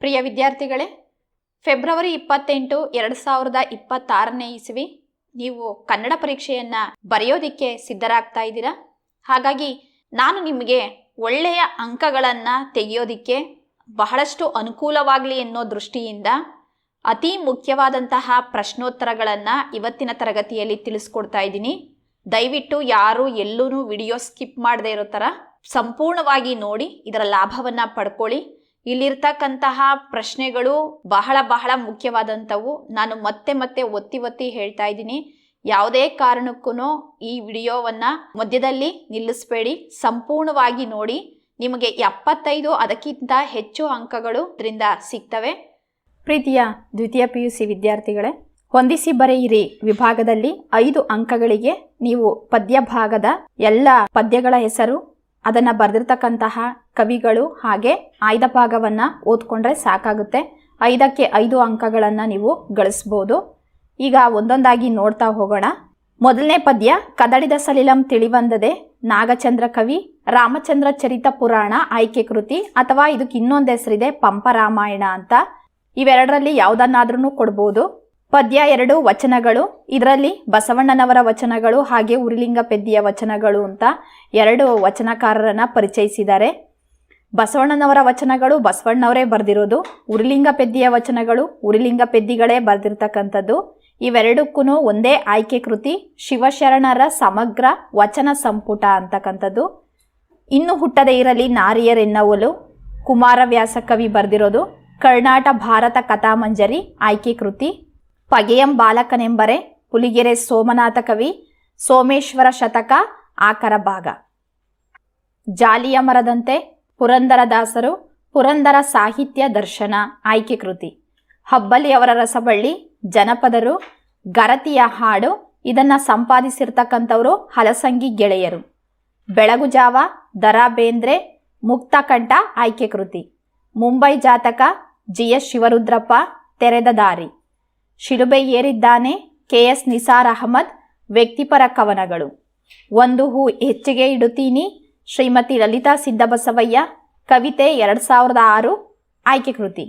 ಪ್ರಿಯ ವಿದ್ಯಾರ್ಥಿಗಳೇ, ಫೆಬ್ರವರಿ 28, 2026ನೇ ಇಸವಿ ನೀವು ಕನ್ನಡ ಪರೀಕ್ಷೆಯನ್ನು ಬರೆಯೋದಕ್ಕೆ ಸಿದ್ಧರಾಗ್ತಾ ಇದ್ದೀರಾ. ಹಾಗಾಗಿ ನಾನು ನಿಮಗೆ ಒಳ್ಳೆಯ ಅಂಕಗಳನ್ನು ತೆಗೆಯೋದಕ್ಕೆ ಬಹಳಷ್ಟು ಅನುಕೂಲವಾಗಲಿ ಅನ್ನೋ ದೃಷ್ಟಿಯಿಂದ ಅತಿ ಮುಖ್ಯವಾದಂತಹ ಪ್ರಶ್ನೋತ್ತರಗಳನ್ನು ಇವತ್ತಿನ ತರಗತಿಯಲ್ಲಿ ತಿಳಿಸ್ಕೊಡ್ತಾ ಇದ್ದೀನಿ. ದಯವಿಟ್ಟು ಯಾರು ಎಲ್ಲೂ ವಿಡಿಯೋ ಸ್ಕಿಪ್ ಮಾಡದೇ ಇರೋ ಥರ ಸಂಪೂರ್ಣವಾಗಿ ನೋಡಿ ಇದರ ಲಾಭವನ್ನು ಪಡ್ಕೊಳ್ಳಿ. ಇಲ್ಲಿರ್ತಕ್ಕಂತಹ ಪ್ರಶ್ನೆಗಳು ಬಹಳ ಮುಖ್ಯವಾದಂಥವು. ನಾನು ಮತ್ತೆ ಒತ್ತಿ ಹೇಳ್ತಾ ಇದ್ದೀನಿ. ಯಾವುದೇ ಕಾರಣಕ್ಕೂ ಈ ವಿಡಿಯೋವನ್ನು ಮಧ್ಯದಲ್ಲಿ ನಿಲ್ಲಿಸಬೇಡಿ, ಸಂಪೂರ್ಣವಾಗಿ ನೋಡಿ. ನಿಮಗೆ 75 ಅದಕ್ಕಿಂತ ಹೆಚ್ಚು ಅಂಕಗಳು ಇದರಿಂದ ಸಿಗ್ತವೆ. ಪ್ರೀತಿಯ ದ್ವಿತೀಯ PUC ವಿದ್ಯಾರ್ಥಿಗಳೇ, ಹೊಂದಿಸಿ ಬರೆಯಿರಿ ವಿಭಾಗದಲ್ಲಿ 5 ಅಂಕಗಳಿಗೆ ನೀವು ಪದ್ಯ ಭಾಗದ ಎಲ್ಲ ಪದ್ಯಗಳ ಹೆಸರು, ಅದನ್ನು ಬರೆದಿರ್ತಕ್ಕಂತಹ ಕವಿಗಳು ಹಾಗೆ ಆಯ್ದ ಭಾಗವನ್ನು ಓದ್ಕೊಂಡ್ರೆ ಸಾಕಾಗುತ್ತೆ. 5ಕ್ಕೆ 5 ಅಂಕಗಳನ್ನು ನೀವು ಗಳಿಸ್ಬೋದು. ಈಗ ಒಂದೊಂದಾಗಿ ನೋಡ್ತಾ ಹೋಗೋಣ. ಮೊದಲನೇ ಪದ್ಯ ಕದಡಿದ ಸಲಿಲಂ ತಿಳಿವಂದದೆ, ನಾಗಚಂದ್ರ ಕವಿ, ರಾಮಚಂದ್ರ ಚರಿತ ಪುರಾಣ ಆಯ್ಕೆ ಕೃತಿ, ಅಥವಾ ಇದಕ್ಕೆ ಇನ್ನೊಂದು ಹೆಸರಿದೆ ಪಂಪ ರಾಮಾಯಣ ಅಂತ. ಇವೆರಡರಲ್ಲಿ ಯಾವುದನ್ನಾದ್ರೂ ಕೊಡ್ಬೋದು. ಪದ್ಯ 2 ವಚನಗಳು, ಇದರಲ್ಲಿ ಬಸವಣ್ಣನವರ ವಚನಗಳು ಹಾಗೆ ಉರಿಲಿಂಗ ಪೆದ್ದಿಯ ವಚನಗಳು ಅಂತ 2 ವಚನಕಾರರನ್ನು ಪರಿಚಯಿಸಿದ್ದಾರೆ. ಬಸವಣ್ಣನವರ ವಚನಗಳು ಬಸವಣ್ಣವರೇ ಬರೆದಿರೋದು, ಉರಿಲಿಂಗ ಪೆದ್ದಿಯ ವಚನಗಳು ಉರಿಲಿಂಗ ಪೆದ್ದಿಗಳೇ ಬರೆದಿರ್ತಕ್ಕಂಥದ್ದು. ಇವೆರಡಕ್ಕೂ ಒಂದೇ ಆಯ್ಕೆ ಕೃತಿ ಶಿವಶರಣರ ಸಮಗ್ರ ವಚನ ಸಂಪುಟ ಅಂತಕ್ಕಂಥದ್ದು. ಇನ್ನು ಹುಟ್ಟದೇ ಇರಲಿ ನಾರಿಯರೆನ್ನವಲು ಕುಮಾರವ್ಯಾಸ ಕವಿ ಬರೆದಿರೋದು, ಕರ್ನಾಟ ಭಾರತ ಕಥಾಮಂಜರಿ ಆಯ್ಕೆ ಕೃತಿ. ಪಗೆಯಂ ಬಾಲಕನೆಂಬರೆ ಪುಲಿಗೆರೆ ಸೋಮನಾಥ ಕವಿ, ಸೋಮೇಶ್ವರ ಶತಕ ಆಕರ ಭಾಗ. ಜಾಲಿಯ ಮರದಂತೆ ಪುರಂದರದಾಸರು, ಪುರಂದರ ಸಾಹಿತ್ಯ ದರ್ಶನ ಆಯ್ಕೆ ಕೃತಿ. ಹಬ್ಬಲಿಯವರ ರಸಬಳ್ಳಿ, ಜನಪದರು, ಗರತಿಯ ಹಾಡು, ಇದನ್ನು ಸಂಪಾದಿಸಿರ್ತಕ್ಕಂಥವರು ಹಲಸಂಗಿ ಗೆಳೆಯರು. ಬೆಳಗುಜಾವ ದರಾ ಬೇಂದ್ರೆ, ಮುಕ್ತಕಂಠ ಆಯ್ಕೆ ಕೃತಿ. ಮುಂಬೈ ಜಾತಕ GS ಶಿವರುದ್ರಪ್ಪ, ತೆರೆದ ದಾರಿ. ಶಿಲುಬೆ ಏರಿದ್ದಾನೆ KS ನಿಸಾರ್ ಅಹಮದ್, ವ್ಯಕ್ತಿಪರ ಕವನಗಳು. ಒಂದು ಹೂ ಹೆಚ್ಚಿಗೆ ಇಡುತ್ತೀನಿ ಶ್ರೀಮತಿ ಲಲಿತಾ ಸಿದ್ದಬಸವಯ್ಯ, ಕವಿತೆ 2006 ಆಯ್ಕೆ ಕೃತಿ.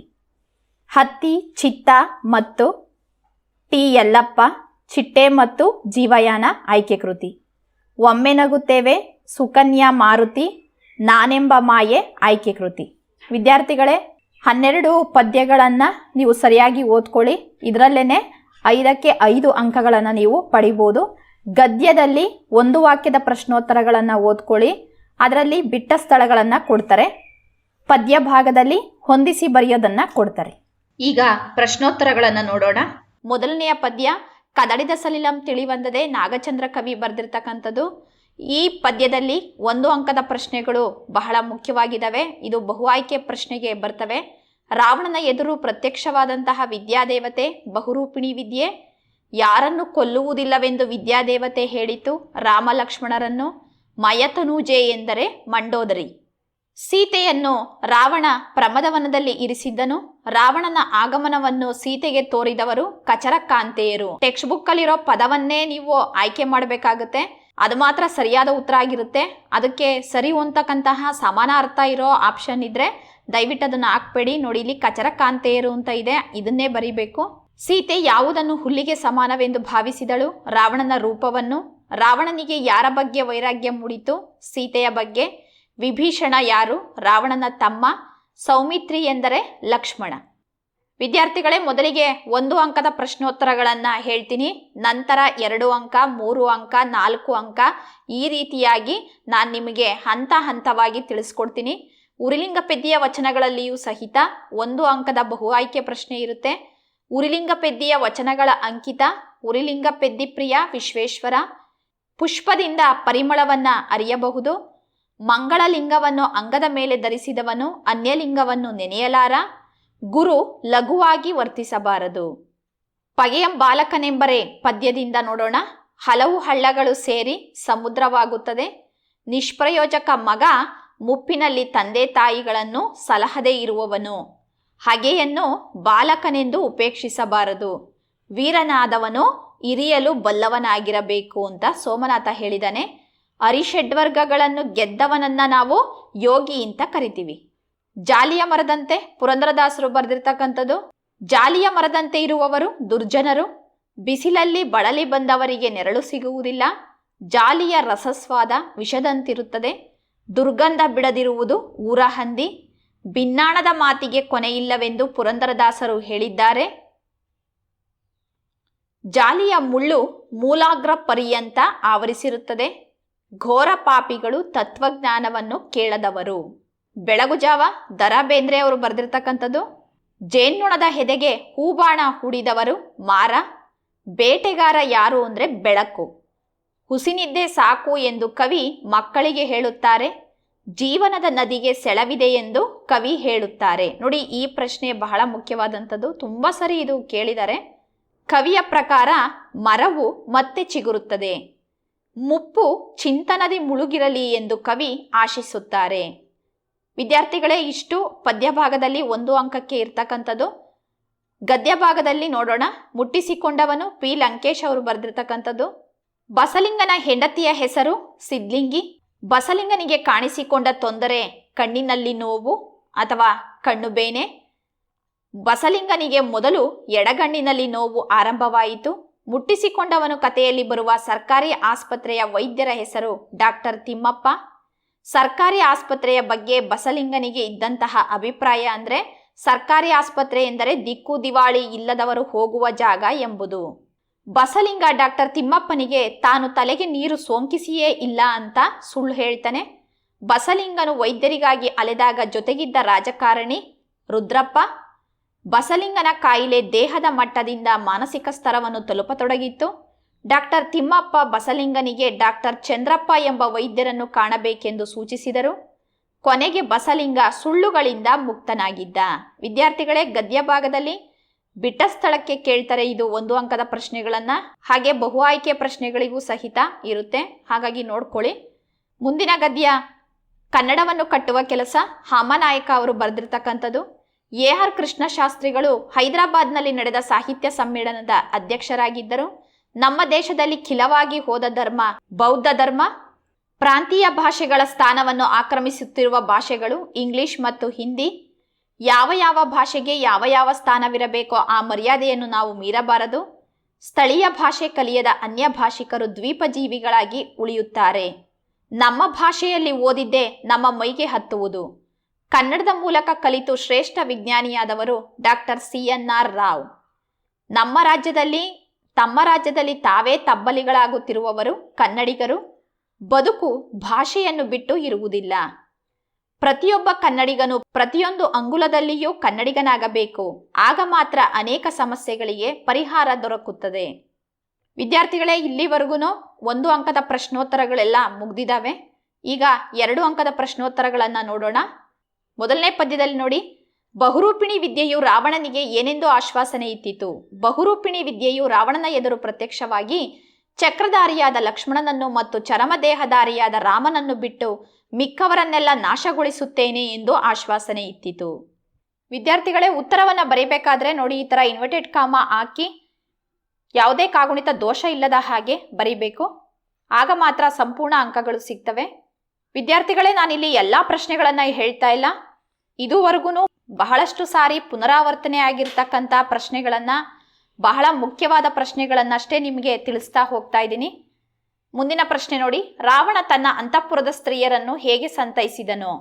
ಹತ್ತಿ ಚಿತ್ತ ಮತ್ತು T ಯಲ್ಲಪ್ಪ, ಚಿಟ್ಟೆ ಮತ್ತು ಜೀವಯಾನ ಆಯ್ಕೆ ಕೃತಿ. ಒಮ್ಮೆ ನಗುತ್ತೇವೆ ಸುಕನ್ಯಾ ಮಾರುತಿ, ನಾನೆಂಬ ಮಾಯೆ ಆಯ್ಕೆ ಕೃತಿ. ವಿದ್ಯಾರ್ಥಿಗಳೇ, 12 ಪದ್ಯಗಳನ್ನು ನೀವು ಸರಿಯಾಗಿ ಓದ್ಕೊಳ್ಳಿ. ಇದರಲ್ಲೇ 5ಕ್ಕೆ 5 ಅಂಕಗಳನ್ನು ನೀವು ಪಡಿಬೋದು. ಗದ್ಯದಲ್ಲಿ 1 ವಾಕ್ಯದ ಪ್ರಶ್ನೋತ್ತರಗಳನ್ನು ಓದ್ಕೊಳ್ಳಿ, ಅದರಲ್ಲಿ ಬಿಟ್ಟ ಸ್ಥಳಗಳನ್ನು ಕೊಡ್ತಾರೆ. ಪದ್ಯ ಭಾಗದಲ್ಲಿ ಹೊಂದಿಸಿ ಬರೆಯೋದನ್ನು ಕೊಡ್ತಾರೆ. ಈಗ ಪ್ರಶ್ನೋತ್ತರಗಳನ್ನು ನೋಡೋಣ. ಮೊದಲನೆಯ ಪದ್ಯ ಕದಡಿದ ಸಲಿಲಂ ತಿಳಿವಂದದೆ, ನಾಗಚಂದ್ರ ಕವಿ ಬರೆದಿರ್ತಕ್ಕಂಥದ್ದು. ಈ ಪದ್ಯದಲ್ಲಿ 1 ಅಂಕದ ಪ್ರಶ್ನೆಗಳು ಬಹಳ ಮುಖ್ಯವಾಗಿದ್ದಾವೆ. ಇದು ಬಹು ಆಯ್ಕೆ ಪ್ರಶ್ನೆಗೆ ಬರ್ತವೆ. ರಾವಣನ ಎದುರು ಪ್ರತ್ಯಕ್ಷವಾದಂತಹ ವಿದ್ಯಾದೇವತೆ ಬಹುರೂಪಿಣಿ ವಿದ್ಯೆ. ಯಾರನ್ನು ಕೊಲ್ಲುವುದಿಲ್ಲವೆಂದು ವಿದ್ಯಾದೇವತೆ ಹೇಳಿತು ರಾಮ ಲಕ್ಷ್ಮಣರನ್ನು. ಮಯತನೂಜೆ ಎಂದರೆ ಮಂಡೋದರಿ. ಸೀತೆಯನ್ನು ರಾವಣ ಪ್ರಮದವನದಲ್ಲಿ ಇರಿಸಿದ್ದನು. ರಾವಣನ ಆಗಮನವನ್ನು ಸೀತೆಗೆ ತೋರಿದವರು ಕಚರಕಾಂತೆಯರು. ಟೆಕ್ಸ್ಟ್ ಬುಕ್ ಅಲ್ಲಿರೋ ಪದವನ್ನೇ ನೀವು ಆಯ್ಕೆ ಮಾಡಬೇಕಾಗುತ್ತೆ. ಅದು ಮಾತ್ರ ಸರಿಯಾದ ಉತ್ತರ ಆಗಿರುತ್ತೆ. ಅದಕ್ಕೆ ಸರಿ ಹೊಂದತಕ್ಕಂತಹ ಸಮಾನ ಅರ್ಥ ಇರೋ ಆಪ್ಷನ್ ಇದ್ರೆ ದಯವಿಟ್ಟು ಅದನ್ನು ಹಾಕ್ಬೇಡಿ. ನೋಡಿ, ಇಲ್ಲಿ ಕಚರಕಾಂತೆಯರು ಅಂತ ಇದೆ, ಇದನ್ನೇ ಬರಿಬೇಕು. ಸೀತೆ ಯಾವುದನ್ನು ಹುಲ್ಲಿಗೆ ಸಮಾನವೆಂದು ಭಾವಿಸಿದಳು? ರಾವಣನ ರೂಪವನ್ನು. ರಾವಣನಿಗೆ ಯಾರ ಬಗ್ಗೆ ವೈರಾಗ್ಯ ಮೂಡಿತು? ಸೀತೆಯ ಬಗ್ಗೆ. ವಿಭೀಷಣ ಯಾರು? ರಾವಣನ ತಮ್ಮ. ಸೌಮಿತ್ರಿ ಎಂದರೆ ಲಕ್ಷ್ಮಣ. ವಿದ್ಯಾರ್ಥಿಗಳೇ, ಮೊದಲಿಗೆ 1 ಅಂಕದ ಪ್ರಶ್ನೋತ್ತರಗಳನ್ನು ಹೇಳ್ತೀನಿ, ನಂತರ 2 ಅಂಕ, 3 ಅಂಕ, 4 ಅಂಕ, ಈ ರೀತಿಯಾಗಿ ನಾನು ನಿಮಗೆ ಹಂತವಾಗಿ ತಿಳಿಸ್ಕೊಡ್ತೀನಿ. ಉರಿಲಿಂಗ ಪೆದ್ದಿಯ ವಚನಗಳಲ್ಲಿಯೂ ಸಹಿತ 1 ಅಂಕದ ಬಹು ಆಯ್ಕೆ ಪ್ರಶ್ನೆ ಇರುತ್ತೆ. ಉರಿಲಿಂಗ ಪೆದ್ದಿಯ ವಚನಗಳ ಅಂಕಿತ ಉರಿಲಿಂಗ ಪೆದ್ದಿ ಪ್ರಿಯ ವಿಶ್ವೇಶ್ವರ. ಪುಷ್ಪದಿಂದ ಪರಿಮಳವನ್ನು ಅರಿಯಬಹುದು. ಮಂಗಳಲಿಂಗವನ್ನು ಅಂಗದ ಮೇಲೆ ಧರಿಸಿದವನು ಅನ್ಯಲಿಂಗವನ್ನು ನೆನೆಯಲಾರ. ಗುರು ಲಘುವಾಗಿ ವರ್ತಿಸಬಾರದು. ಪಗೆಯಂ ಬಾಲಕನೆಂಬರೆ ಪದ್ಯದಿಂದ ನೋಡೋಣ. ಹಲವು ಹಳ್ಳಗಳು ಸೇರಿ ಸಮುದ್ರವಾಗುತ್ತದೆ. ನಿಷ್ಪ್ರಯೋಜಕ ಮಗ ಮುಪ್ಪಿನಲ್ಲಿ ತಂದೆ ತಾಯಿಗಳನ್ನು ಸಲಹದೆ ಇರುವವನು. ಹಗೆಯನ್ನು ಬಾಲಕನೆಂದು ಉಪೇಕ್ಷಿಸಬಾರದು. ವೀರನಾದವನು ಇರಿಯಲು ಬಲ್ಲವನಾಗಿರಬೇಕು ಅಂತ ಸೋಮನಾಥ ಹೇಳಿದಾನೆ. ಅರಿಷಡ್ವರ್ಗಗಳನ್ನು ಗೆದ್ದವನನ್ನ ನಾವು ಯೋಗಿ ಅಂತ ಕರಿತೀವಿ. ಜಾಲಿಯ ಮರದಂತೆ ಪುರಂದರದಾಸರು ಬರೆದಿರ್ತಕ್ಕಂಥದ್ದು. ಜಾಲಿಯ ಮರದಂತೆ ಇರುವವರು ದುರ್ಜನರು, ಬಿಸಿಲಲ್ಲಿ ಬಳಲಿ ಬಂದವರಿಗೆ ನೆರಳು ಸಿಗುವುದಿಲ್ಲ, ಜಾಲಿಯ ರಸಸ್ವಾದ ವಿಷದಂತಿರುತ್ತದೆ, ದುರ್ಗಂಧ ಬಿಡದಿರುವುದು ಊರ ಹಂದಿ, ಭಿನ್ನಾಣದ ಮಾತಿಗೆ ಕೊನೆಯಿಲ್ಲವೆಂದು ಪುರಂದರದಾಸರು ಹೇಳಿದ್ದಾರೆ. ಜಾಲಿಯ ಮುಳ್ಳು ಮೂಲಾಗ್ರ ಪರ್ಯಂತ ಆವರಿಸಿರುತ್ತದೆ, ಘೋರ ಪಾಪಿಗಳು ತತ್ವಜ್ಞಾನವನ್ನು ಕೇಳದವರು. ಬೆಳಗುಜಾವ ದ.ರಾ ಬೇಂದ್ರೆ ಅವರು ಬರೆದಿರ್ತಕ್ಕಂಥದ್ದು. ಜೇನ್ನೊಣದ ಎದೆಗೆ ಹೂಬಾಣ ಹೂಡಿದವರು ಮಾರ, ಬೇಟೆಗಾರ ಯಾರು ಅಂದರೆ ಬೆಳಕು, ಹುಸಿನಿದ್ದೆ ಸಾಕು ಎಂದು ಕವಿ ಮಕ್ಕಳಿಗೆ ಹೇಳುತ್ತಾರೆ, ಜೀವನದ ನದಿಗೆ ಸೆಳವಿದೆ ಎಂದು ಕವಿ ಹೇಳುತ್ತಾರೆ. ನೋಡಿ, ಈ ಪ್ರಶ್ನೆ ಬಹಳ ಮುಖ್ಯವಾದಂಥದ್ದು, ತುಂಬ ಸರಿ ಇದು ಕೇಳಿದರೆ. ಕವಿಯ ಪ್ರಕಾರ ಮರವು ಮತ್ತೆ ಚಿಗುರುತ್ತದೆ, ಮುಪ್ಪು ಚಿಂತನದಿ ಮುಳುಗಿರಲಿ ಎಂದು ಕವಿ ಆಶಿಸುತ್ತಾರೆ. ವಿದ್ಯಾರ್ಥಿಗಳೇ, ಇಷ್ಟು ಪದ್ಯ ಭಾಗದಲ್ಲಿ 1 ಅಂಕಕ್ಕೆ ಇರ್ತಕ್ಕಂಥದ್ದು. ಗದ್ಯ ಭಾಗದಲ್ಲಿ ನೋಡೋಣ. ಮುಟ್ಟಿಸಿಕೊಂಡವನು ಪಿ ಲಂಕೇಶ್ ಅವರು ಬರೆದಿರ್ತಕ್ಕಂಥದ್ದು. ಬಸಲಿಂಗನ ಹೆಂಡತಿಯ ಹೆಸರು ಸಿದ್ಲಿಂಗಿ. ಬಸಲಿಂಗನಿಗೆ ಕಾಣಿಸಿಕೊಂಡ ತೊಂದರೆ ಕಣ್ಣಿನಲ್ಲಿ ನೋವು ಅಥವಾ ಕಣ್ಣು ಬೇನೆ. ಬಸಲಿಂಗನಿಗೆ ಮೊದಲು ಎಡಗಣ್ಣಿನಲ್ಲಿ ನೋವು ಆರಂಭವಾಯಿತು. ಮುಟ್ಟಿಸಿಕೊಂಡವನು ಕಥೆಯಲ್ಲಿ ಬರುವ ಸರ್ಕಾರಿ ಆಸ್ಪತ್ರೆಯ ವೈದ್ಯರ ಹೆಸರು ಡಾಕ್ಟರ್ ತಿಮ್ಮಪ್ಪ. ಸರ್ಕಾರಿ ಆಸ್ಪತ್ರೆಯ ಬಗ್ಗೆ ಬಸಲಿಂಗನಿಗೆ ಇದ್ದಂತಹ ಅಭಿಪ್ರಾಯ ಅಂದರೆ ಸರ್ಕಾರಿ ಆಸ್ಪತ್ರೆ ಎಂದರೆ ದಿಕ್ಕು ದಿವಾಳಿ ಇಲ್ಲದವರು ಹೋಗುವ ಜಾಗ ಎಂಬುದು. ಬಸಲಿಂಗ ಡಾಕ್ಟರ್ ತಿಮ್ಮಪ್ಪನಿಗೆ ತಾನು ತಲೆಗೆ ನೀರು ಸೋಂಕಿಸಿಯೇ ಇಲ್ಲ ಅಂತ ಸುಳ್ಳು ಹೇಳ್ತಾನೆ. ಬಸಲಿಂಗನು ವೈದ್ಯರಿಗಾಗಿ ಅಲೆದಾಗ ಜೊತೆಗಿದ್ದ ರಾಜಕಾರಣಿ ರುದ್ರಪ್ಪ. ಬಸಲಿಂಗನ ಕಾಯಿಲೆ ದೇಹದ ಮಟ್ಟದಿಂದ ಮಾನಸಿಕ ಸ್ತರವನ್ನು ತಲುಪತೊಡಗಿತ್ತು. ಡಾಕ್ಟರ್ ತಿಮ್ಮಪ್ಪ ಬಸಲಿಂಗನಿಗೆ ಡಾಕ್ಟರ್ ಚಂದ್ರಪ್ಪ ಎಂಬ ವೈದ್ಯರನ್ನು ಕಾಣಬೇಕೆಂದು ಸೂಚಿಸಿದರು. ಕೊನೆಗೆ ಬಸಲಿಂಗ ಸುಳ್ಳುಗಳಿಂದ ಮುಕ್ತನಾಗಿದ್ದ. ವಿದ್ಯಾರ್ಥಿಗಳೇ, ಗದ್ಯ ಭಾಗದಲ್ಲಿ ಬಿಟ್ಟ ಸ್ಥಳಕ್ಕೆ ಕೇಳ್ತಾರೆ. ಇದು 1 ಅಂಕದ ಪ್ರಶ್ನೆಗಳನ್ನು, ಹಾಗೆ ಬಹು ಆಯ್ಕೆ ಪ್ರಶ್ನೆಗಳಿಗೂ ಸಹಿತ ಇರುತ್ತೆ, ಹಾಗಾಗಿ ನೋಡ್ಕೊಳ್ಳಿ. ಮುಂದಿನ ಗದ್ಯ ಕನ್ನಡವನ್ನು ಕಟ್ಟುವ ಕೆಲಸ. ಹಾಮನಾಯಕ ಅವರು ಬರೆದಿರ್ತಕ್ಕಂಥದ್ದು. ಎ.ಆರ್. ಕೃಷ್ಣಶಾಸ್ತ್ರಿಗಳು ಹೈದರಾಬಾದ್ನಲ್ಲಿ ನಡೆದ ಸಾಹಿತ್ಯ ಸಮ್ಮೇಳನದ ಅಧ್ಯಕ್ಷರಾಗಿದ್ದರು. ನಮ್ಮ ದೇಶದಲ್ಲಿ ಖಿಲವಾಗಿ ಹೋದ ಧರ್ಮ ಬೌದ್ಧ ಧರ್ಮ. ಪ್ರಾಂತೀಯ ಭಾಷೆಗಳ ಸ್ಥಾನವನ್ನು ಆಕ್ರಮಿಸುತ್ತಿರುವ ಭಾಷೆಗಳು ಇಂಗ್ಲಿಷ್ ಮತ್ತು ಹಿಂದಿ. ಯಾವ ಯಾವ ಭಾಷೆಗೆ ಯಾವ ಯಾವ ಸ್ಥಾನವಿರಬೇಕೋ ಆ ಮರ್ಯಾದೆಯನ್ನು ನಾವು ಮೀರಬಾರದು. ಸ್ಥಳೀಯ ಭಾಷೆ ಕಲಿಯದ ಅನ್ಯ ಭಾಷಿಕರು ದ್ವೀಪಜೀವಿಗಳಾಗಿ ಉಳಿಯುತ್ತಾರೆ. ನಮ್ಮ ಭಾಷೆಯಲ್ಲಿ ಓದಿದ್ದೇ ನಮ್ಮ ಮೈಗೆ ಹತ್ತುವುದು. ಕನ್ನಡದ ಮೂಲಕ ಕಲಿತು ಶ್ರೇಷ್ಠ ವಿಜ್ಞಾನಿಯಾದವರು ಡಾಕ್ಟರ್ CNR ರಾವ್. ನಮ್ಮ ರಾಜ್ಯದಲ್ಲಿ ತಮ್ಮ ರಾಜ್ಯದಲ್ಲಿ ತಾವೇ ತಬ್ಬಲಿಗಳಾಗುತ್ತಿರುವವರು ಕನ್ನಡಿಗರು. ಬದುಕು ಭಾಷೆಯನ್ನು ಬಿಟ್ಟು ಇರುವುದಿಲ್ಲ. ಪ್ರತಿಯೊಬ್ಬ ಕನ್ನಡಿಗನು ಪ್ರತಿಯೊಂದು ಅಂಗುಲದಲ್ಲಿಯೂ ಕನ್ನಡಿಗನಾಗಬೇಕು. ಆಗ ಮಾತ್ರ ಅನೇಕ ಸಮಸ್ಯೆಗಳಿಗೆ ಪರಿಹಾರ ದೊರಕುತ್ತದೆ. ವಿದ್ಯಾರ್ಥಿಗಳೇ, ಇಲ್ಲಿವರೆಗೂ 1 ಅಂಕದ ಪ್ರಶ್ನೋತ್ತರಗಳೆಲ್ಲ ಮುಗ್ದಿದ್ದಾವೆ. ಈಗ 2 ಅಂಕದ ಪ್ರಶ್ನೋತ್ತರಗಳನ್ನು ನೋಡೋಣ. ಮೊದಲನೇ ಪದ್ಯದಲ್ಲಿ ನೋಡಿ, ಬಹುರೂಪಿಣಿ ವಿದ್ಯೆಯು ರಾವಣನಿಗೆ ಏನೆಂದು ಆಶ್ವಾಸನೆ ಇತ್ತಿತು. ಬಹುರೂಪಿಣಿ ವಿದ್ಯೆಯು ರಾವಣನ ಎದುರು ಪ್ರತ್ಯಕ್ಷವಾಗಿ ಚಕ್ರಧಾರಿಯಾದ ಲಕ್ಷ್ಮಣನನ್ನು ಮತ್ತು ಚರಮದೇಹಧಾರಿಯಾದ ರಾಮನನ್ನು ಬಿಟ್ಟು ಮಿಕ್ಕವರನ್ನೆಲ್ಲ ನಾಶಗೊಳಿಸುತ್ತೇನೆ ಎಂದು ಆಶ್ವಾಸನೆ ಇತ್ತಿತು. ವಿದ್ಯಾರ್ಥಿಗಳೇ, ಉತ್ತರವನ್ನು ಬರೀಬೇಕಾದ್ರೆ ನೋಡಿ, ಈ ಥರ ಇನ್ವರ್ಟೆಡ್ ಕಾಮ ಹಾಕಿ ಯಾವುದೇ ಕಾಗುಣಿತ ದೋಷ ಇಲ್ಲದ ಹಾಗೆ ಬರೀಬೇಕು. ಆಗ ಮಾತ್ರ ಸಂಪೂರ್ಣ ಅಂಕಗಳು ಸಿಗ್ತವೆ. ವಿದ್ಯಾರ್ಥಿಗಳೇ, ನಾನಿಲ್ಲಿ ಎಲ್ಲ ಪ್ರಶ್ನೆಗಳನ್ನು ಹೇಳ್ತಾ ಇಲ್ಲ. ಇದುವರೆಗೂ ಬಹಳಷ್ಟು ಸಾರಿ ಪುನರಾವರ್ತನೆ ಆಗಿರ್ತಕ್ಕಂಥ ಪ್ರಶ್ನೆಗಳನ್ನು, ಬಹಳ ಮುಖ್ಯವಾದ ಪ್ರಶ್ನೆಗಳನ್ನಷ್ಟೇ ನಿಮಗೆ ತಿಳಿಸ್ತಾ ಹೋಗ್ತಾ ಇದ್ದೀನಿ. ಮುಂದಿನ ಪ್ರಶ್ನೆ ನೋಡಿ, ರಾವಣ ತನ್ನ ಅಂತಃಪುರದ ಸ್ತ್ರೀಯರನ್ನು ಹೇಗೆ ಸಂತೈಸಿದನು.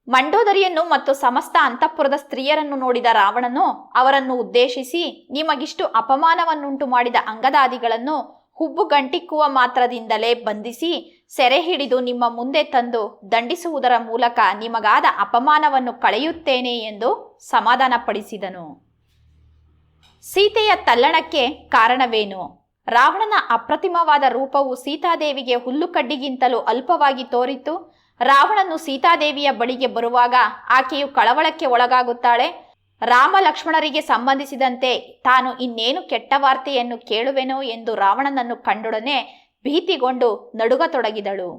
ಮಂಡೋದರಿಯನ್ನು ಮತ್ತು ಸಮಸ್ತ ಅಂತಃಪುರದ ಸ್ತ್ರೀಯರನ್ನು ನೋಡಿದ ರಾವಣನು ಅವರನ್ನು ಉದ್ದೇಶಿಸಿ, ನಿಮಗಿಷ್ಟು ಅಪಮಾನವನ್ನುಂಟು ಮಾಡಿದ ಅಂಗದಾದಿಗಳನ್ನು ಹುಬ್ಬು ಗಂಟಿಕ್ಕುವ ಮಾತ್ರದಿಂದಲೇ ಬಂಧಿಸಿ ಸೆರೆ ಹಿಡಿದು ನಿಮ್ಮ ಮುಂದೆ ತಂದು ದಂಡಿಸುವುದರ ಮೂಲಕ ನಿಮಗಾದ ಅಪಮಾನವನ್ನು ಕಳೆಯುತ್ತೇನೆ ಎಂದು ಸಮಾಧಾನಪಡಿಸಿದನು. ಸೀತೆಯ ತಲ್ಲಣಕ್ಕೆ ಕಾರಣವೇನು. ರಾವಣನ ಅಪ್ರತಿಮವಾದ ರೂಪವು ಸೀತಾದೇವಿಗೆ ಹುಲ್ಲುಕಡ್ಡಿಗಿಂತಲೂ ಅಲ್ಪವಾಗಿ ತೋರಿತು. ರಾವಣನು ಸೀತಾದೇವಿಯ ಬಳಿಗೆ ಬರುವಾಗ ಆಕೆಯು ಕಳವಳಕ್ಕೆ ಒಳಗಾಗುತ್ತಾಳೆ. ರಾಮ ಲಕ್ಷ್ಮಣರಿಗೆ ಸಂಬಂಧಿಸಿದಂತೆ ತಾನು ಇನ್ನೇನು ಕೆಟ್ಟ ವಾರ್ತೆಯನ್ನು ಕೇಳುವೆನೋ ಎಂದು ರಾವಣನನ್ನು ಕಂಡೊಡನೆ ಭೀತಿಗೊಂಡು ನಡುಗತೊಡಗಿದಳು.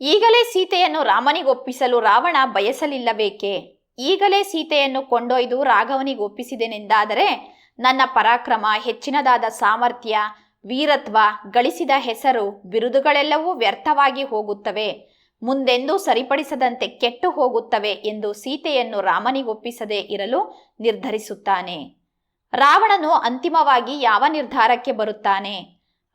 ಈಗಲೇ ಸೀತೆಯನ್ನು ರಾಮನಿಗೊಪ್ಪಿಸಲು ರಾವಣ ಬಯಸಲಿಲ್ಲಬೇಕೆ. ಈಗಲೇ ಸೀತೆಯನ್ನು ಕೊಂಡೊಯ್ದು ರಾಘವನಿಗೆ ಒಪ್ಪಿಸಿದೆನೆಂದಾದರೆ ನನ್ನ ಪರಾಕ್ರಮ, ಹೆಚ್ಚಿನದಾದ ಸಾಮರ್ಥ್ಯ, ವೀರತ್ವ, ಗಳಿಸಿದ ಹೆಸರು, ಬಿರುದುಗಳೆಲ್ಲವೂ ವ್ಯರ್ಥವಾಗಿ ಹೋಗುತ್ತವೆ. ಮುಂದೆಂದೂ ಸರಿಪಡಿಸದಂತೆ ಕೆಟ್ಟು ಹೋಗುತ್ತವೆ ಎಂದು ಸೀತೆಯನ್ನು ರಾಮನಿಗೊಪ್ಪಿಸದೇ ಇರಲು ನಿರ್ಧರಿಸುತ್ತಾನೆ. ರಾವಣನು ಅಂತಿಮವಾಗಿ ಯಾವ ನಿರ್ಧಾರಕ್ಕೆ ಬರುತ್ತಾನೆ?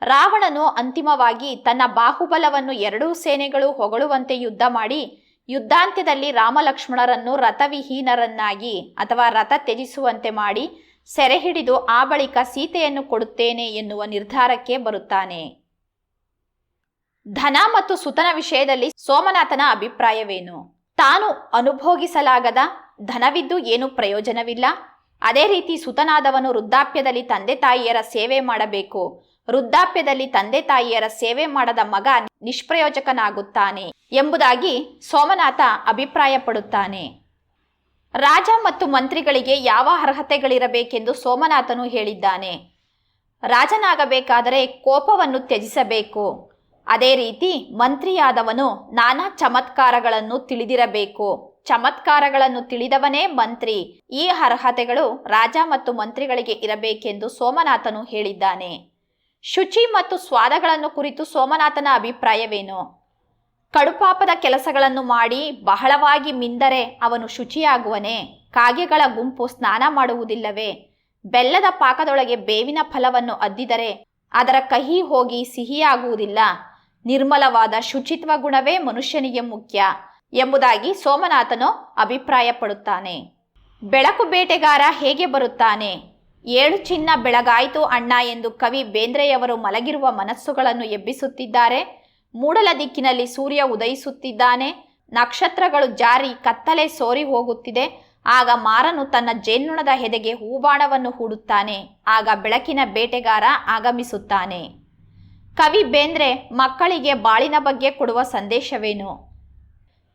ರಾವಣನು ಅಂತಿಮವಾಗಿ ತನ್ನ ಬಾಹುಬಲವನ್ನು ಎರಡೂ ಸೇನೆಗಳು ಹೊಗಳುವಂತೆ ಯುದ್ಧ ಮಾಡಿ ಯುದ್ಧಾಂತ್ಯದಲ್ಲಿ ರಾಮಲಕ್ಷ್ಮಣರನ್ನು ರಥವಿಹೀನರನ್ನಾಗಿ ಅಥವಾ ರಥ ತ್ಯಜಿಸುವಂತೆ ಮಾಡಿ ಸೆರೆ ಹಿಡಿದು ಆ ಬಳಿಕ ಸೀತೆಯನ್ನು ಕೊಡುತ್ತೇನೆ ಎನ್ನುವ ನಿರ್ಧಾರಕ್ಕೆ ಬರುತ್ತಾನೆ. ಧನ ಮತ್ತು ಸುತನ ವಿಷಯದಲ್ಲಿ ಸೋಮನಾಥನ ಅಭಿಪ್ರಾಯವೇನು? ತಾನು ಅನುಭೋಗಿಸಲಾಗದ ಧನವಿದ್ದು ಏನು ಪ್ರಯೋಜನವಿಲ್ಲ. ಅದೇ ರೀತಿ ಸುತನಾದವನು ವೃದ್ಧಾಪ್ಯದಲ್ಲಿ ತಂದೆ ತಾಯಿಯರ ಸೇವೆ ಮಾಡಬೇಕು. ವೃದ್ಧಾಪ್ಯದಲ್ಲಿ ತಂದೆ ತಾಯಿಯರ ಸೇವೆ ಮಾಡದ ಮಗ ನಿಷ್ಪ್ರಯೋಜಕನಾಗುತ್ತಾನೆ ಎಂಬುದಾಗಿ ಸೋಮನಾಥ ಅಭಿಪ್ರಾಯ ಪಡುತ್ತಾನೆ. ರಾಜ ಮತ್ತು ಮಂತ್ರಿಗಳಿಗೆ ಯಾವ ಅರ್ಹತೆಗಳಿರಬೇಕೆಂದು ಸೋಮನಾಥನು ಹೇಳಿದ್ದಾನೆ. ರಾಜನಾಗಬೇಕಾದರೆ ಕೋಪವನ್ನು ತ್ಯಜಿಸಬೇಕು. ಅದೇ ರೀತಿ ಮಂತ್ರಿಯಾದವನು ನಾನಾ ಚಮತ್ಕಾರಗಳನ್ನು ತಿಳಿದಿರಬೇಕು. ಚಮತ್ಕಾರಗಳನ್ನು ತಿಳಿದವನೇ ಮಂತ್ರಿ. ಈ ಅರ್ಹತೆಗಳು ರಾಜ ಮತ್ತು ಮಂತ್ರಿಗಳಿಗೆ ಇರಬೇಕೆಂದು ಸೋಮನಾಥನು ಹೇಳಿದ್ದಾನೆ. ಶುಚಿ ಮತ್ತು ಸ್ವಾದಗಳನ್ನು ಕುರಿತು ಸೋಮನಾಥನ ಅಭಿಪ್ರಾಯವೇನು? ಕಡುಪಾಪದ ಕೆಲಸಗಳನ್ನು ಮಾಡಿ ಬಹಳವಾಗಿ ಮಿಂದರೆ ಅವನು ಶುಚಿಯಾಗುವನೇ? ಕಾಗೆಗಳ ಗುಂಪು ಸ್ನಾನ ಮಾಡುವುದಿಲ್ಲವೇ? ಬೆಲ್ಲದ ಪಾಕದೊಳಗೆ ಬೇವಿನ ಫಲವನ್ನು ಅದ್ದಿದರೆ ಅದರ ಕಹಿ ಹೋಗಿ ಸಿಹಿಯಾಗುವುದಿಲ್ಲ. ನಿರ್ಮಲವಾದ ಶುಚಿತ್ವ ಗುಣವೇ ಮನುಷ್ಯನಿಗೆ ಮುಖ್ಯ ಎಂಬುದಾಗಿ ಸೋಮನಾಥನು ಅಭಿಪ್ರಾಯ ಪಡುತ್ತಾನೆ. ಬೆಳಕು ಬೇಟೆಗಾರ ಹೇಗೆ ಬರುತ್ತಾನೆ? 7 ಚಿನ್ನ ಬೆಳಗಾಯಿತು ಅಣ್ಣ ಎಂದು ಕವಿ ಬೇಂದ್ರೆಯವರು ಮಲಗಿರುವ ಮನಸ್ಸುಗಳನ್ನು ಎಬ್ಬಿಸುತ್ತಿದ್ದಾರೆ. ಮೂಡಲ ದಿಕ್ಕಿನಲ್ಲಿ ಸೂರ್ಯ ಉದಯಿಸುತ್ತಿದ್ದಾನೆ. ನಕ್ಷತ್ರಗಳು ಜಾರಿ ಕತ್ತಲೆ ಸೋರಿ ಹೋಗುತ್ತಿದೆ. ಆಗ ಮಾರನು ತನ್ನ ಜೇನುಣದ ಎದೆಗೆ ಹೂಬಾಣವನ್ನು ಹೂಡುತ್ತಾನೆ. ಆಗ ಬೆಳಕಿನ ಬೇಟೆಗಾರ ಆಗಮಿಸುತ್ತಾನೆ. ಕವಿ ಬೇಂದ್ರೆ ಮಕ್ಕಳಿಗೆ ಬಾಳಿನ ಬಗ್ಗೆ ಕೊಡುವ ಸಂದೇಶವೇನು?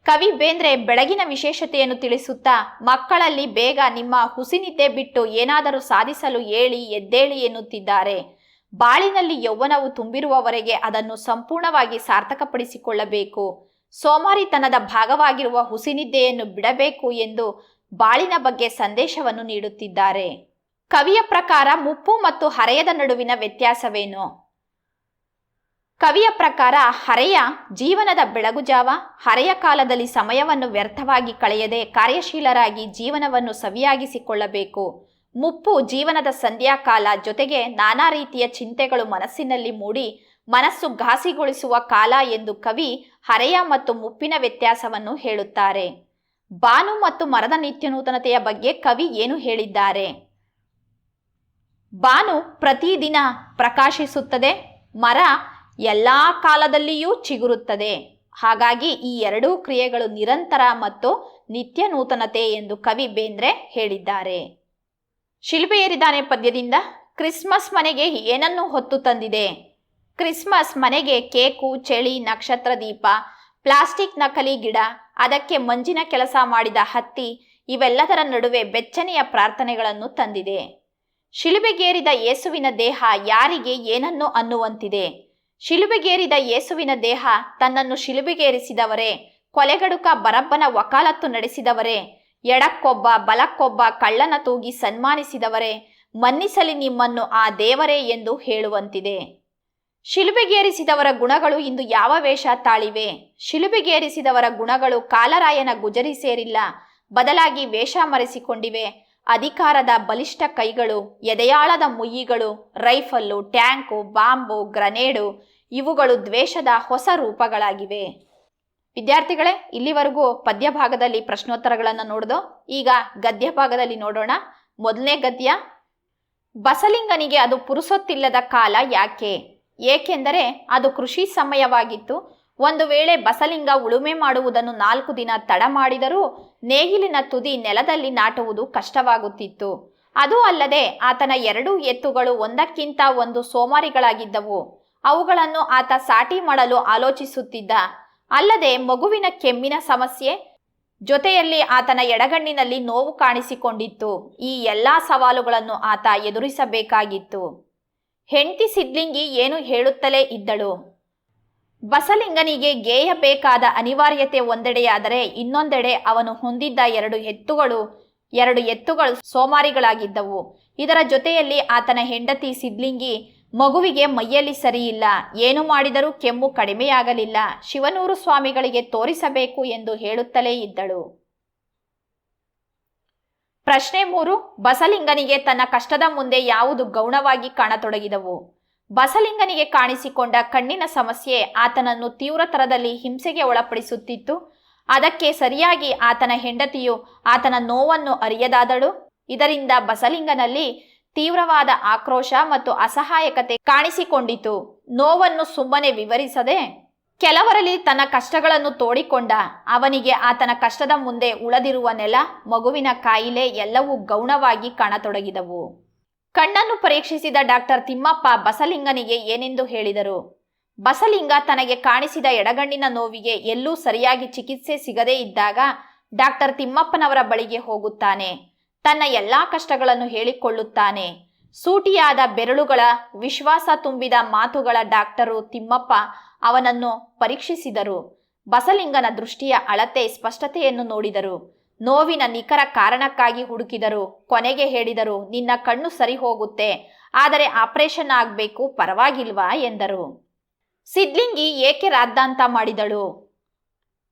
ಕವಿ ಬೇಂದ್ರೆ ಬೆಳಗಿನ ವಿಶೇಷತೆಯನ್ನು ತಿಳಿಸುತ್ತಾ ಮಕ್ಕಳಲ್ಲಿ ಬೇಗ ನಿಮ್ಮ ಹುಸಿನಿದ್ದೆ ಬಿಟ್ಟು ಏನಾದರೂ ಸಾಧಿಸಲು ಎದ್ದೇಳಿ ಎನ್ನುತ್ತಿದ್ದಾರೆ. ಬಾಳಿನಲ್ಲಿ ಯೌವನವು ತುಂಬಿರುವವರೆಗೆ ಅದನ್ನು ಸಂಪೂರ್ಣವಾಗಿ ಸಾರ್ಥಕಪಡಿಸಿಕೊಳ್ಳಬೇಕು. ಸೋಮಾರಿತನದ ಭಾಗವಾಗಿರುವ ಹುಸಿನಿದ್ದೆಯನ್ನು ಬಿಡಬೇಕು ಎಂದು ಬಾಳಿನ ಬಗ್ಗೆ ಸಂದೇಶವನ್ನು ನೀಡುತ್ತಿದ್ದಾರೆ. ಕವಿಯ ಪ್ರಕಾರ ಮುಪ್ಪು ಮತ್ತು ಹರೆಯದ ನಡುವಿನ ವ್ಯತ್ಯಾಸವೇನು? ಕವಿಯ ಪ್ರಕಾರ ಹರೆಯ ಜೀವನದ ಬೆಳಗುಜಾವ. ಹರೆಯ ಕಾಲದಲ್ಲಿ ಸಮಯವನ್ನು ವ್ಯರ್ಥವಾಗಿ ಕಳೆಯದೆ ಕಾರ್ಯಶೀಲರಾಗಿ ಜೀವನವನ್ನು ಸವಿಯಾಗಿಸಿಕೊಳ್ಳಬೇಕು. ಮುಪ್ಪು ಜೀವನದ ಸಂಧ್ಯಾಕಾಲ. ಜೊತೆಗೆ ನಾನಾ ರೀತಿಯ ಚಿಂತೆಗಳು ಮನಸ್ಸಿನಲ್ಲಿ ಮೂಡಿ ಮನಸ್ಸು ಘಾಸಿಗೊಳಿಸುವ ಕಾಲ ಎಂದು ಕವಿ ಹರೆಯ ಮತ್ತು ಮುಪ್ಪಿನ ವ್ಯತ್ಯಾಸವನ್ನು ಹೇಳುತ್ತಾರೆ. ಬಾನು ಮತ್ತು ಮರದ ನಿತ್ಯನೂತನತೆಯ ಬಗ್ಗೆ ಕವಿ ಏನು ಹೇಳಿದ್ದಾರೆ? ಬಾನು ಪ್ರತಿದಿನ ಪ್ರಕಾಶಿಸುತ್ತದೆ. ಮರ ಎಲ್ಲ ಕಾಲದಲ್ಲಿಯೂ ಚಿಗುರುತ್ತದೆ. ಹಾಗಾಗಿ ಈ ಎರಡೂ ಕ್ರಿಯೆಗಳು ನಿರಂತರ ಮತ್ತು ನಿತ್ಯ ನೂತನತೆ ಎಂದು ಕವಿ ಬೇಂದ್ರೆ ಹೇಳಿದ್ದಾರೆ. ಶಿಲ್ಪೆ ಏರಿದಾನೆ ಪದ್ಯದಿಂದ ಕ್ರಿಸ್ಮಸ್ ಮನೆಗೆ ಏನನ್ನು ಹೊತ್ತು ತಂದಿದೆ? ಕ್ರಿಸ್ಮಸ್ ಮನೆಗೆ ಕೇಕು, ಚಳಿ, ನಕ್ಷತ್ರ ದೀಪ, ಪ್ಲಾಸ್ಟಿಕ್ ನಕಲಿ ಗಿಡ, ಅದಕ್ಕೆ ಮಂಜಿನ ಕೆಲಸ ಮಾಡಿದ ಹತ್ತಿ, ಇವೆಲ್ಲದರ ನಡುವೆ ಬೆಚ್ಚನೆಯ ಪ್ರಾರ್ಥನೆಗಳನ್ನು ತಂದಿದೆ. ಶಿಲುಬೆಗೇರಿದ ಯೇಸುವಿನ ದೇಹ ಯಾರಿಗೆ ಏನನ್ನು ಅನ್ನುವಂತಿದೆ? ಶಿಲುಬೆಗೇರಿದ ಯೇಸುವಿನ ದೇಹ ತನ್ನನ್ನು ಶಿಲುಬೆಗೇರಿಸಿದವರೇ, ಕೊಲೆಗಡುಕ ಬರಬ್ಬನ ವಕಾಲತ್ತು ನಡೆಸಿದವರೇ, ಎಡಕ್ಕೊಬ್ಬ ಬಲಕ್ಕೊಬ್ಬ ಕಳ್ಳನ ತೂಗಿ ಸನ್ಮಾನಿಸಿದವರೇ, ಮನ್ನಿಸಲಿ ನಿಮ್ಮನ್ನು ಆ ದೇವರೇ ಎಂದು ಹೇಳುವಂತಿದೆ. ಶಿಲುಬೆಗೇರಿಸಿದವರ ಗುಣಗಳು ಇಂದು ಯಾವ ವೇಷ ತಾಳಿವೆ? ಶಿಲುಬೆಗೇರಿಸಿದವರ ಗುಣಗಳು ಕಾಲರಾಯನ ಗುಜರಿ ಸೇರಿಲ್ಲ, ಬದಲಾಗಿ ವೇಷ ಮರೆಸಿಕೊಂಡಿವೆ. ಅಧಿಕಾರದ ಬಲಿಷ್ಠ ಕೈಗಳು, ಎದೆಯಾಳದ ಮುಯ್ಯಿಗಳು, ರೈಫಲ್ಲು, ಟ್ಯಾಂಕು, ಬಾಂಬು, ಗ್ರನೇಡು ಇವುಗಳು ದ್ವೇಷದ ಹೊಸ ರೂಪಗಳಾಗಿವೆ. ವಿದ್ಯಾರ್ಥಿಗಳೇ, ಇಲ್ಲಿವರೆಗೂ ಪದ್ಯ ಭಾಗದಲ್ಲಿ ಪ್ರಶ್ನೋತ್ತರಗಳನ್ನು ನೋಡ್ದೋ. ಈಗ ಗದ್ಯ ಭಾಗದಲ್ಲಿ ನೋಡೋಣ. ಮೊದಲನೇ ಗದ್ಯ. ಬಸಲಿಂಗನಿಗೆ ಅದು ಪುರುಸೊತ್ತಿಲ್ಲದ ಕಾಲ ಯಾಕೆ? ಏಕೆಂದರೆ ಅದು ಕೃಷಿ ಸಮಯವಾಗಿತ್ತು. ಒಂದು ವೇಳೆ ಬಸಲಿಂಗ ಉಳುಮೆ ಮಾಡುವುದನ್ನು 4 ದಿನ ತಡ ಮಾಡಿದರೂ ನೇಗಿಲಿನ ತುದಿ ನೆಲದಲ್ಲಿ ನಾಟುವುದು ಕಷ್ಟವಾಗುತ್ತಿತ್ತು. ಅದೂ ಅಲ್ಲದೆ ಆತನ 2 ಎತ್ತುಗಳು ಒಂದಕ್ಕಿಂತ ಒಂದು ಸೋಮಾರಿಗಳಾಗಿದ್ದವು. ಅವುಗಳನ್ನು ಆತ ಸಾಟಿ ಮಾಡಲು ಆಲೋಚಿಸುತ್ತಿದ್ದ. ಅಲ್ಲದೆ ಮಗುವಿನ ಕೆಮ್ಮಿನ ಸಮಸ್ಯೆ, ಜೊತೆಯಲ್ಲಿ ಆತನ ಎಡಗಣ್ಣಿನಲ್ಲಿ ನೋವು ಕಾಣಿಸಿಕೊಂಡಿತ್ತು. ಈ ಎಲ್ಲ ಸವಾಲುಗಳನ್ನು ಆತ ಎದುರಿಸಬೇಕಾಗಿತ್ತು. ಹೆಂಡತಿ ಸಿದ್ಲಿಂಗಿ ಏನು ಹೇಳುತ್ತಲೇ ಇದ್ದಳು. ಬಸಲಿಂಗನಿಗೆ ಗೇಯಬೇಕಾದ ಅನಿವಾರ್ಯತೆ ಒಂದೆಡೆಯಾದರೆ ಇನ್ನೊಂದೆಡೆ ಅವನು ಹೊಂದಿದ್ದ 2 ಎತ್ತುಗಳು ಸೋಮಾರಿಗಳಾಗಿದ್ದವು. ಇದರ ಜೊತೆಯಲ್ಲಿ ಆತನ ಹೆಂಡತಿ ಸಿದ್ಲಿಂಗಿ ಮಗುವಿಗೆ ಮೈಯಲ್ಲಿ ಸರಿಯಿಲ್ಲ, ಏನು ಮಾಡಿದರೂ ಕೆಮ್ಮು ಕಡಿಮೆಯಾಗಲಿಲ್ಲ, ಶಿವನೂರು ಸ್ವಾಮಿಗಳಿಗೆ ತೋರಿಸಬೇಕು ಎಂದು ಹೇಳುತ್ತಲೇ ಇದ್ದಳು. ಪ್ರಶ್ನೆ 3. ಬಸಲಿಂಗನಿಗೆ ತನ್ನ ಕಷ್ಟದ ಮುಂದೆ ಯಾವುದು ಗೌಣವಾಗಿ ಕಾಣತೊಡಗಿದವು? ಬಸಲಿಂಗನಿಗೆ ಕಾಣಿಸಿಕೊಂಡ ಕಣ್ಣಿನ ಸಮಸ್ಯೆ ಆತನನ್ನು ತೀವ್ರತರದಲ್ಲಿ ಹಿಂಸೆಗೆ ಒಳಪಡಿಸುತ್ತಿತ್ತು. ಅದಕ್ಕೆ ಸರಿಯಾಗಿ ಆತನ ಹೆಂಡತಿಯು ಆತನ ನೋವನ್ನು ಅರಿಯದಾದಳು. ಇದರಿಂದ ಬಸಲಿಂಗನಲ್ಲಿ ತೀವ್ರವಾದ ಆಕ್ರೋಶ ಮತ್ತು ಅಸಹಾಯಕತೆ ಕಾಣಿಸಿಕೊಂಡಿತು. ನೋವನ್ನು ಸುಮ್ಮನೆ ವಿವರಿಸದೆ ಕೆಲವರಲ್ಲಿ ತನ್ನ ಕಷ್ಟಗಳನ್ನು ತೋಡಿಕೊಂಡ. ಅವನಿಗೆ ಆತನ ಕಷ್ಟದ ಮುಂದೆ ಉಳಿದಿರುವ ನೆಲ, ಮಗುವಿನ ಕಾಯಿಲೆ ಎಲ್ಲವೂ ಗೌಣವಾಗಿ ಕಾಣತೊಡಗಿದವು. ಕಣ್ಣನ್ನು ಪರೀಕ್ಷಿಸಿದ ಡಾಕ್ಟರ್ ತಿಮ್ಮಪ್ಪ ಬಸಲಿಂಗನಿಗೆ ಏನೆಂದು ಹೇಳಿದರು? ಬಸಲಿಂಗ ತನಗೆ ಕಾಣಿಸಿದ ಎಡಗಣ್ಣಿನ ನೋವಿಗೆ ಎಲ್ಲೂ ಸರಿಯಾಗಿ ಚಿಕಿತ್ಸೆ ಸಿಗದೇ ಇದ್ದಾಗ ಡಾಕ್ಟರ್ ತಿಮ್ಮಪ್ಪನವರ ಬಳಿಗೆ ಹೋಗುತ್ತಾನೆ. ತನ್ನ ಎಲ್ಲಾ ಕಷ್ಟಗಳನ್ನು ಹೇಳಿಕೊಳ್ಳುತ್ತಾನೆ. ಸೂಟಿಯಾದ ಬೆರಳುಗಳ, ವಿಶ್ವಾಸ ತುಂಬಿದ ಮಾತುಗಳ ಡಾಕ್ಟರು ತಿಮ್ಮಪ್ಪ ಅವನನ್ನು ಪರೀಕ್ಷಿಸಿದರು. ಬಸಲಿಂಗನ ದೃಷ್ಟಿಯ ಅಳತೆ, ಸ್ಪಷ್ಟತೆಯನ್ನು ನೋಡಿದರು. ನೋವಿನ ನಿಖರ ಕಾರಣಕ್ಕಾಗಿ ಹುಡುಕಿದರು. ಕೊನೆಗೆ ಹೇಳಿದರು, ನಿನ್ನ ಕಣ್ಣು ಸರಿ ಹೋಗುತ್ತೆ, ಆದರೆ ಆಪರೇಷನ್ ಆಗಬೇಕು, ಪರವಾಗಿಲ್ವಾ ಎಂದರು. ಸಿದ್ಲಿಂಗಿ ಏಕೆ ರಾದ್ದಾಂತ ಮಾಡಿದಳು?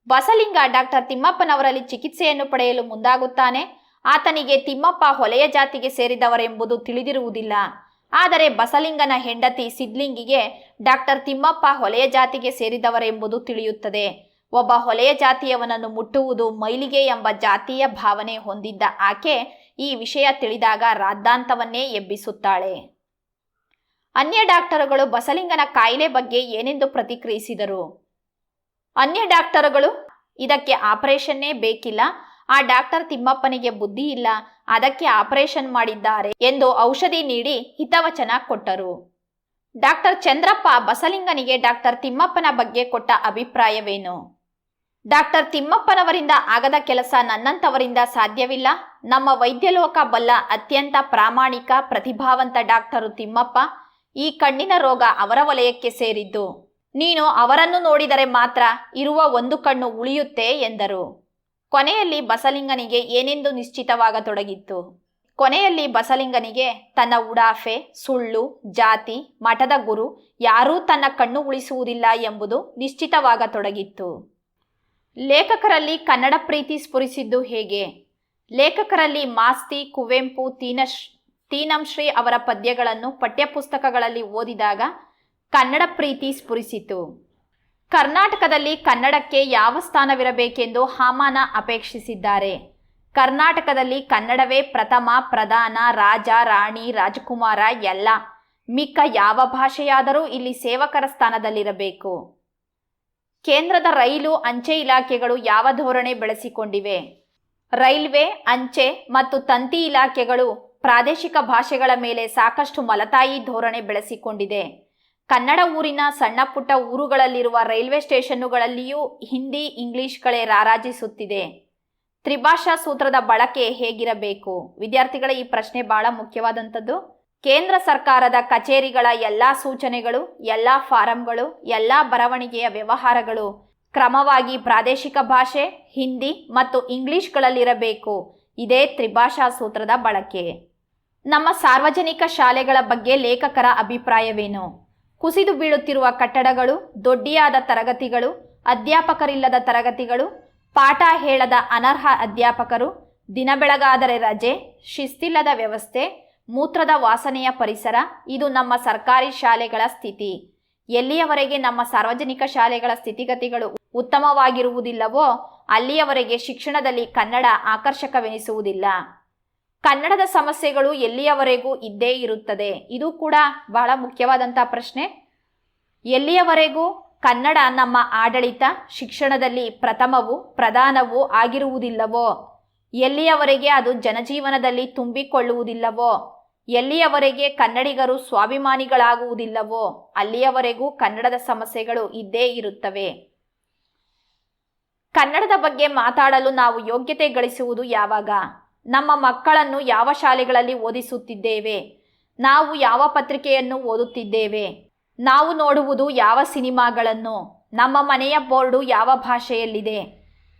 ಬಸಲಿಂಗ ಡಾಕ್ಟರ್ ತಿಮ್ಮಪ್ಪನವರಲ್ಲಿ ಚಿಕಿತ್ಸೆಯನ್ನು ಪಡೆಯಲು ಮುಂದಾಗುತ್ತಾನೆ. ಆತನಿಗೆ ತಿಮ್ಮಪ್ಪ ಹೊಲೆಯ ಜಾತಿಗೆ ಸೇರಿದವರೆಂಬುದು ತಿಳಿದಿರುವುದಿಲ್ಲ. ಆದರೆ ಬಸಲಿಂಗನ ಹೆಂಡತಿ ಸಿದ್ಲಿಂಗಿಗೆ ಡಾಕ್ಟರ್ ತಿಮ್ಮಪ್ಪ ಹೊಲೆಯ ಜಾತಿಗೆ ಸೇರಿದವರೆಂಬುದು ತಿಳಿಯುತ್ತದೆ. ಒಬ್ಬ ಹೊಲೆಯ ಜಾತಿಯವನನ್ನು ಮುಟ್ಟುವುದು ಮೈಲಿಗೆ ಎಂಬ ಜಾತಿಯ ಭಾವನೆ ಹೊಂದಿದ್ದ ಆಕೆ ಈ ವಿಷಯ ತಿಳಿದಾಗ ರಾದ್ದಾಂತವನ್ನೇ ಎಬ್ಬಿಸುತ್ತಾಳೆ. ಅನ್ಯ ಡಾಕ್ಟರುಗಳು ಬಸಲಿಂಗನ ಕಾಯಿಲೆ ಬಗ್ಗೆ ಏನೆಂದು ಪ್ರತಿಕ್ರಿಯಿಸಿದರು? ಅನ್ಯ ಡಾಕ್ಟರುಗಳು ಇದಕ್ಕೆ ಆಪರೇಷನ್ನೇ ಬೇಕಿಲ್ಲ, ಆ ಡಾಕ್ಟರ್ ತಿಮ್ಮಪ್ಪನಿಗೆ ಬುದ್ಧಿ ಇಲ್ಲ, ಅದಕ್ಕೆ ಆಪರೇಷನ್ ಮಾಡಿದ್ದಾರೆ ಎಂದು ಔಷಧಿ ನೀಡಿ ಹಿತವಚನ ಕೊಟ್ಟರು. ಡಾಕ್ಟರ್ ಚಂದ್ರಪ್ಪ ಬಸಲಿಂಗನಿಗೆ ಡಾಕ್ಟರ್ ತಿಮ್ಮಪ್ಪನ ಬಗ್ಗೆ ಕೊಟ್ಟ ಅಭಿಪ್ರಾಯವೇನು? ಡಾಕ್ಟರ್ ತಿಮ್ಮಪ್ಪನವರಿಂದ ಆಗದ ಕೆಲಸ ನನ್ನಂಥವರಿಂದ ಸಾಧ್ಯವಿಲ್ಲ. ನಮ್ಮ ವೈದ್ಯಲೋಕ ಬಲ್ಲ ಅತ್ಯಂತ ಪ್ರಾಮಾಣಿಕ, ಪ್ರತಿಭಾವಂತ ಡಾಕ್ಟರು ತಿಮ್ಮಪ್ಪ. ಈ ಕಣ್ಣಿನ ರೋಗ ಅವರ ವಲಯಕ್ಕೆ ಸೇರಿದ್ದು. ನೀನು ಅವರನ್ನು ನೋಡಿದರೆ ಮಾತ್ರ ಇರುವ ಒಂದು ಕಣ್ಣು ಉಳಿಯುತ್ತೆ ಎಂದರು. ಕೊನೆಯಲ್ಲಿ ಬಸಲಿಂಗನಿಗೆ ಏನೆಂದು ನಿಶ್ಚಿತವಾಗತೊಡಗಿತ್ತು. ಕೊನೆಯಲ್ಲಿ ಬಸಲಿಂಗನಿಗೆ ತನ್ನ ಉಡಾಫೆ, ಸುಳ್ಳು, ಜಾತಿ, ಮಠದ ಗುರು ಯಾರೂ ತನ್ನ ಕಣ್ಣು ಉಳಿಸುವುದಿಲ್ಲ ಎಂಬುದು ನಿಶ್ಚಿತವಾಗತೊಡಗಿತ್ತು. ಲೇಖಕರಲ್ಲಿ ಕನ್ನಡ ಪ್ರೀತಿ ಸ್ಫುರಿಸಿದ್ದು ಹೇಗೆ? ಲೇಖಕರಲ್ಲಿ ಮಾಸ್ತಿ, ಕುವೆಂಪು, ತೀನಂಶ್ರೀ ಅವರ ಪದ್ಯಗಳನ್ನು ಪಠ್ಯಪುಸ್ತಕಗಳಲ್ಲಿ ಓದಿದಾಗ ಕನ್ನಡ ಪ್ರೀತಿ ಸ್ಫುರಿಸಿತು. ಕರ್ನಾಟಕದಲ್ಲಿ ಕನ್ನಡಕ್ಕೆ ಯಾವ ಸ್ಥಾನವಿರಬೇಕೆಂದು ಹಾಮಾನ ಅಪೇಕ್ಷಿಸಿದ್ದಾರೆ. ಕರ್ನಾಟಕದಲ್ಲಿ ಕನ್ನಡವೇ ಪ್ರಥಮ, ಪ್ರಧಾನ, ರಾಜ, ರಾಣಿ, ರಾಜಕುಮಾರ ಎಲ್ಲ. ಮಿಕ್ಕ ಯಾವ ಭಾಷೆಯಾದರೂ ಇಲ್ಲಿ ಸೇವಕರ ಸ್ಥಾನದಲ್ಲಿರಬೇಕು. ಕೇಂದ್ರದ ರೈಲು, ಅಂಚೆ ಇಲಾಖೆಗಳು ಯಾವ ಧೋರಣೆ ಬೆಳೆಸಿಕೊಂಡಿವೆ? ರೈಲ್ವೆ, ಅಂಚೆ ಮತ್ತು ತಂತಿ ಇಲಾಖೆಗಳು ಪ್ರಾದೇಶಿಕ ಭಾಷೆಗಳ ಮೇಲೆ ಸಾಕಷ್ಟು ಮಲತಾಯಿ ಧೋರಣೆ ಬೆಳೆಸಿಕೊಂಡಿದೆ. ಕನ್ನಡ ಊರಿನ ಸಣ್ಣ ಪುಟ್ಟ ಊರುಗಳಲ್ಲಿರುವ ರೈಲ್ವೆ ಸ್ಟೇಷನ್ನುಗಳಲ್ಲಿಯೂ ಹಿಂದಿ, ಇಂಗ್ಲಿಷ್ಗಳೇ ರಾರಾಜಿಸುತ್ತಿದೆ. ತ್ರಿಭಾಷಾ ಸೂತ್ರದ ಬಳಕೆ ಹೇಗಿರಬೇಕು? ವಿದ್ಯಾರ್ಥಿಗಳ ಈ ಪ್ರಶ್ನೆ ಬಹಳ ಮುಖ್ಯವಾದಂಥದ್ದು. ಕೇಂದ್ರ ಸರ್ಕಾರದ ಕಚೇರಿಗಳ ಎಲ್ಲ ಸೂಚನೆಗಳು, ಎಲ್ಲ ಫಾರಂಗಳು, ಎಲ್ಲ ಬರವಣಿಗೆಯ ವ್ಯವಹಾರಗಳು ಕ್ರಮವಾಗಿ ಪ್ರಾದೇಶಿಕ ಭಾಷೆ, ಹಿಂದಿ ಮತ್ತು ಇಂಗ್ಲಿಷ್ಗಳಲ್ಲಿರಬೇಕು. ಇದೇ ತ್ರಿಭಾಷಾ ಸೂತ್ರದ ಬಳಕೆ. ನಮ್ಮ ಸಾರ್ವಜನಿಕ ಶಾಲೆಗಳ ಬಗ್ಗೆ ಲೇಖಕರ ಅಭಿಪ್ರಾಯವೇನು? ಕುಸಿದು ಬೀಳುತ್ತಿರುವ ಕಟ್ಟಡಗಳು, ದೊಡ್ಡಿಯಾದ ತರಗತಿಗಳು, ಅಧ್ಯಾಪಕರಿಲ್ಲದ ತರಗತಿಗಳು, ಪಾಠ ಹೇಳದ ಅನರ್ಹ ಅಧ್ಯಾಪಕರು, ದಿನ ಬೆಳಗಾದರೆ ರಜೆ, ಶಿಸ್ತಿಲ್ಲದ ವ್ಯವಸ್ಥೆ, ಮೂತ್ರದ ವಾಸನೆಯ ಪರಿಸರ, ಇದು ನಮ್ಮ ಸರ್ಕಾರಿ ಶಾಲೆಗಳ ಸ್ಥಿತಿ. ಎಲ್ಲಿಯವರೆಗೆ ನಮ್ಮ ಸಾರ್ವಜನಿಕ ಶಾಲೆಗಳ ಸ್ಥಿತಿಗತಿಗಳು ಉತ್ತಮವಾಗಿರುವುದಿಲ್ಲವೋ ಅಲ್ಲಿಯವರೆಗೆ ಶಿಕ್ಷಣದಲ್ಲಿ ಕನ್ನಡ ಆಕರ್ಷಕವೆನಿಸುವುದಿಲ್ಲ. ಕನ್ನಡದ ಸಮಸ್ಯೆಗಳು ಎಲ್ಲಿಯವರೆಗೂ ಇದ್ದೇ ಇರುತ್ತದೆ. ಇದು ಕೂಡ ಬಹಳ ಮುಖ್ಯವಾದಂಥ ಪ್ರಶ್ನೆ. ಎಲ್ಲಿಯವರೆಗೂ ಕನ್ನಡ ನಮ್ಮ ಆಡಳಿತ, ಶಿಕ್ಷಣದಲ್ಲಿ ಪ್ರಥಮವೂ ಪ್ರಧಾನವೂ ಆಗಿರುವುದಿಲ್ಲವೋ, ಎಲ್ಲಿಯವರೆಗೆ ಅದು ಜನಜೀವನದಲ್ಲಿ ತುಂಬಿಕೊಳ್ಳುವುದಿಲ್ಲವೋ, ಎಲ್ಲಿಯವರೆಗೆ ಕನ್ನಡಿಗರು ಸ್ವಾಭಿಮಾನಿಗಳಾಗುವುದಿಲ್ಲವೋ ಅಲ್ಲಿಯವರೆಗೂ ಕನ್ನಡದ ಸಮಸ್ಯೆಗಳು ಇದ್ದೇ ಇರುತ್ತವೆ. ಕನ್ನಡದ ಬಗ್ಗೆ ಮಾತಾಡಲು ನಾವು ಯೋಗ್ಯತೆ ಗಳಿಸುವುದು ಯಾವಾಗ? ನಮ್ಮ ಮಕ್ಕಳನ್ನು ಯಾವ ಶಾಲೆಗಳಲ್ಲಿ ಓದಿಸುತ್ತಿದ್ದೇವೆ? ನಾವು ಯಾವ ಪತ್ರಿಕೆಯನ್ನು ಓದುತ್ತಿದ್ದೇವೆ? ನಾವು ನೋಡುವುದು ಯಾವ ಸಿನಿಮಾಗಳನ್ನು? ನಮ್ಮ ಮನೆಯ ಬೋರ್ಡು ಯಾವ ಭಾಷೆಯಲ್ಲಿದೆ?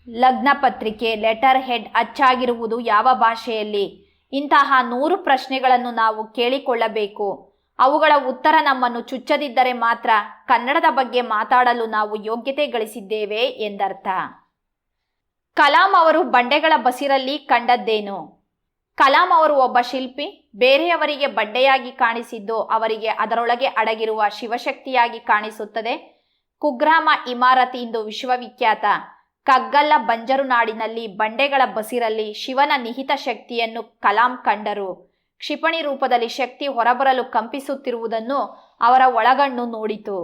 ಲಗ್ನ ಪತ್ರಿಕೆ, ಲೆಟರ್ ಹೆಡ್ ಅಚ್ಚಾಗಿರುವುದು ಯಾವ ಭಾಷೆಯಲ್ಲಿ? ಇಂತಹ 100 ಪ್ರಶ್ನೆಗಳನ್ನು ನಾವು ಕೇಳಿಕೊಳ್ಳಬೇಕು. ಅವುಗಳ ಉತ್ತರ ನಮ್ಮನ್ನು ಚುಚ್ಚದಿದ್ದರೆ ಮಾತ್ರ ಕನ್ನಡದ ಬಗ್ಗೆ ಮಾತಾಡಲು ನಾವು ಯೋಗ್ಯತೆ ಗಳಿಸಿದ್ದೇವೆ ಎಂದರ್ಥ. ಕಲಾಂ ಅವರು ಬಂಡೆಗಳ ಬಸಿರಲ್ಲಿ ಕಂಡದ್ದೇನು? ಕಲಾಂ ಅವರು ಒಬ್ಬ ಶಿಲ್ಪಿ. ಬೇರೆಯವರಿಗೆ ಬಂಡೆಯಾಗಿ ಕಾಣಿಸಿದ್ದು ಅವರಿಗೆ ಅದರೊಳಗೆ ಅಡಗಿರುವ ಶಿವಶಕ್ತಿಯಾಗಿ ಕಾಣಿಸುತ್ತದೆ. ಕುಗ್ರಾಮ ಇಮಾರತಿ ಇಂದು ವಿಶ್ವವಿಖ್ಯಾತ. ಕಗ್ಗಲ್ಲ ಬಂಜರು ನಾಡಿನಲ್ಲಿ ಬಂಡೆಗಳ ಬಸಿರಲ್ಲಿ ಶಿವನ ನಿಹಿತ ಶಕ್ತಿಯನ್ನು ಕಲಾಂ ಕಂಡರು. ಕ್ಷಿಪಣಿ ರೂಪದಲ್ಲಿ ಶಕ್ತಿ ಹೊರಬರಲು ಕಂಪಿಸುತ್ತಿರುವುದನ್ನು ಅವರ ಒಳಗಣ್ಣು ನೋಡಿತು.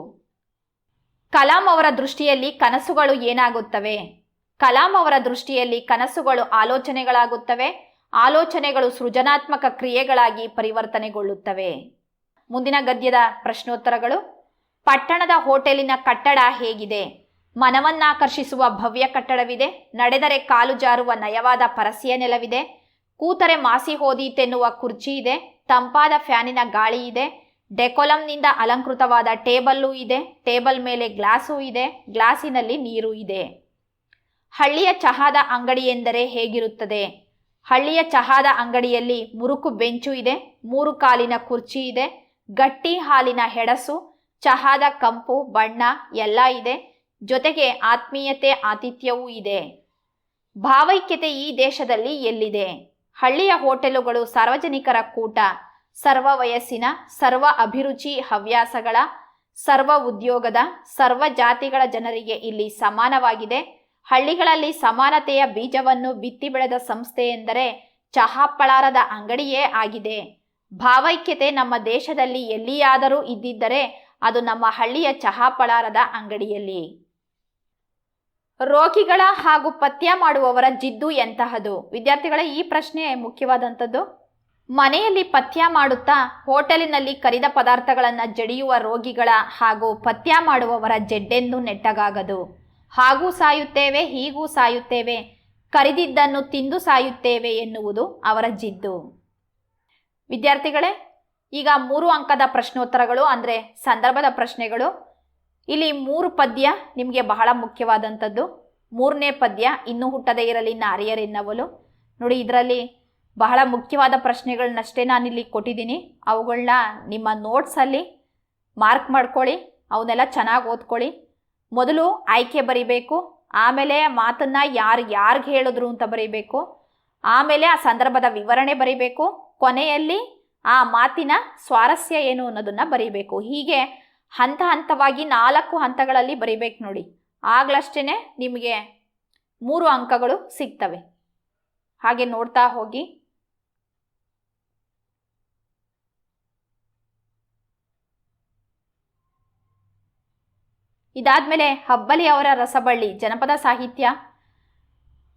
ಕಲಾಂ ಅವರ ದೃಷ್ಟಿಯಲ್ಲಿ ಕನಸುಗಳು ಏನಾಗುತ್ತವೆ? ಕಲಾಂ ಅವರ ದೃಷ್ಟಿಯಲ್ಲಿ ಕನಸುಗಳು ಆಲೋಚನೆಗಳಾಗುತ್ತವೆ. ಆಲೋಚನೆಗಳು ಸೃಜನಾತ್ಮಕ ಕ್ರಿಯೆಗಳಾಗಿ ಪರಿವರ್ತನೆಗೊಳ್ಳುತ್ತವೆ. ಮುಂದಿನ ಗದ್ಯದ ಪ್ರಶ್ನೋತ್ತರಗಳು. ಪಟ್ಟಣದ ಹೋಟೆಲಿನ ಕಟ್ಟಡ ಹೇಗಿದೆ? ಮನವನ್ನಾಕರ್ಷಿಸುವ ಭವ್ಯ ಕಟ್ಟಡವಿದೆ. ನಡೆದರೆ ಕಾಲು ಜಾರುವ ನಯವಾದ ಪರಸೆಯ ನೆಲವಿದೆ. ಕೂತರೆ ಮಾಸಿ ಹೋದೀತೆನ್ನುವ ಕುರ್ಚಿ ಇದೆ. ತಂಪಾದ ಫ್ಯಾನಿನ ಗಾಳಿ ಇದೆ. ಡೆಕೊಲಂನಿಂದ ಅಲಂಕೃತವಾದ ಟೇಬಲ್ಲು ಇದೆ. ಟೇಬಲ್ ಮೇಲೆ ಗ್ಲಾಸು ಇದೆ. ಗ್ಲಾಸಿನಲ್ಲಿ ನೀರು ಇದೆ. ಹಳ್ಳಿಯ ಚಹಾದ ಅಂಗಡಿ ಎಂದರೆ ಹೇಗಿರುತ್ತದೆ? ಹಳ್ಳಿಯ ಚಹಾದ ಅಂಗಡಿಯಲ್ಲಿ ಮುರುಕು ಬೆಂಚು ಇದೆ. 3 ಕಾಲಿನ ಕುರ್ಚಿ ಇದೆ. ಗಟ್ಟಿ ಹಾಲಿನ ಹೆಡಸು, ಚಹಾದ ಕಂಪು ಬಣ್ಣ ಎಲ್ಲ ಇದೆ. ಜೊತೆಗೆ ಆತ್ಮೀಯತೆ ಆತಿಥ್ಯವೂ ಇದೆ. ಭಾವೈಕ್ಯತೆ ಈ ದೇಶದಲ್ಲಿ ಎಲ್ಲಿದೆ? ಹಳ್ಳಿಯ ಹೋಟೆಲುಗಳು ಸಾರ್ವಜನಿಕರ ಕೂಟ. ಸರ್ವ ವಯಸ್ಸಿನ, ಸರ್ವ ಅಭಿರುಚಿ ಹವ್ಯಾಸಗಳ, ಸರ್ವ ಉದ್ಯೋಗದ, ಸರ್ವ ಜಾತಿಗಳ ಜನರಿಗೆ ಇಲ್ಲಿ ಸಮಾನವಾಗಿದೆ. ಹಳ್ಳಿಗಳಲ್ಲಿ ಸಮಾನತೆಯ ಬೀಜವನ್ನು ಬಿತ್ತಿ ಬೆಳೆದ ಸಂಸ್ಥೆ ಎಂದರೆ ಚಹಾ ಪಳಾರದ ಅಂಗಡಿಯೇ ಆಗಿದೆ. ಭಾವೈಕ್ಯತೆ ನಮ್ಮ ದೇಶದಲ್ಲಿ ಎಲ್ಲಿಯಾದರೂ ಇದ್ದಿದ್ದರೆ ಅದು ನಮ್ಮ ಹಳ್ಳಿಯ ಚಹಾ ಪಳಾರದ ಅಂಗಡಿಯಲ್ಲಿ. ರೋಗಿಗಳ ಹಾಗೂ ಪಥ್ಯ ಮಾಡುವವರ ಜಿದ್ದು ಎಂತಹದು? ವಿದ್ಯಾರ್ಥಿಗಳ ಈ ಪ್ರಶ್ನೆ ಮುಖ್ಯವಾದಂಥದ್ದು. ಮನೆಯಲ್ಲಿ ಪಥ್ಯ ಮಾಡುತ್ತಾ ಹೋಟೆಲಿನಲ್ಲಿ ಕರಿದ ಪದಾರ್ಥಗಳನ್ನು ಜಡಿಯುವ ರೋಗಿಗಳ ಹಾಗೂ ಪಥ್ಯ ಮಾಡುವವರ ಜೆಡ್ಡೆಂದು ನೆಟ್ಟಗಾಗದು. ಹಾಗೂ ಸಾಯುತ್ತೇವೆ, ಹೀಗೂ ಸಾಯುತ್ತೇವೆ, ಕರಿದಿದ್ದನ್ನು ತಿಂದು ಸಾಯುತ್ತೇವೆ ಎನ್ನುವುದು ಅವರ ಜಿದ್ದು. ವಿದ್ಯಾರ್ಥಿಗಳೇ, ಈಗ 3 ಅಂಕದ ಪ್ರಶ್ನೋತ್ತರಗಳು ಅಂದರೆ ಸಂದರ್ಭದ ಪ್ರಶ್ನೆಗಳು. ಇಲ್ಲಿ 3 ಪದ್ಯ ನಿಮಗೆ ಬಹಳ ಮುಖ್ಯವಾದಂಥದ್ದು. 3ನೇ ಪದ್ಯ ಇನ್ನೂ ಹುಟ್ಟದೇ ಇರಲಿ ನಾರಿಯರೆನ್ನವಲು. ನೋಡಿ, ಇದರಲ್ಲಿ ಬಹಳ ಮುಖ್ಯವಾದ ಪ್ರಶ್ನೆಗಳನ್ನಷ್ಟೇ ನಾನಿಲ್ಲಿ ಕೊಟ್ಟಿದ್ದೀನಿ. ಅವುಗಳನ್ನ ನಿಮ್ಮ ನೋಟ್ಸಲ್ಲಿ ಮಾರ್ಕ್ ಮಾಡ್ಕೊಳ್ಳಿ. ಅವನ್ನೆಲ್ಲ ಚೆನ್ನಾಗಿ ಓದ್ಕೊಳ್ಳಿ. ಮೊದಲು ಆಯ್ಕೆ ಬರೀಬೇಕು. ಆಮೇಲೆ ಮಾತನ್ನು ಯಾರಿಗೆ ಹೇಳಿದ್ರು ಅಂತ ಬರೀಬೇಕು. ಆಮೇಲೆ ಆ ಸಂದರ್ಭದ ವಿವರಣೆ ಬರೀಬೇಕು. ಕೊನೆಯಲ್ಲಿ ಆ ಮಾತಿನ ಸ್ವಾರಸ್ಯ ಏನು ಅನ್ನೋದನ್ನು ಬರೀಬೇಕು. ಹೀಗೆ ಹಂತ ಹಂತವಾಗಿ 4 ಹಂತಗಳಲ್ಲಿ ಬರೀಬೇಕು ನೋಡಿ. ಆಗ್ಲಷ್ಟೇ ನಿಮಗೆ 3 ಅಂಕಗಳು ಸಿಗ್ತವೆ. ಹಾಗೆ ನೋಡ್ತಾ ಹೋಗಿ. ಇದಾದ್ಮೇಲೆ ಹಬ್ಬಲಿ ಅವರ ರಸಬಳ್ಳಿ ಜನಪದ ಸಾಹಿತ್ಯ.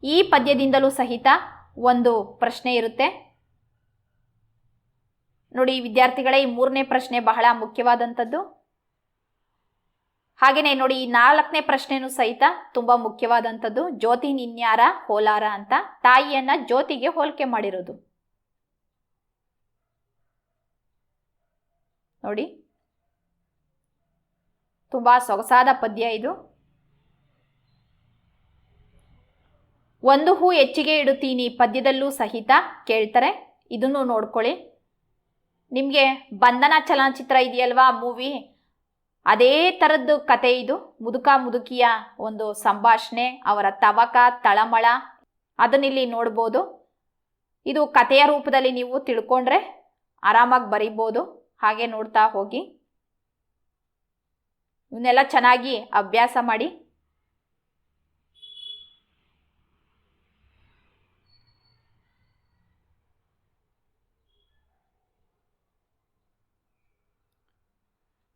ಈ ಪದ್ಯದಿಂದಲೂ ಸಹಿತ ಒಂದು ಪ್ರಶ್ನೆ ಇರುತ್ತೆ ನೋಡಿ ವಿದ್ಯಾರ್ಥಿಗಳೇ. ಈ 3ನೇ ಪ್ರಶ್ನೆ ಬಹಳ ಮುಖ್ಯವಾದಂಥದ್ದು. ಹಾಗೆಯೇ ನೋಡಿ, ಈ 4ನೇ ಪ್ರಶ್ನೆನೂ ಸಹಿತ ತುಂಬ ಮುಖ್ಯವಾದಂಥದ್ದು. ಜ್ಯೋತಿ ನಿನ್ಯಾರ ಹೋಲಾರ ಅಂತ ತಾಯಿಯನ್ನ ಜ್ಯೋತಿಗೆ ಹೋಲಿಕೆ ಮಾಡಿರೋದು ನೋಡಿ. ತುಂಬ ಸೊಗಸಾದ ಪದ್ಯ ಇದು. ಒಂದು ಹೂ ಹೆಚ್ಚಿಗೆ ಇಡುತ್ತೀನಿ ಪದ್ಯದಲ್ಲೂ ಸಹಿತ ಕೇಳ್ತಾರೆ. ಇದನ್ನು ನೋಡ್ಕೊಳ್ಳಿ. ನಿಮಗೆ ಬಂಧನ ಚಲನಚಿತ್ರ ಇದೆಯಲ್ವಾ, ಮೂವಿ, ಅದೇ ಥರದ್ದು ಕತೆ ಇದು. ಮುದುಕ ಮುದುಕಿಯ ಒಂದು ಸಂಭಾಷಣೆ, ಅವರ ತವಕ ತಳಮಳ ಅದನ್ನಿಲ್ಲಿ ನೋಡ್ಬೋದು. ಇದು ಕಥೆಯ ರೂಪದಲ್ಲಿ ನೀವು ತಿಳ್ಕೊಂಡ್ರೆ ಆರಾಮಾಗಿ ಬರೀಬೋದು. ಹಾಗೆ ನೋಡ್ತಾ ಹೋಗಿ. ಇವನ್ನೆಲ್ಲ ಚೆನ್ನಾಗಿ ಅಭ್ಯಾಸ ಮಾಡಿ.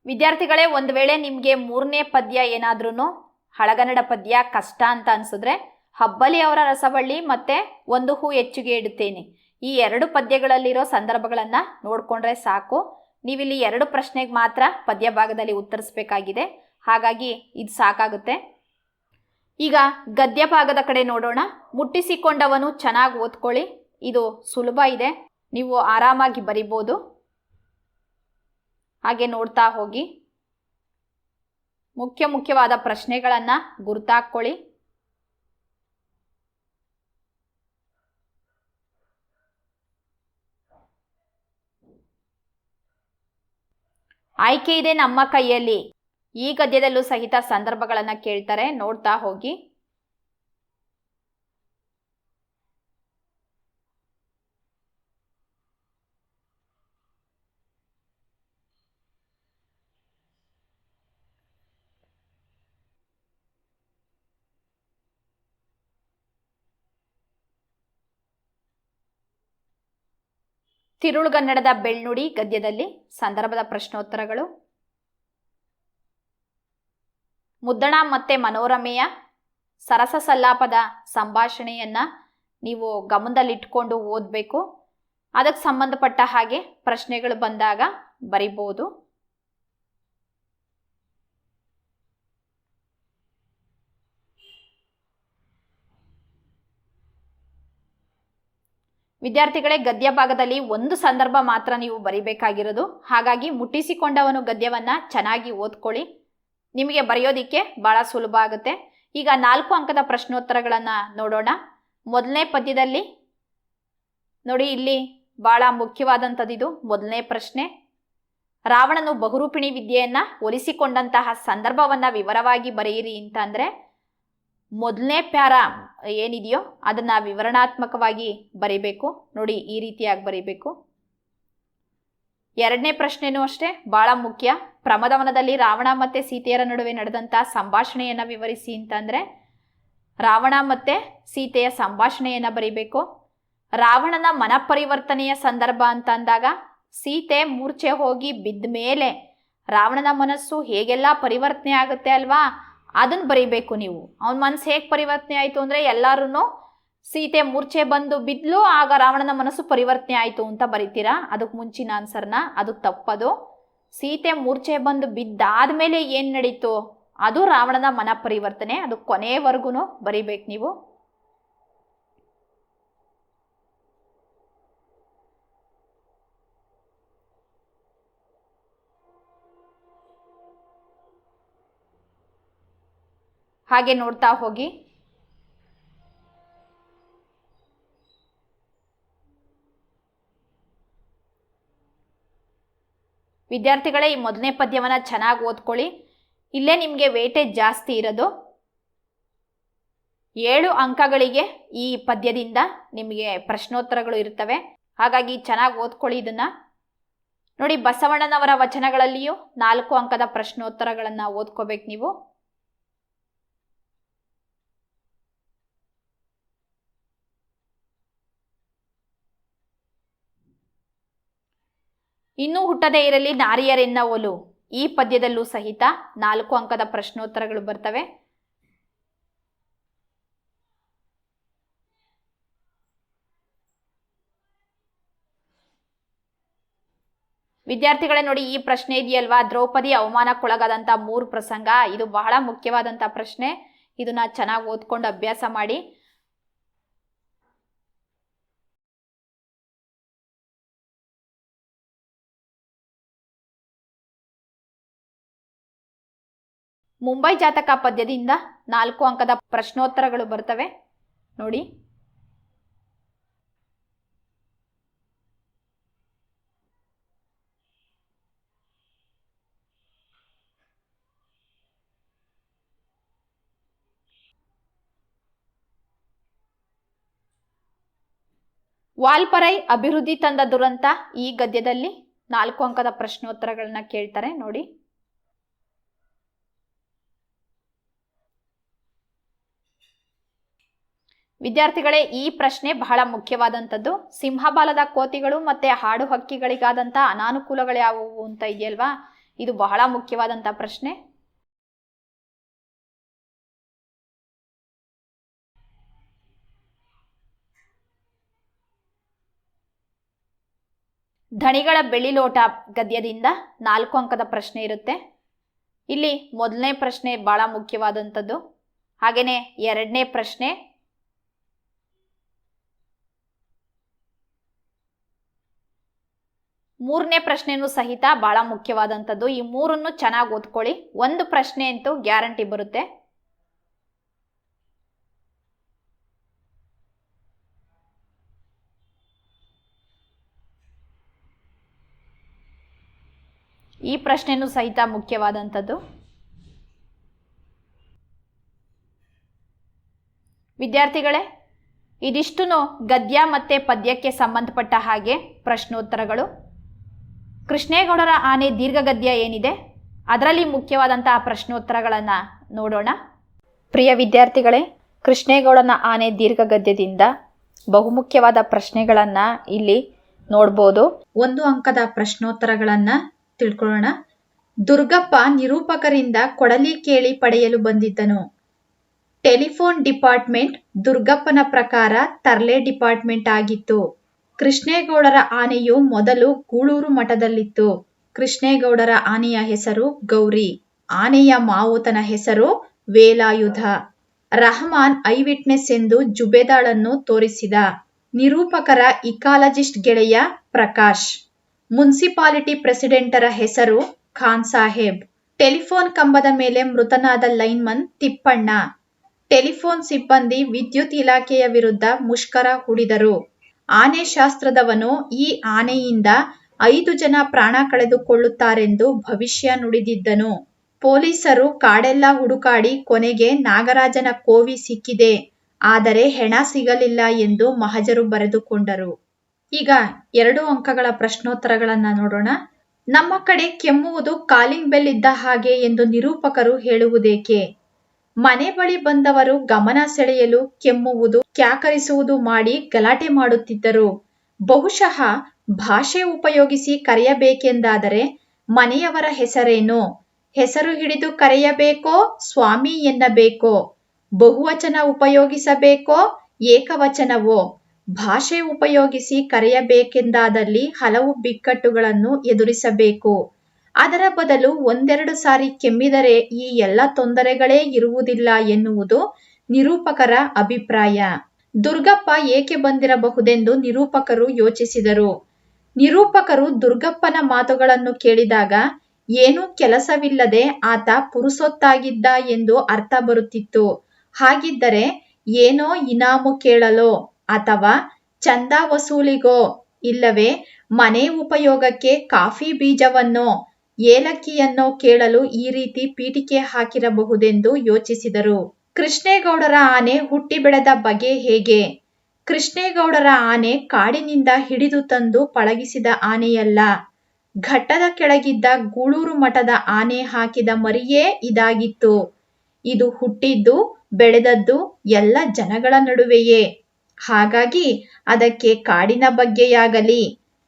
ವಿದ್ಯಾರ್ಥಿಗಳೇ, ಒಂದು ವೇಳೆ ನಿಮಗೆ 3ನೇ ಪದ್ಯ ಏನಾದ್ರೂ ಹಳಗನ್ನಡ ಪದ್ಯ ಕಷ್ಟ ಅಂತ ಅನ್ಸಿದ್ರೆ ಹಬ್ಬಲಿ ಅವರ ರಸಬಳ್ಳಿ ಮತ್ತೆ ಒಂದು ಹೂ ಹೆಚ್ಚಿಗೆ ಇಡುತ್ತೇನೆ ಈ 2 ಪದ್ಯಗಳಲ್ಲಿರೋ ಸಂದರ್ಭಗಳನ್ನು ನೋಡಿಕೊಂಡ್ರೆ ಸಾಕು. ನೀವಿಲ್ಲಿ 2 ಪ್ರಶ್ನೆಗೆ ಮಾತ್ರ ಪದ್ಯ ಭಾಗದಲ್ಲಿ ಉತ್ತರಿಸಬೇಕಾಗಿದೆ. ಹಾಗಾಗಿ ಇದು ಸಾಕಾಗುತ್ತೆ. ಈಗ ಗದ್ಯ ಭಾಗದ ಕಡೆ ನೋಡೋಣ. ಮುಟ್ಟಿಸಿಕೊಂಡವನು ಚೆನ್ನಾಗಿ ಓದ್ಕೊಳ್ಳಿ. ಇದು ಸುಲಭ ಇದೆ, ನೀವು ಆರಾಮಾಗಿ ಬರಿಬೋದು. ಹಾಗೆ ನೋಡ್ತಾ ಹೋಗಿ. ಮುಖ್ಯವಾದ ಪ್ರಶ್ನೆಗಳನ್ನು ಗುರುತಾಕ್ಕೊಳ್ಳಿ. ಆಯ್ಕೆ ಇದೆ ನಮ್ಮ ಕೈಯಲ್ಲಿ. ಈ ಗದ್ಯದಲ್ಲೂ ಸಹಿತ ಸಂದರ್ಭಗಳನ್ನು ಕೇಳ್ತಾರೆ, ನೋಡ್ತಾ ಹೋಗಿ. ತಿರುಳುಗನ್ನಡದ ಬೆಳ್ನುಡಿ ಗದ್ಯದಲ್ಲಿ ಸಂದರ್ಭದ ಪ್ರಶ್ನೋತ್ತರಗಳು. ಮುದ್ದಣ ಮತ್ತೆ ಮನೋರಮೆಯ ಸರಸ ಸಲ್ಲಾಪದ ಸಂಭಾಷಣೆಯನ್ನ ನೀವು ಗಮನದಲ್ಲಿಟ್ಕೊಂಡು ಓದಬೇಕು. ಅದಕ್ಕೆ ಸಂಬಂಧಪಟ್ಟ ಹಾಗೆ ಪ್ರಶ್ನೆಗಳು ಬಂದಾಗ ಬರಿಬೋದು. ವಿದ್ಯಾರ್ಥಿಗಳೇ, ಗದ್ಯ ಭಾಗದಲ್ಲಿ ಒಂದು ಸಂದರ್ಭ ಮಾತ್ರ ನೀವು ಬರಿಬೇಕಾಗಿರೋದು. ಹಾಗಾಗಿ ಮುಟ್ಟಿಸಿಕೊಂಡವನು ಗದ್ಯವನ್ನ ಚೆನ್ನಾಗಿ ಓದ್ಕೊಳ್ಳಿ, ನಿಮಗೆ ಬರೆಯೋದಿಕ್ಕೆ ಬಹಳ ಸುಲಭ ಆಗುತ್ತೆ. ಈಗ 4 ಅಂಕದ ಪ್ರಶ್ನೋತ್ತರಗಳನ್ನ ನೋಡೋಣ. ಮೊದಲನೇ ಪದ್ಯದಲ್ಲಿ ನೋಡಿ, ಇಲ್ಲಿ ಬಹಳ ಮುಖ್ಯವಾದಂಥದ್ದು ಮೊದಲನೇ ಪ್ರಶ್ನೆ. ರಾವಣನು ಬಹುರೂಪಿಣಿ ವಿದ್ಯೆಯನ್ನ ಒಲಿಸಿಕೊಂಡಂತಹ ಸಂದರ್ಭವನ್ನ ವಿವರವಾಗಿ ಬರೆಯಿರಿ ಅಂತಂದ್ರೆ ಮೊದಲನೇ ಪ್ಯಾರ ಏನಿದೆಯೋ ಅದನ್ನ ವಿವರಣಾತ್ಮಕವಾಗಿ ಬರೀಬೇಕು. ನೋಡಿ, ಈ ರೀತಿಯಾಗಿ ಬರೀಬೇಕು. ಎರಡನೇ ಪ್ರಶ್ನೆನೂ ಅಷ್ಟೇ ಬಹಳ ಮುಖ್ಯ. ಪ್ರಮದವನದಲ್ಲಿ ರಾವಣ ಮತ್ತೆ ಸೀತೆಯರ ನಡುವೆ ನಡೆದಂತ ಸಂಭಾಷಣೆಯನ್ನ ವಿವರಿಸಿ ಅಂತಂದ್ರೆ ರಾವಣ ಮತ್ತೆ ಸೀತೆಯ ಸಂಭಾಷಣೆಯನ್ನ ಬರೀಬೇಕು. ರಾವಣನ ಮನಪರಿವರ್ತನೆಯ ಸಂದರ್ಭ ಅಂತ ಅಂದಾಗ ಸೀತೆ ಮೂರ್ಛೆ ಹೋಗಿ ಬಿದ್ದ ಮೇಲೆ ರಾವಣನ ಮನಸ್ಸು ಹೇಗೆಲ್ಲ ಪರಿವರ್ತನೆ ಆಗುತ್ತೆ ಅಲ್ವಾ, ಅದನ್ನ ಬರೀಬೇಕು ನೀವು. ಅವನ ಮನಸ್ಸು ಹೇಗೆ ಪರಿವರ್ತನೆ ಆಯಿತು ಅಂದರೆ ಎಲ್ಲರೂ ಸೀತೆ ಮೂರ್ಛೆ ಬಂದು ಬಿದ್ಲು, ಆಗ ರಾವಣನ ಮನಸ್ಸು ಪರಿವರ್ತನೆ ಆಯಿತು ಅಂತ ಬರೀತೀರಾ. ಅದಕ್ಕೆ ಮುಂಚಿನ ಆನ್ಸರ್ನ, ಅದು ತಪ್ಪದು. ಸೀತೆ ಮೂರ್ಛೆ ಬಂದು ಬಿದ್ದಾದ್ಮೇಲೆ ಏನು ನಡೀತು ಅದು ರಾವಣನ ಮನ ಪರಿವರ್ತನೆ. ಅದು ಕೊನೆಯವರೆಗೂ ಬರೀಬೇಕು ನೀವು. ಹಾಗೆ ನೋಡ್ತಾ ಹೋಗಿ. ವಿದ್ಯಾರ್ಥಿಗಳೇ, ಈ ಮೊದಲನೇ ಪದ್ಯವನ್ನ ಚೆನ್ನಾಗಿ ಓದ್ಕೊಳ್ಳಿ. ಇಲ್ಲೇ ನಿಮಗೆ ವೇಟೇಜ್ ಜಾಸ್ತಿ ಇರೋದು. 7 ಅಂಕಗಳಿಗೆ ಈ ಪದ್ಯದಿಂದ ನಿಮಗೆ ಪ್ರಶ್ನೋತ್ತರಗಳು ಇರ್ತವೆ. ಹಾಗಾಗಿ ಚೆನ್ನಾಗಿ ಓದ್ಕೊಳ್ಳಿ ಇದನ್ನ. ನೋಡಿ, ಬಸವಣ್ಣನವರ ವಚನಗಳಲ್ಲಿಯೂ 4 ಅಂಕದ ಪ್ರಶ್ನೋತ್ತರಗಳನ್ನು ಓದ್ಕೋಬೇಕು ನೀವು. ಇನ್ನೂ ಹುಟ್ಟದೇ ಇರಲಿ ನಾರಿಯರೆನ್ನ ಒಲು, ಈ ಪದ್ಯದಲ್ಲೂ ಸಹಿತ 4 ಅಂಕದ ಪ್ರಶ್ನೋತ್ತರಗಳು ಬರ್ತವೆ. ವಿದ್ಯಾರ್ಥಿಗಳೇ ನೋಡಿ, ಈ ಪ್ರಶ್ನೆ ಇದೆಯಲ್ವಾ, ದ್ರೌಪದಿ ಅವಮಾನಕ್ಕೊಳಗಾದಂಥ 3 ಪ್ರಸಂಗ, ಇದು ಬಹಳ ಮುಖ್ಯವಾದಂಥ ಪ್ರಶ್ನೆ. ಇದನ್ನ ಚೆನ್ನಾಗಿ ಓದ್ಕೊಂಡು ಅಭ್ಯಾಸ ಮಾಡಿ. ಮುಂಬೈ ಜಾತಕ ಪದ್ಯದಿಂದ 4 ಅಂಕದ ಪ್ರಶ್ನೋತ್ತರಗಳು ಬರ್ತವೆ ನೋಡಿ. ವಾಲ್ಪರೈ ಅಭಿವೃದ್ಧಿ ತಂದ ದುರಂತ, ಈ ಗದ್ಯದಲ್ಲಿ 4 ಅಂಕದ ಪ್ರಶ್ನೋತ್ತರಗಳನ್ನ ಕೇಳ್ತಾರೆ ನೋಡಿ. ವಿದ್ಯಾರ್ಥಿಗಳೇ, ಈ ಪ್ರಶ್ನೆ ಬಹಳ ಮುಖ್ಯವಾದಂಥದ್ದು. ಸಿಂಹಬಾಲದ ಕೋತಿಗಳು ಮತ್ತೆ ಹಾಡು ಹಕ್ಕಿಗಳಿಗಾದಂಥ ಅನಾನುಕೂಲಗಳು ಯಾವುವು ಅಂತ ಇದೆಯಲ್ವಾ, ಇದು ಬಹಳ ಮುಖ್ಯವಾದಂಥ ಪ್ರಶ್ನೆ. ಧಣಿಗಳ ಬೆಳ್ಳಿಲೋಟ ಗದ್ಯದಿಂದ 4 ಅಂಕದ ಪ್ರಶ್ನೆ ಇರುತ್ತೆ. ಇಲ್ಲಿ ಮೊದಲನೇ ಪ್ರಶ್ನೆ ಬಹಳ ಮುಖ್ಯವಾದಂಥದ್ದು. ಹಾಗೇನೆ ಎರಡನೇ ಪ್ರಶ್ನೆ, ಮೂರನೇ ಪ್ರಶ್ನೆನೂ ಸಹಿತ ಬಹಳ ಮುಖ್ಯವಾದಂಥದ್ದು. ಈ ಮೂರನ್ನು ಚೆನ್ನಾಗಿ ಓದ್ಕೊಳ್ಳಿ. ಒಂದು ಪ್ರಶ್ನೆ ಅಂತೂ ಗ್ಯಾರಂಟಿ ಬರುತ್ತೆ. ಈ ಪ್ರಶ್ನೆನೂ ಸಹಿತ ಮುಖ್ಯವಾದಂಥದ್ದು. ವಿದ್ಯಾರ್ಥಿಗಳೇ, ಇದಿಷ್ಟು ಗದ್ಯ ಮತ್ತು ಪದ್ಯಕ್ಕೆ ಸಂಬಂಧಪಟ್ಟ ಹಾಗೆ ಪ್ರಶ್ನೋತ್ತರಗಳು. ಕೃಷ್ಣೇಗೌಡರ ಆನೆ ದೀರ್ಘಗದ್ಯ ಏನಿದೆ ಅದರಲ್ಲಿ ಮುಖ್ಯವಾದಂತಹ ಪ್ರಶ್ನೋತ್ತರಗಳನ್ನು ನೋಡೋಣ. ಪ್ರಿಯ ವಿದ್ಯಾರ್ಥಿಗಳೇ, ಕೃಷ್ಣೇಗೌಡನ ಆನೆ ದೀರ್ಘಗದ್ಯದಿಂದ ಬಹುಮುಖ್ಯವಾದ ಪ್ರಶ್ನೆಗಳನ್ನು ಇಲ್ಲಿ ನೋಡ್ಬೋದು. 1 ಅಂಕದ ಪ್ರಶ್ನೋತ್ತರಗಳನ್ನು ತಿಳ್ಕೊಳ್ಳೋಣ. ದುರ್ಗಪ್ಪ ನಿರೂಪಕರಿಂದ ಕೊಡಲಿ ಕೇಳಿ ಪಡೆಯಲು ಬಂದಿದ್ದನು. ಟೆಲಿಫೋನ್ ಡಿಪಾರ್ಟ್ಮೆಂಟ್ ದುರ್ಗಪ್ಪನ ಪ್ರಕಾರ ತರ್ಲೆ ಡಿಪಾರ್ಟ್ಮೆಂಟ್ ಆಗಿತ್ತು. ಕೃಷ್ಣೇಗೌಡರ ಆನೆಯು ಮೊದಲು ಗೂಳೂರು ಮಠದಲ್ಲಿತ್ತು. ಕೃಷ್ಣೇಗೌಡರ ಆನೆಯ ಹೆಸರು ಗೌರಿ. ಆನೆಯ ಮಾವುತನ ಹೆಸರು ವೇಲಾಯುಧ. ರಹಮಾನ್ ಐ ವಿಟ್ನೆಸ್ ಎಂದು ಜುಬೇದಾಳನ್ನು ತೋರಿಸಿದ. ನಿರೂಪಕರ ಇಕಾಲಜಿಸ್ಟ್ ಗೆಳೆಯ ಪ್ರಕಾಶ್. ಮುನ್ಸಿಪಾಲಿಟಿ ಪ್ರೆಸಿಡೆಂಟರ ಹೆಸರು ಖಾನ್ ಸಾಹೇಬ್. ಟೆಲಿಫೋನ್ ಕಂಬದ ಮೇಲೆ ಮೃತನಾದ ಲೈನ್ಮನ್ ತಿಪ್ಪಣ್ಣ. ಟೆಲಿಫೋನ್ ಸಿಬ್ಬಂದಿ ವಿದ್ಯುತ್ ಇಲಾಖೆಯ ವಿರುದ್ಧ ಮುಷ್ಕರ ಹೂಡಿದರು. ಆನೆ ಶಾಸ್ತ್ರದವನು ಈ ಆನೆಯಿಂದ 5 ಜನ ಪ್ರಾಣ ಕಳೆದುಕೊಳ್ಳುತ್ತಾರೆಂದು ಭವಿಷ್ಯ ನುಡಿದಿದ್ದನು. ಪೊಲೀಸರು ಕಾಡೆಲ್ಲ ಹುಡುಕಾಡಿ ಕೊನೆಗೆ ನಾಗರಾಜನ ಕೋವಿ ಸಿಕ್ಕಿದೆ, ಆದರೆ ಹೆಣ ಸಿಗಲಿಲ್ಲ ಎಂದು ಮಹಜರು ಬರೆದುಕೊಂಡರು. ಈಗ 2 ಅಂಕಗಳ ಪ್ರಶ್ನೋತ್ತರಗಳನ್ನು ನೋಡೋಣ. ನಮ್ಮ ಕಡೆ ಕೆಮ್ಮುವುದು ಕಾಲಿಂಗ್ ಬೆಲ್ ಇದ್ದ ಹಾಗೆ ಎಂದು ನಿರೂಪಕರು ಹೇಳುವುದೇಕೆ? ಮನೆ ಬಳಿ ಬಂದವರು ಗಮನ ಸೆಳೆಯಲು ಕೆಮ್ಮುವುದು, ಕ್ಯಾಕರಿಸುವುದು ಮಾಡಿ ಗಲಾಟೆ ಮಾಡುತ್ತಿದ್ದರು. ಬಹುಶಃ ಭಾಷೆ ಉಪಯೋಗಿಸಿ ಕರೆಯಬೇಕೆಂದಾದರೆ ಮನೆಯವರ ಹೆಸರೇನು? ಹೆಸರು ಹಿಡಿದು ಕರೆಯಬೇಕೋ, ಸ್ವಾಮಿ ಎನ್ನಬೇಕೋ? ಬಹುವಚನ ಉಪಯೋಗಿಸಬೇಕೋ, ಏಕವಚನವೋ? ಭಾಷೆ ಉಪಯೋಗಿಸಿ ಕರೆಯಬೇಕೆಂದಾದಲ್ಲಿ ಹಲವು ಬಿಕ್ಕಟ್ಟುಗಳನ್ನು ಎದುರಿಸಬೇಕು. ಅದರ ಬದಲು 1-2 ಸಾರಿ ಕೆಮ್ಮಿದರೆ ಈ ಎಲ್ಲ ತೊಂದರೆಗಳೇ ಇರುವುದಿಲ್ಲ ಎನ್ನುವುದು ನಿರೂಪಕರ ಅಭಿಪ್ರಾಯ. ದುರ್ಗಪ್ಪ ಏಕೆ ಬಂದಿರಬಹುದೆಂದು ನಿರೂಪಕರು ಯೋಚಿಸಿದರು. ನಿರೂಪಕರು ದುರ್ಗಪ್ಪನ ಮಾತುಗಳನ್ನು ಕೇಳಿದಾಗ ಏನೂ ಕೆಲಸವಿಲ್ಲದೆ ಆತ ಪುರುಸೊತ್ತಾಗಿದ್ದ ಎಂದು ಅರ್ಥ ಬರುತ್ತಿತ್ತು. ಹಾಗಿದ್ದರೆ ಏನೋ ಇನಾಮು ಕೇಳಲೋ ಅಥವಾ ಚಂದ ವಸೂಲಿಗೋ, ಇಲ್ಲವೇ ಮನೆ ಉಪಯೋಗಕ್ಕೆ ಕಾಫಿ ಬೀಜವನ್ನೋ ಏಲಕ್ಕಿಯನ್ನೋ ಕೇಳಲು ಈ ರೀತಿ ಪೀಠಿಕೆ ಹಾಕಿರಬಹುದೆಂದು ಯೋಚಿಸಿದರು. ಕೃಷ್ಣೇಗೌಡರ ಆನೆ ಹುಟ್ಟಿ ಬೆಳೆದ ಬಗೆ ಹೇಗೆ? ಕೃಷ್ಣೇಗೌಡರ ಆನೆ ಕಾಡಿನಿಂದ ಹಿಡಿದು ತಂದು ಪಳಗಿಸಿದ ಆನೆಯಲ್ಲ. ಘಟ್ಟದ ಕೆಳಗಿದ್ದ ಗೂಳೂರು ಮಠದ ಆನೆ ಹಾಕಿದ ಮರಿಯೇ ಇದಾಗಿತ್ತು. ಇದು ಹುಟ್ಟಿದ್ದು ಬೆಳೆದದ್ದು ಎಲ್ಲ ಜನಗಳ ನಡುವೆಯೇ. ಹಾಗಾಗಿ ಅದಕ್ಕೆ ಕಾಡಿನ ಬಗ್ಗೆಯಾಗಲಿ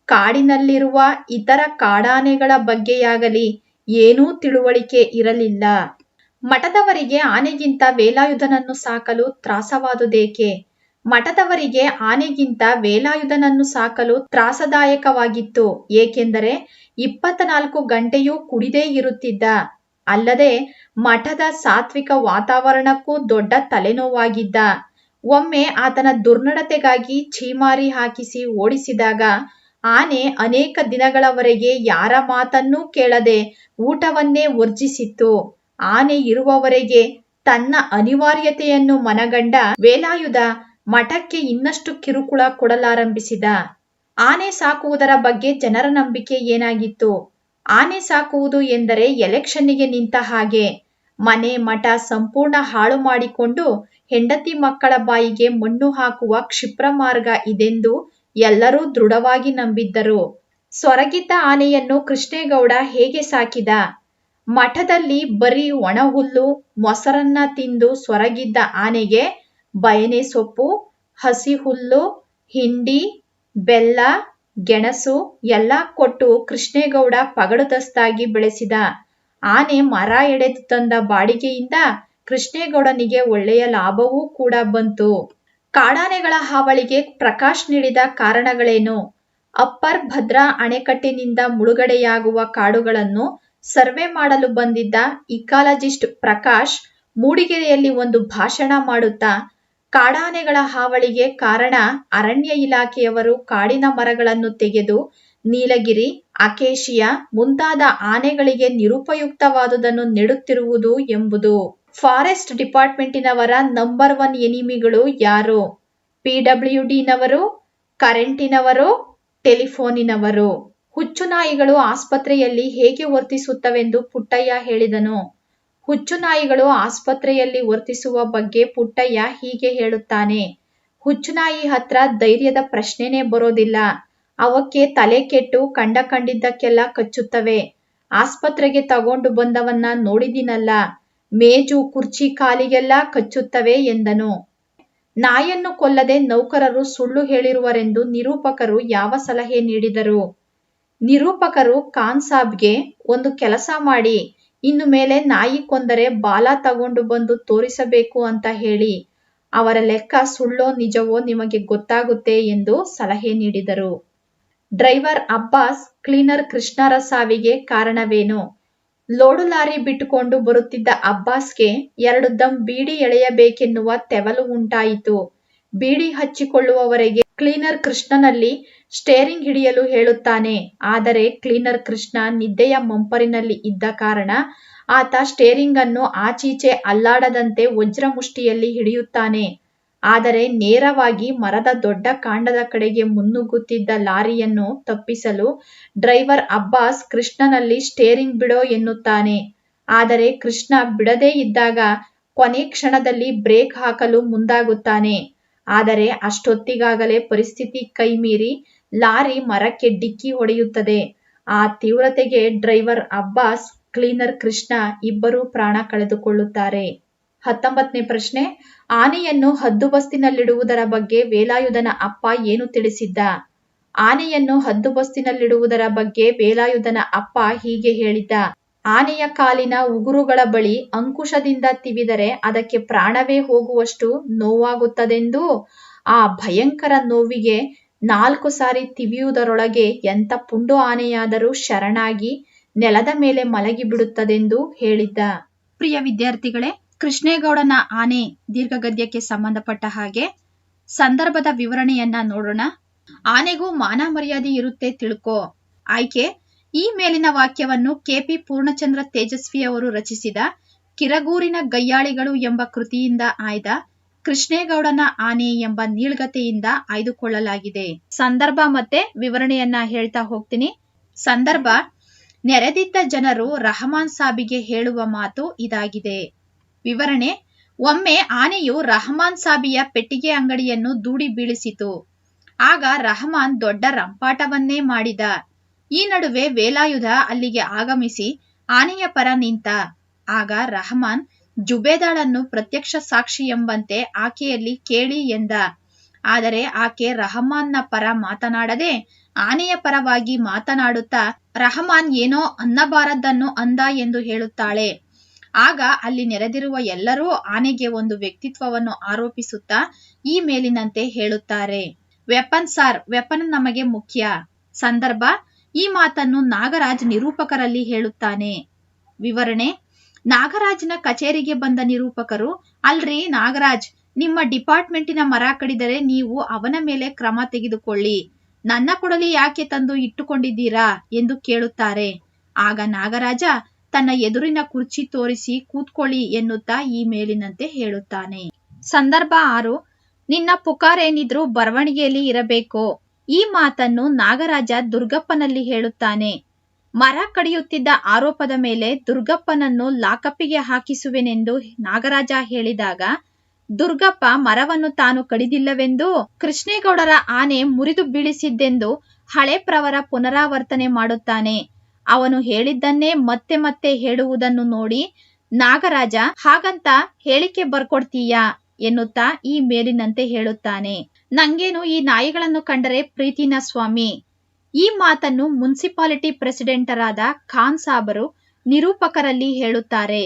ಕಾಡಿನಲ್ಲಿರುವ ಇತರ ಕಾಡಾನೆಗಳ ಬಗ್ಗೆಯಾಗಲಿ ಏನೂ ತಿಳುವಳಿಕೆ ಇರಲಿಲ್ಲ. ಮಠದವರಿಗೆ ಆನೆಗಿಂತ ವೇಲಾಯುಧನನ್ನು ಸಾಕಲು ತ್ರಾಸವಾದುದೇಕೆ? ಮಠದವರಿಗೆ ಆನೆಗಿಂತ ವೇಲಾಯುಧನನ್ನು ಸಾಕಲು ತ್ರಾಸದಾಯಕವಾಗಿತ್ತು. ಏಕೆಂದರೆ 24 ಗಂಟೆಯೂ ಕುಡಿದೇ ಇರುತ್ತಿದ್ದ. ಅಲ್ಲದೆ ಮಠದ ಸಾತ್ವಿಕ ವಾತಾವರಣಕ್ಕೂ ದೊಡ್ಡ ತಲೆನೋವಾಗಿದ್ದ. ಒಮ್ಮೆ ಆತನ ದುರ್ನಡತೆಗಾಗಿ ಛೀಮಾರಿ ಹಾಕಿಸಿ ಓಡಿಸಿದಾಗ ಆನೆ ಅನೇಕ ದಿನಗಳವರೆಗೆ ಯಾರ ಮಾತನ್ನೂ ಕೇಳದೆ ಊಟವನ್ನೇ ವರ್ಜಿಸಿತ್ತು. ಆನೆ ಇರುವವರೆಗೆ ತನ್ನ ಅನಿವಾರ್ಯತೆಯನ್ನು ಮನಗಂಡ ವೇಲಾಯುಧ ಮಠಕ್ಕೆ ಇನ್ನಷ್ಟು ಕಿರುಕುಳ ಕೊಡಲಾರಂಭಿಸಿದ. ಆನೆ ಸಾಕುವುದರ ಬಗ್ಗೆ ಜನರ ನಂಬಿಕೆ ಏನಾಗಿತ್ತು? ಆನೆ ಸಾಕುವುದು ಎಂದರೆ ಎಲೆಕ್ಷನ್ನಿಗೆ ನಿಂತ ಹಾಗೆ. ಮನೆ ಮಠ ಸಂಪೂರ್ಣ ಹಾಳು ಮಾಡಿಕೊಂಡು ಹೆಂಡತಿ ಮಕ್ಕಳ ಬಾಯಿಗೆ ಮಣ್ಣು ಹಾಕುವ ಕ್ಷಿಪ್ರ ಮಾರ್ಗ ಇದೆಂದು ಎಲ್ಲರೂ ದೃಢವಾಗಿ ನಂಬಿದ್ದರು. ಸೊರಗಿದ್ದ ಆನೆಯನ್ನು ಕೃಷ್ಣೇಗೌಡ ಹೇಗೆ ಸಾಕಿದ? ಮಠದಲ್ಲಿ ಬರೀ ಒಣಹುಲ್ಲು ಮೊಸರನ್ನ ತಿಂದು ಸೊರಗಿದ್ದ ಆನೆಗೆ ಬಯನೆ ಸೊಪ್ಪು, ಹಸಿ ಹುಲ್ಲು, ಹಿಂಡಿ, ಬೆಲ್ಲ, ಗೆಣಸು ಎಲ್ಲ ಕೊಟ್ಟು ಕೃಷ್ಣೇಗೌಡ ಪಗಡುದಸ್ತಾಗಿ ಬೆಳೆಸಿದ. ಆನೆ ಮರ ಎಡೆದು ತಂದ ಬಾಡಿಗೆಯಿಂದ ಕೃಷ್ಣೇಗೌಡನಿಗೆ ಒಳ್ಳೆಯ ಲಾಭವೂ ಕೂಡ ಬಂತು. ಕಾಡಾನೆಗಳ ಹಾವಳಿಗೆ ಪ್ರಕಾಶ್ ನೀಡಿದ ಕಾರಣಗಳೇನು? ಅಪ್ಪರ್ ಭದ್ರಾ ಅಣೆಕಟ್ಟಿನಿಂದ ಮುಳುಗಡೆಯಾಗುವ ಕಾಡುಗಳನ್ನು ಸರ್ವೆ ಮಾಡಲು ಬಂದಿದ್ದ ಇಕಾಲಜಿಸ್ಟ್ ಪ್ರಕಾಶ್ ಮೂಡಿಗೆರೆಯಲ್ಲಿ ಒಂದು ಭಾಷಣ ಮಾಡುತ್ತಾ, ಕಾಡಾನೆಗಳ ಹಾವಳಿಗೆ ಕಾರಣ ಅರಣ್ಯ ಇಲಾಖೆಯವರು ಕಾಡಿನ ಮರಗಳನ್ನು ತೆಗೆದು ನೀಲಗಿರಿ, ಅಕೇಶಿಯಾ ಮುಂತಾದ ಆನೆಗಳಿಗೆ ನಿರುಪಯುಕ್ತವಾದುದನ್ನು ನೆಡುತ್ತಿರುವುದು ಎಂಬುದು. ಫಾರೆಸ್ಟ್ ಡಿಪಾರ್ಟ್ಮೆಂಟಿನವರ ನಂಬರ್ 1 ಎನಿಮಿಗಳು ಯಾರು? PWDನವರು, ಕರೆಂಟಿನವರು, ಟೆಲಿಫೋನಿನವರು. ಹುಚ್ಚುನಾಯಿಗಳು ಆಸ್ಪತ್ರೆಯಲ್ಲಿ ಹೇಗೆ ವರ್ತಿಸುತ್ತವೆಂದು ಪುಟ್ಟಯ್ಯ ಹೇಳಿದನು. ಹುಚ್ಚುನಾಯಿಗಳು ಆಸ್ಪತ್ರೆಯಲ್ಲಿ ವರ್ತಿಸುವ ಬಗ್ಗೆ ಪುಟ್ಟಯ್ಯ ಹೀಗೆ ಹೇಳುತ್ತಾನೆ. ಹುಚ್ಚುನಾಯಿ ಹತ್ರ ಧೈರ್ಯದ ಪ್ರಶ್ನೆನೇ ಬರೋದಿಲ್ಲ. ಅವಕ್ಕೆ ತಲೆ ಕೆಟ್ಟು ಕಂಡಿದ್ದಕ್ಕೆಲ್ಲ ಕಚ್ಚುತ್ತವೆ. ಆಸ್ಪತ್ರೆಗೆ ತಗೊಂಡು ಬಂದವನ್ನ ನೋಡಿದಿನಲ್ಲ, ಮೇಜು ಕುರ್ಚಿ ಕಾಲಿಗೆಲ್ಲ ಕಚ್ಚುತ್ತವೆ ಎಂದನು. ನಾಯನ್ನು ಕೊಲ್ಲದೆ ನೌಕರರು ಸುಳ್ಳು ಹೇಳಿರುವರೆಂದು ನಿರೂಪಕರು ಯಾವ ಸಲಹೆ ನೀಡಿದರು? ನಿರೂಪಕರು ಖಾನ್ ಸಾಬ್ಗೆ ಒಂದು ಕೆಲಸ ಮಾಡಿ, ಇನ್ನು ಮೇಲೆ ನಾಯಿ ಕೊಂದರೆ ಬಾಲ ತಗೊಂಡು ಬಂದು ತೋರಿಸಬೇಕು ಅಂತ ಹೇಳಿ. ಅವರ ಲೆಕ್ಕ ಸುಳ್ಳೋ ನಿಜವೋ ನಿಮಗೆ ಗೊತ್ತಾಗುತ್ತೆ ಎಂದು ಸಲಹೆ ನೀಡಿದರು. ಡ್ರೈವರ್ ಅಬ್ಬಾಸ್, ಕ್ಲೀನರ್ ಕೃಷ್ಣರ ಸಾವಿಗೆ ಕಾರಣವೇನು? ಲೋಡು ಲಾರಿ ಬಿಟ್ಟುಕೊಂಡು ಬರುತ್ತಿದ್ದ ಅಬ್ಬಾಸ್ಗೆ 2 ದಮ್ ಬೀಡಿ ಎಳೆಯಬೇಕೆನ್ನುವ ತೆವಲು ಉಂಟಾಯಿತು. ಬೀಡಿ ಹಚ್ಚಿಕೊಳ್ಳುವವರೆಗೆ ಕ್ಲೀನರ್ ಕೃಷ್ಣನಲ್ಲಿ ಸ್ಟೇರಿಂಗ್ ಹಿಡಿಯಲು ಹೇಳುತ್ತಾನೆ. ಆದರೆ ಕ್ಲೀನರ್ ಕೃಷ್ಣ ನಿದ್ದೆಯ ಮಂಪರಿನಲ್ಲಿ ಇದ್ದ ಕಾರಣ ಆತ ಸ್ಟೇರಿಂಗ್ ಅನ್ನು ಆಚೀಚೆ ಅಲ್ಲಾಡದಂತೆ ವಜ್ರ ಮುಷ್ಟಿಯಲ್ಲಿ ಹಿಡಿಯುತ್ತಾನೆ. ಆದರೆ ನೇರವಾಗಿ ಮರದ ದೊಡ್ಡ ಕಾಂಡದ ಕಡೆಗೆ ಮುನ್ನುಗ್ಗುತ್ತಿದ್ದ ಲಾರಿಯನ್ನು ತಪ್ಪಿಸಲು ಡ್ರೈವರ್ ಅಬ್ಬಾಸ್ ಕೃಷ್ಣನಲ್ಲಿ ಸ್ಟೇರಿಂಗ್ ಬಿಡೋ ಎನ್ನುತ್ತಾನೆ. ಆದರೆ ಕೃಷ್ಣ ಬಿಡದೇ ಇದ್ದಾಗ ಕೊನೆ ಕ್ಷಣದಲ್ಲಿ ಬ್ರೇಕ್ ಹಾಕಲು ಮುಂದಾಗುತ್ತಾನೆ. ಆದರೆ ಅಷ್ಟೊತ್ತಿಗಾಗಲೇ ಪರಿಸ್ಥಿತಿ ಕೈಮೀರಿ ಲಾರಿ ಮರಕ್ಕೆ ಡಿಕ್ಕಿ ಹೊಡೆಯುತ್ತದೆ. ಆ ತೀವ್ರತೆಗೆ ಡ್ರೈವರ್ ಅಬ್ಬಾಸ್, ಕ್ಲೀನರ್ ಕೃಷ್ಣ ಇಬ್ಬರೂ ಪ್ರಾಣ ಕಳೆದುಕೊಳ್ಳುತ್ತಾರೆ. 19ನೇ ಪ್ರಶ್ನೆ. ಆನೆಯನ್ನು ಹದ್ದುಬಸ್ತಿನಲ್ಲಿಡುವುದರ ಬಗ್ಗೆ ವೇಲಾಯುಧನ ಅಪ್ಪ ಏನು ತಿಳಿಸಿದ್ದ? ಆನೆಯನ್ನು ಹದ್ದುಬಸ್ತಿನಲ್ಲಿಡುವುದರ ಬಗ್ಗೆ ವೇಲಾಯುಧನ ಅಪ್ಪ ಹೀಗೆ ಹೇಳಿದ್ದ. ಆನೆಯ ಕಾಲಿನ ಉಗುರುಗಳ ಬಳಿ ಅಂಕುಶದಿಂದ ತಿವಿದರೆ ಅದಕ್ಕೆ ಪ್ರಾಣವೇ ಹೋಗುವಷ್ಟು ನೋವಾಗುತ್ತದೆಂದೂ, ಆ ಭಯಂಕರ ನೋವಿಗೆ 4 ಸಾರಿ ತಿವಿಯುವುದರೊಳಗೆ ಎಂಥ ಪುಂಡು ಆನೆಯಾದರೂ ಶರಣಾಗಿ ನೆಲದ ಮೇಲೆ ಮಲಗಿಬಿಡುತ್ತದೆಂದು ಹೇಳಿದ್ದ. ಪ್ರಿಯ ವಿದ್ಯಾರ್ಥಿಗಳೇ, ಕೃಷ್ಣೇಗೌಡನ ಆನೆ ದೀರ್ಘಗದ್ಯಕ್ಕೆ ಸಂಬಂಧಪಟ್ಟ ಹಾಗೆ ಸಂದರ್ಭದ ವಿವರಣೆಯನ್ನ ನೋಡೋಣ. ಆನೆಗೂ ಮಾನ ಮರ್ಯಾದೆ ಇರುತ್ತೆ ತಿಳ್ಕೋ. ಆಯ್ಕೆ: ಈ ಮೇಲಿನ ವಾಕ್ಯವನ್ನು ಕೆಪಿ ಪೂರ್ಣಚಂದ್ರ ತೇಜಸ್ವಿ ಅವರು ರಚಿಸಿದ ಕಿರಗೂರಿನ ಗಯ್ಯಾಳಿಗಳು ಎಂಬ ಕೃತಿಯಿಂದ ಆಯ್ದ ಕೃಷ್ಣೇಗೌಡನ ಆನೆ ಎಂಬ ನೀಳ್ಗತೆಯಿಂದ ಆಯ್ದುಕೊಳ್ಳಲಾಗಿದೆ. ಸಂದರ್ಭ ಮತ್ತೆ ವಿವರಣೆಯನ್ನ ಹೇಳ್ತಾ ಹೋಗ್ತೀನಿ. ಸಂದರ್ಭ: ನೆರೆದಿದ್ದ ಜನರು ರಹಮಾನ್ ಸಾಬಿಗೆ ಹೇಳುವ ಮಾತು ಇದಾಗಿದೆ. ವಿವರಣೆ: ಒಮ್ಮೆ ಆನೆಯು ರಹಮಾನ್ ಸಾಬಿಯ ಪೆಟ್ಟಿಗೆ ಅಂಗಡಿಯನ್ನು ದೂಡಿ ಬೀಳಿಸಿತು. ಆಗ ರಹಮಾನ್ ದೊಡ್ಡ ರಂಪಾಟವನ್ನೇ ಮಾಡಿದ. ಈ ನಡುವೆ ವೇಲಾಯುಧ ಅಲ್ಲಿಗೆ ಆಗಮಿಸಿ ಆನೆಯ ಪರ ನಿಂತ. ಆಗ ರಹಮಾನ್ ಜುಬೇದಾಳನ್ನು ಪ್ರತ್ಯಕ್ಷ ಸಾಕ್ಷಿ ಎಂಬಂತೆ ಆಕೆಯಲ್ಲಿ ಕೇಳಿ ಎಂದ. ಆದರೆ ಆಕೆ ರಹಮಾನ್ನ ಪರ ಮಾತನಾಡದೆ ಆನೆಯ ಪರವಾಗಿ ಮಾತನಾಡುತ್ತಾ ರಹಮಾನ್ ಏನೋ ಅನ್ನಬಾರದನ್ನು ಅಂದ ಎಂದು ಹೇಳುತ್ತಾಳೆ. ಆಗ ಅಲ್ಲಿ ನೆರೆದಿರುವ ಎಲ್ಲರೂ ಆನೆಗೆ ಒಂದು ವ್ಯಕ್ತಿತ್ವವನ್ನು ಆರೋಪಿಸುತ್ತಾ ಈ ಮೇಲಿನಂತೆ ಹೇಳುತ್ತಾರೆ. ವೆಪನ್ ಸಾರ್, ವೆಪನ್ ನಮಗೆ ಮುಖ್ಯ. ಸಂದರ್ಭ: ಈ ಮಾತನ್ನು ನಾಗರಾಜ್ ನಿರೂಪಕರಲ್ಲಿ ಹೇಳುತ್ತಾನೆ. ವಿವರಣೆ: ನಾಗರಾಜ್ನ ಕಚೇರಿಗೆ ಬಂದ ನಿರೂಪಕರು, ಅಲ್ರಿ ನಾಗರಾಜ್, ನಿಮ್ಮ ಡಿಪಾರ್ಟ್ಮೆಂಟಿನ ಮರ ಕಡಿದರೆ ನೀವು ಅವನ ಮೇಲೆ ಕ್ರಮ ತೆಗೆದುಕೊಳ್ಳಿ. ನನ್ನ ಕೊಡಲಿ ಯಾಕೆ ತಂದು ಇಟ್ಟುಕೊಂಡಿದ್ದೀರಾ ಎಂದು ಕೇಳುತ್ತಾರೆ. ಆಗ ನಾಗರಾಜ ತನ್ನ ಎದುರಿನ ಕುರ್ಚಿ ತೋರಿಸಿ ಕೂತ್ಕೊಳ್ಳಿ ಎನ್ನುತ್ತಾ ಈ ಮೇಲಿನಂತೆ ಹೇಳುತ್ತಾನೆ. ಸಂದರ್ಭ 6. ನಿನ್ನ ಪುಕಾರೇನಿದ್ರೂ ಬರವಣಿಗೆಯಲ್ಲಿ ಇರಬೇಕು. ಈ ಮಾತನ್ನು ನಾಗರಾಜ ದುರ್ಗಪ್ಪನಲ್ಲಿ ಹೇಳುತ್ತಾನೆ. ಮರ ಕಡಿಯುತ್ತಿದ್ದ ಆರೋಪದ ಮೇಲೆ ದುರ್ಗಪ್ಪನನ್ನು ಲಾಕಪ್ಪಿಗೆ ಹಾಕಿಸುವೆನೆಂದು ನಾಗರಾಜ ಹೇಳಿದಾಗ ದುರ್ಗಪ್ಪ ಮರವನ್ನು ತಾನು ಕಡಿದಿಲ್ಲವೆಂದು, ಕೃಷ್ಣೇಗೌಡರ ಆನೆ ಮುರಿದು ಬೀಳಿಸಿದ್ದೆಂದು ಹಳೆ ಪ್ರವರ ಪುನರಾವರ್ತನೆ ಮಾಡುತ್ತಾನೆ. ಅವನು ಹೇಳಿದ್ದನ್ನೇ ಮತ್ತೆ ಮತ್ತೆ ಹೇಳುವುದನ್ನು ನೋಡಿ ನಾಗರಾಜ, ಹಾಗಂತ ಹೇಳಿಕೆ ಬರ್ಕೊಡ್ತೀಯಾ ಎನ್ನುತ್ತಾ ಈ ಮೇಲಿನಂತೆ ಹೇಳುತ್ತಾನೆ. ನಂಗೇನು ಈ ನಾಯಿಗಳನ್ನು ಕಂಡರೆ ಪ್ರೀತಿನ ಸ್ವಾಮಿ. ಈ ಮಾತನ್ನು ಮುನ್ಸಿಪಾಲಿಟಿ ಪ್ರೆಸಿಡೆಂಟರಾದ ಖಾನ್ ಸಾಬರು ನಿರೂಪಕರಲ್ಲಿ ಹೇಳುತ್ತಾರೆ.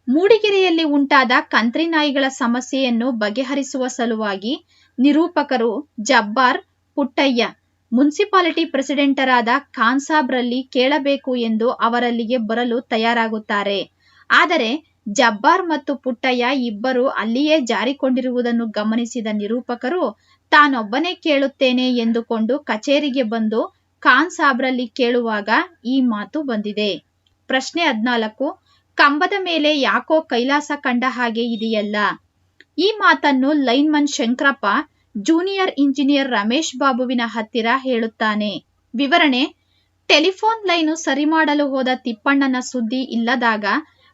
ಮೂಡಿಗೆರೆಯಲ್ಲಿ ಉಂಟಾದ ಕಂತ್ರಿ ನಾಯಿಗಳ ಸಮಸ್ಯೆಯನ್ನು ಬಗೆಹರಿಸುವ ಸಲುವಾಗಿ ನಿರೂಪಕರು ಜಬ್ಬಾರ್, ಪುಟ್ಟಯ್ಯ ಮುನ್ಸಿಪಾಲಿಟಿ ಪ್ರೆಸಿಡೆಂಟರಾದ ಖಾನ್ ಸಾಬ್ರಲ್ಲಿ ಕೇಳಬೇಕು ಎಂದು ಅವರಲ್ಲಿಗೆ ಬರಲು ತಯಾರಾಗುತ್ತಾರೆ. ಆದರೆ ಜಬ್ಬಾರ್ ಮತ್ತು ಪುಟ್ಟಯ್ಯ ಇಬ್ಬರು ಅಲ್ಲಿಯೇ ಜಾರಿಕೊಂಡಿರುವುದನ್ನು ಗಮನಿಸಿದ ನಿರೂಪಕರು ತಾನೊಬ್ಬನೇ ಕೇಳುತ್ತೇನೆ ಎಂದುಕೊಂಡು ಕಚೇರಿಗೆ ಬಂದು ಖಾನ್ ಸಾಬ್ರಲ್ಲಿ ಕೇಳುವಾಗ ಈ ಮಾತು ಬಂದಿದೆ. ಪ್ರಶ್ನೆ 14. ಕಂಬದ ಮೇಲೆ ಯಾಕೋ ಕೈಲಾಸ ಕಂಡ ಹಾಗೆ ಇದೆಯಲ್ಲ. ಈ ಮಾತನ್ನು lineman Shankarappa junior engineer Ramesh ಬಾಬುವಿನ ಹತ್ತಿರ ಹೇಳುತ್ತಾನೆ. ವಿವರಣೆ: ಟೆಲಿಫೋನ್ ಲೈನು ಸರಿ ಮಾಡಲು ಹೋದ ತಿಪ್ಪಣ್ಣನ ಸುದ್ದಿ ಇಲ್ಲದಾಗ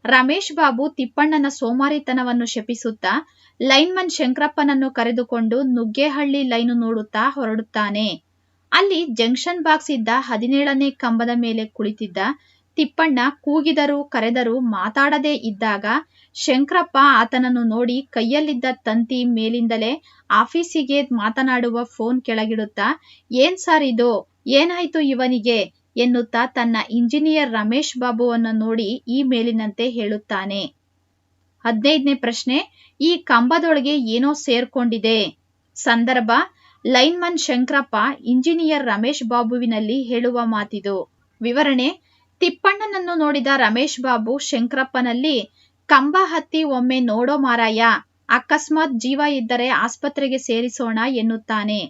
ರಮೇಶ್ ಬಾಬು ತಿಪ್ಪಣ್ಣನ ಸೋಮಾರಿತನವನ್ನು ಶಪಿಸುತ್ತಾ ಲೈನ್ಮನ್ ಶಂಕರಪ್ಪನನ್ನು ಕರೆದುಕೊಂಡು ನುಗ್ಗೇಹಳ್ಳಿ ಲೈನು ನೋಡುತ್ತಾ ಹೊರಡುತ್ತಾನೆ. ಅಲ್ಲಿ ಜಂಕ್ಷನ್ ಬಾಕ್ಸ್ ಇದ್ದ 17ನೇ ಕಂಬದ ಮೇಲೆ ಕುಳಿತಿದ್ದ ತಿಪ್ಪಣ್ಣ ಕೂಗಿದರೂ ಕರೆದರೂ ಮಾತಾಡದೇ ಇದ್ದಾಗ ಶಂಕರಪ್ಪ ಆತನನ್ನು ನೋಡಿ ಕೈಯಲ್ಲಿದ್ದ ತಂತಿ ಮೇಲಿಂದಲೇ ಆಫೀಸಿಗೆ ಮಾತನಾಡುವ ಫೋನ್ ಕೆಳಗಿಡುತ್ತಾ, ಏನ್ ಸಾರ್ ಇದು, ಏನಾಯ್ತು ಇವನಿಗೆ ಎನ್ನುತ್ತಾ ತನ್ನ ಇಂಜಿನಿಯರ್ ರಮೇಶ್ ಬಾಬುವನ್ನು ನೋಡಿ ಈ ಮೇಲಿನಂತೆ ಹೇಳುತ್ತಾನೆ. 15ನೇ ಪ್ರಶ್ನೆ, ಈ ಕಂಬದೊಳಗೆ ಏನೋ ಸೇರ್ಕೊಂಡಿದೆ. ಸಂದರ್ಭ, ಲೈನ್ಮನ್ ಶಂಕರಪ್ಪ ಇಂಜಿನಿಯರ್ ರಮೇಶ್ ಬಾಬುವಿನಲ್ಲಿ ಹೇಳುವ ಮಾತಿದು. ವಿವರಣೆ, ತಿಪ್ಪಣ್ಣನನ್ನು ನೋಡಿದ ರಮೇಶ್ ಬಾಬು ಶಂಕರಪ್ಪನಲ್ಲಿ, ಕಂಬ ಹತ್ತಿ ಒಮ್ಮೆ ನೋಡೋ ಮಾರಾಯ, ಅಕಸ್ಮಾತ್ ಜೀವ ಇದ್ದರೆ ಆಸ್ಪತ್ರೆಗೆ ಸೇರಿಸೋಣ ಎನ್ನುತ್ತಾನೆ.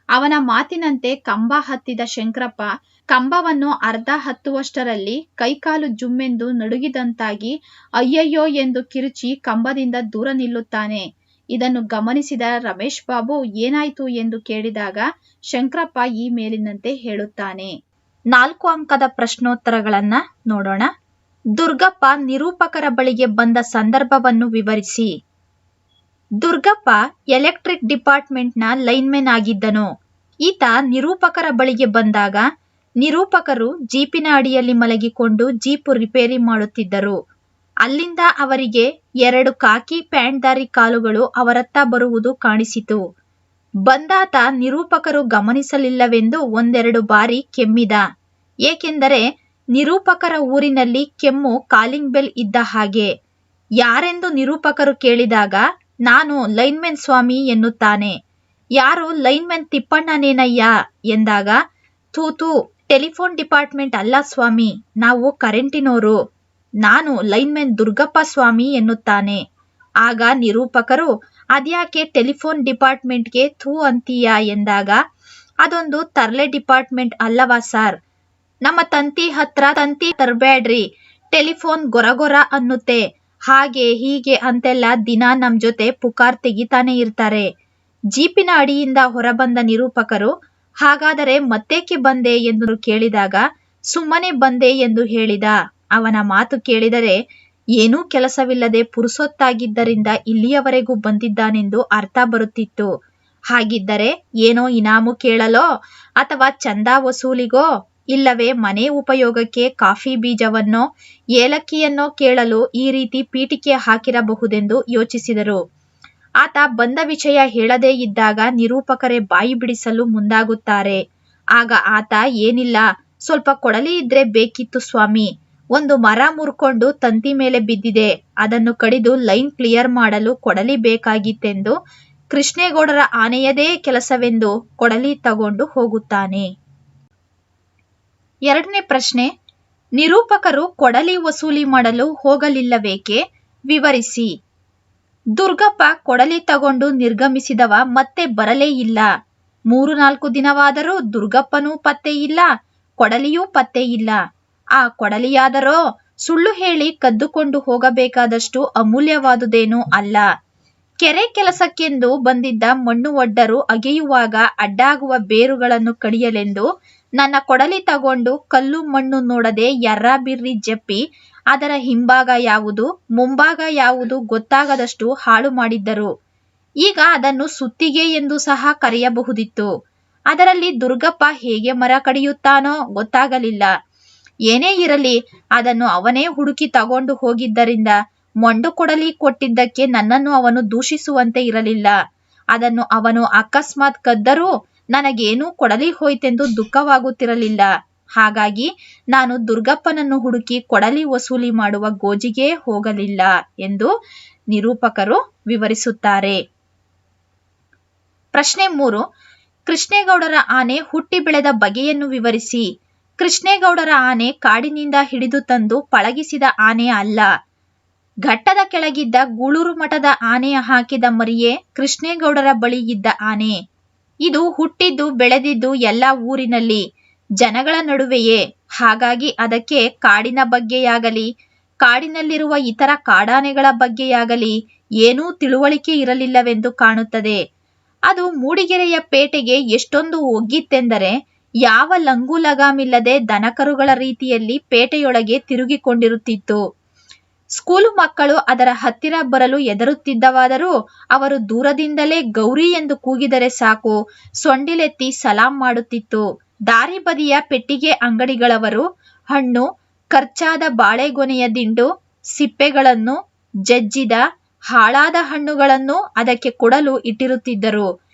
ಅವನ ಮಾತಿನಂತೆ ಕಂಬ ಹತ್ತಿದ ಶಂಕರಪ್ಪ ಕಂಬವನ್ನು ಅರ್ಧ ಹತ್ತುವಷ್ಟರಲ್ಲಿ ಕೈಕಾಲು ಜುಮ್ಮೆಂದು ನಡುಗಿದಂತಾಗಿ ಅಯ್ಯಯ್ಯೋ ಎಂದು ಕಿರುಚಿ ಕಂಬದಿಂದ ದೂರ ನಿಲ್ಲುತ್ತಾನೆ. ಇದನ್ನು ಗಮನಿಸಿದ ರಮೇಶ್ ಬಾಬು ಏನಾಯ್ತು ಎಂದು ಕೇಳಿದಾಗ ಶಂಕರಪ್ಪ ಈ ಮೇಲಿನಂತೆ ಹೇಳುತ್ತಾನೆ. 4 ಅಂಕದ ಪ್ರಶ್ನೋತ್ತರಗಳನ್ನ ನೋಡೋಣ. ದುರ್ಗಪ್ಪ ನಿರೂಪಕರ ಬಳಿಗೆ ಬಂದ ಸಂದರ್ಭವನ್ನು ವಿವರಿಸಿ. ದುರ್ಗಪ್ಪ ಎಲೆಕ್ಟ್ರಿಕ್ ಡಿಪಾರ್ಟ್ಮೆಂಟ್ನ ಲೈನ್ಮೆನ್ ಆಗಿದ್ದನು. ಈತ ನಿರೂಪಕರ ಬಳಿಗೆ ಬಂದಾಗ ನಿರೂಪಕರು ಜೀಪಿನ ಅಡಿಯಲ್ಲಿ ಮಲಗಿಕೊಂಡು ಜೀಪು ರಿಪೇರಿ ಮಾಡುತ್ತಿದ್ದರು. ಅಲ್ಲಿಂದ ಅವರಿಗೆ 2 ಕಾಕಿ ಪ್ಯಾಂಟ್ದಾರಿ ಕಾಲುಗಳು ಅವರತ್ತ ಬರುವುದು ಕಾಣಿಸಿತು. ಬಂದಾತ ನಿರೂಪಕರು ಗಮನಿಸಲಿಲ್ಲವೆಂದು 1-2 ಬಾರಿ ಕೆಮ್ಮಿದ. ಏಕೆಂದರೆ ನಿರೂಪಕರ ಊರಿನಲ್ಲಿ ಕೆಮ್ಮು ಕಾಲಿಂಗ್ ಬೆಲ್ ಇದ್ದ ಹಾಗೆ. ಯಾರೆಂದು ನಿರೂಪಕರು ಕೇಳಿದಾಗ ನಾನು ಲೈನ್ಮೆನ್ ಸ್ವಾಮಿ ಎನ್ನುತ್ತಾನೆ. ಯಾರು ಲೈನ್ಮೆನ್ ತಿಪ್ಪಣ್ಣನೇನಯ್ಯ ಎಂದಾಗ ತೂತು ಟೆಲಿಫೋನ್ ಡಿಪಾರ್ಟ್ಮೆಂಟ್ ಅಲ್ಲ ಸ್ವಾಮಿ, ನಾವು ಕರೆಂಟಿನೋರು, ನಾನು ಲೈನ್ಮೆನ್ ದುರ್ಗಪ್ಪ ಸ್ವಾಮಿ ಎನ್ನುತ್ತಾನೆ. ಆಗ ನಿರೂಪಕರು ಅದ್ಯಾಕೆ ಟೆಲಿಫೋನ್ ಡಿಪಾರ್ಟ್ಮೆಂಟ್ಗೆ ಥೂ ಅಂತೀಯ ಎಂದಾಗ ಅದೊಂದು ತರ್ಲೆ ಡಿಪಾರ್ಟ್ಮೆಂಟ್ ಅಲ್ಲವಾ ಸಾರ್, ನಮ್ಮ ತಂತಿ ಹತ್ರ ತಂತಿ ತರಬೇಡ್ರಿ, ಟೆಲಿಫೋನ್ ಗೊರಗೊರ ಅನ್ನುತ್ತೆ, ಹಾಗೆ ಹೀಗೆ ಅಂತೆಲ್ಲ ದಿನ ನಮ್ ಜೊತೆ ಪುಕಾರ್ ತೆಗಿತಾನೆ ಇರ್ತಾರೆ. ಜೀಪಿನ ಅಡಿಯಿಂದ ಹೊರಬಂದ ನಿರೂಪಕರು ಹಾಗಾದರೆ ಮತ್ತೇಕೆ ಬಂದೆ ಎಂದು ಕೇಳಿದಾಗ ಸುಮ್ಮನೆ ಬಂದೆ ಎಂದು ಹೇಳಿದ. ಅವನ ಮಾತು ಕೇಳಿದರೆ ಏನೂ ಕೆಲಸವಿಲ್ಲದೆ ಪುರುಸೊತ್ತಾಗಿದ್ದರಿಂದ ಇಲ್ಲಿಯವರೆಗೂ ಬಂದಿದ್ದಾನೆಂದು ಅರ್ಥ ಬರುತ್ತಿತ್ತು. ಹಾಗಿದ್ದರೆ ಏನೋ ಇನಾಮು ಕೇಳಲೋ ಅಥವಾ ಚಂದಾ ವಸೂಲಿಗೋ ಇಲ್ಲವೇ ಮನೆ ಉಪಯೋಗಕ್ಕೆ ಕಾಫಿ ಬೀಜವನ್ನೋ ಏಲಕ್ಕಿಯನ್ನೋ ಕೇಳಲು ಈ ರೀತಿ ಪೀಠಿಕೆ ಹಾಕಿರಬಹುದೆಂದು ಯೋಚಿಸಿದರು. ಆತ ಬಂದ ವಿಷಯ ಹೇಳದೇ ಇದ್ದಾಗ ನಿರೂಪಕರೇ ಬಾಯಿ ಬಿಡಿಸಲು ಮುಂದಾಗುತ್ತಾರೆ. ಆಗ ಆತ ಏನಿಲ್ಲ, ಸ್ವಲ್ಪ ಕೊಡಲಿ ಇದ್ರೆ ಬೇಕಿತ್ತು ಸ್ವಾಮಿ, ಒಂದು ಮರ ಮುರ್ಕೊಂಡು ತಂತಿ ಮೇಲೆ ಬಿದ್ದಿದೆ, ಅದನ್ನು ಕಡಿದು ಲೈನ್ ಕ್ಲಿಯರ್ ಮಾಡಲು ಕೊಡಲಿ ಬೇಕಾಗಿತ್ತೆಂದು ಕೃಷ್ಣೇಗೌಡರ ಆನೆಯದೇ ಕೆಲಸವೆಂದು ಕೊಡಲಿ ತಗೊಂಡು ಹೋಗುತ್ತಾನೆ. 2ನೇ ಪ್ರಶ್ನೆ, ನಿರೂಪಕರು ಕೊಡಲಿ ವಸೂಲಿ ಮಾಡಲು ಹೋಗಲಿಲ್ಲವೇಕೆ ವಿವರಿಸಿ. ದುರ್ಗಪ್ಪ ಕೊಡಲಿ ತಗೊಂಡು ನಿರ್ಗಮಿಸಿದವ ಮತ್ತೆ ಬರಲೇ ಇಲ್ಲ. 3-4 ದಿನವಾದರೂ ದುರ್ಗಪ್ಪನೂ ಪತ್ತೆ ಇಲ್ಲ, ಕೊಡಲಿಯೂ ಪತ್ತೆ ಇಲ್ಲ. ಆ ಕೊಡಲಿಯಾದರೋ ಸುಳ್ಳು ಹೇಳಿ ಕದ್ದುಕೊಂಡು ಹೋಗಬೇಕಾದಷ್ಟು ಅಮೂಲ್ಯವಾದುದೇನೂ ಅಲ್ಲ. ಕೆರೆ ಕೆಲಸಕ್ಕೆಂದು ಬಂದಿದ್ದ ಮಣ್ಣು ಒಡ್ಡರು ಅಗೆಯುವಾಗ ಅಡ್ಡಾಗುವ ಬೇರುಗಳನ್ನು ಕಡಿಯಲೆಂದು ನನ್ನ ಕೊಡಲಿ ತಗೊಂಡು ಕಲ್ಲು ಮಣ್ಣು ನೋಡದೆ ಯರ್ರಾಬಿರ್ರಿ ಜಪ್ಪಿ ಅದರ ಹಿಂಭಾಗ ಯಾವುದು ಮುಂಭಾಗ ಯಾವುದು ಗೊತ್ತಾಗದಷ್ಟು ಹಾಳು ಮಾಡಿದ್ದರು. ಈಗ ಅದನ್ನು ಸುತ್ತಿಗೆ ಎಂದು ಸಹ ಕರೆಯಬಹುದಿತ್ತು. ಅದರಲ್ಲಿ ದುರ್ಗಪ್ಪ ಹೇಗೆ ಮರ ಕಡಿಯುತ್ತಾನೋ ಗೊತ್ತಾಗಲಿಲ್ಲ. ಏನೇ ಇರಲಿ, ಅದನ್ನು ಅವನೇ ಹುಡುಕಿ ತಗೊಂಡು ಹೋಗಿದ್ದರಿಂದ ಮೊಂಡು ಕೊಡಲಿ ಕೊಟ್ಟಿದ್ದಕ್ಕೆ ನನ್ನನ್ನು ಅವನು ದೂಷಿಸುವಂತೆ ಇರಲಿಲ್ಲ. ಅದನ್ನು ಅವನು ಅಕಸ್ಮಾತ್ ಕದ್ದರೂ ನನಗೇನೂ ಕೊಡಲಿ ಹೋಯ್ತೆಂದು ದುಃಖವಾಗುತ್ತಿರಲಿಲ್ಲ. ಹಾಗಾಗಿ ನಾನು ದುರ್ಗಪ್ಪನನ್ನು ಹುಡುಕಿ ಕೊಡಲಿ ವಸೂಲಿ ಮಾಡುವ ಗೋಜಿಗೇ ಹೋಗಲಿಲ್ಲ ಎಂದು ನಿರೂಪಕರು ವಿವರಿಸುತ್ತಾರೆ. ಪ್ರಶ್ನೆ 3, ಕೃಷ್ಣೇಗೌಡರ ಆನೆ ಹುಟ್ಟಿ ಬೆಳೆದ ಬಗೆಯನ್ನು ವಿವರಿಸಿ. ಕೃಷ್ಣೇಗೌಡರ ಆನೆ ಕಾಡಿನಿಂದ ಹಿಡಿದು ತಂದು ಪಳಗಿಸಿದ ಆನೆ ಅಲ್ಲ. ಘಟ್ಟದ ಕೆಳಗಿದ್ದ ಗೂಳೂರು ಮಠದ ಆನೆಯ ಹಾಕಿದ ಮರಿಯೇ ಕೃಷ್ಣೇಗೌಡರ ಬಳಿ ಇದ್ದ ಆನೆ. ಇದು ಹುಟ್ಟಿದ್ದು ಬೆಳೆದಿದ್ದು ಎಲ್ಲ ಊರಿನಲ್ಲಿ ಜನಗಳ ನಡುವೆಯೇ. ಹಾಗಾಗಿ ಅದಕ್ಕೆ ಕಾಡಿನ ಬಗ್ಗೆಯಾಗಲಿ ಕಾಡಿನಲ್ಲಿರುವ ಇತರ ಕಾಡಾನೆಗಳ ಬಗ್ಗೆಯಾಗಲಿ ಏನೂ ತಿಳುವಳಿಕೆ ಇರಲಿಲ್ಲವೆಂದು ಕಾಣುತ್ತದೆ. ಅದು ಮೂಡಿಗೆರೆಯ ಪೇಟೆಗೆ ಎಷ್ಟೊಂದು ಒಗ್ಗಿತ್ತೆಂದರೆ ಯಾವ ಲಂಗು ಲಗಾಮಿಲ್ಲದೆ ದನಕರುಗಳ ರೀತಿಯಲ್ಲಿ ಪೇಟೆಯೊಳಗೆ ತಿರುಗಿಕೊಂಡಿರುತ್ತಿತ್ತು. ಸ್ಕೂಲು ಮಕ್ಕಳು ಅದರ ಹತ್ತಿರ ಬರಲು ಹೆದರುತ್ತಿದ್ದವಾದರೂ ಅವರು ದೂರದಿಂದಲೇ ಗೌರಿ ಎಂದು ಕೂಗಿದರೆ ಸಾಕು, ಸೊಂಡಿಲೆತ್ತಿ ಸಲಾಂ ಮಾಡುತ್ತಿತ್ತು. ದಾರಿ ಬದಿಯ ಪೆಟ್ಟಿಗೆ ಅಂಗಡಿಗಳವರು ಹಣ್ಣು, ಖರ್ಚಾದ ಬಾಳೆಗೊನೆಯ ದಿಂಡು, ಸಿಪ್ಪೆಗಳನ್ನು, ಜಜ್ಜಿದ ಹಾಳಾದ ಹಣ್ಣುಗಳನ್ನು ಅದಕ್ಕೆ ಕೊಡಲು ಇಟ್ಟಿರುತ್ತಿದ್ದರು.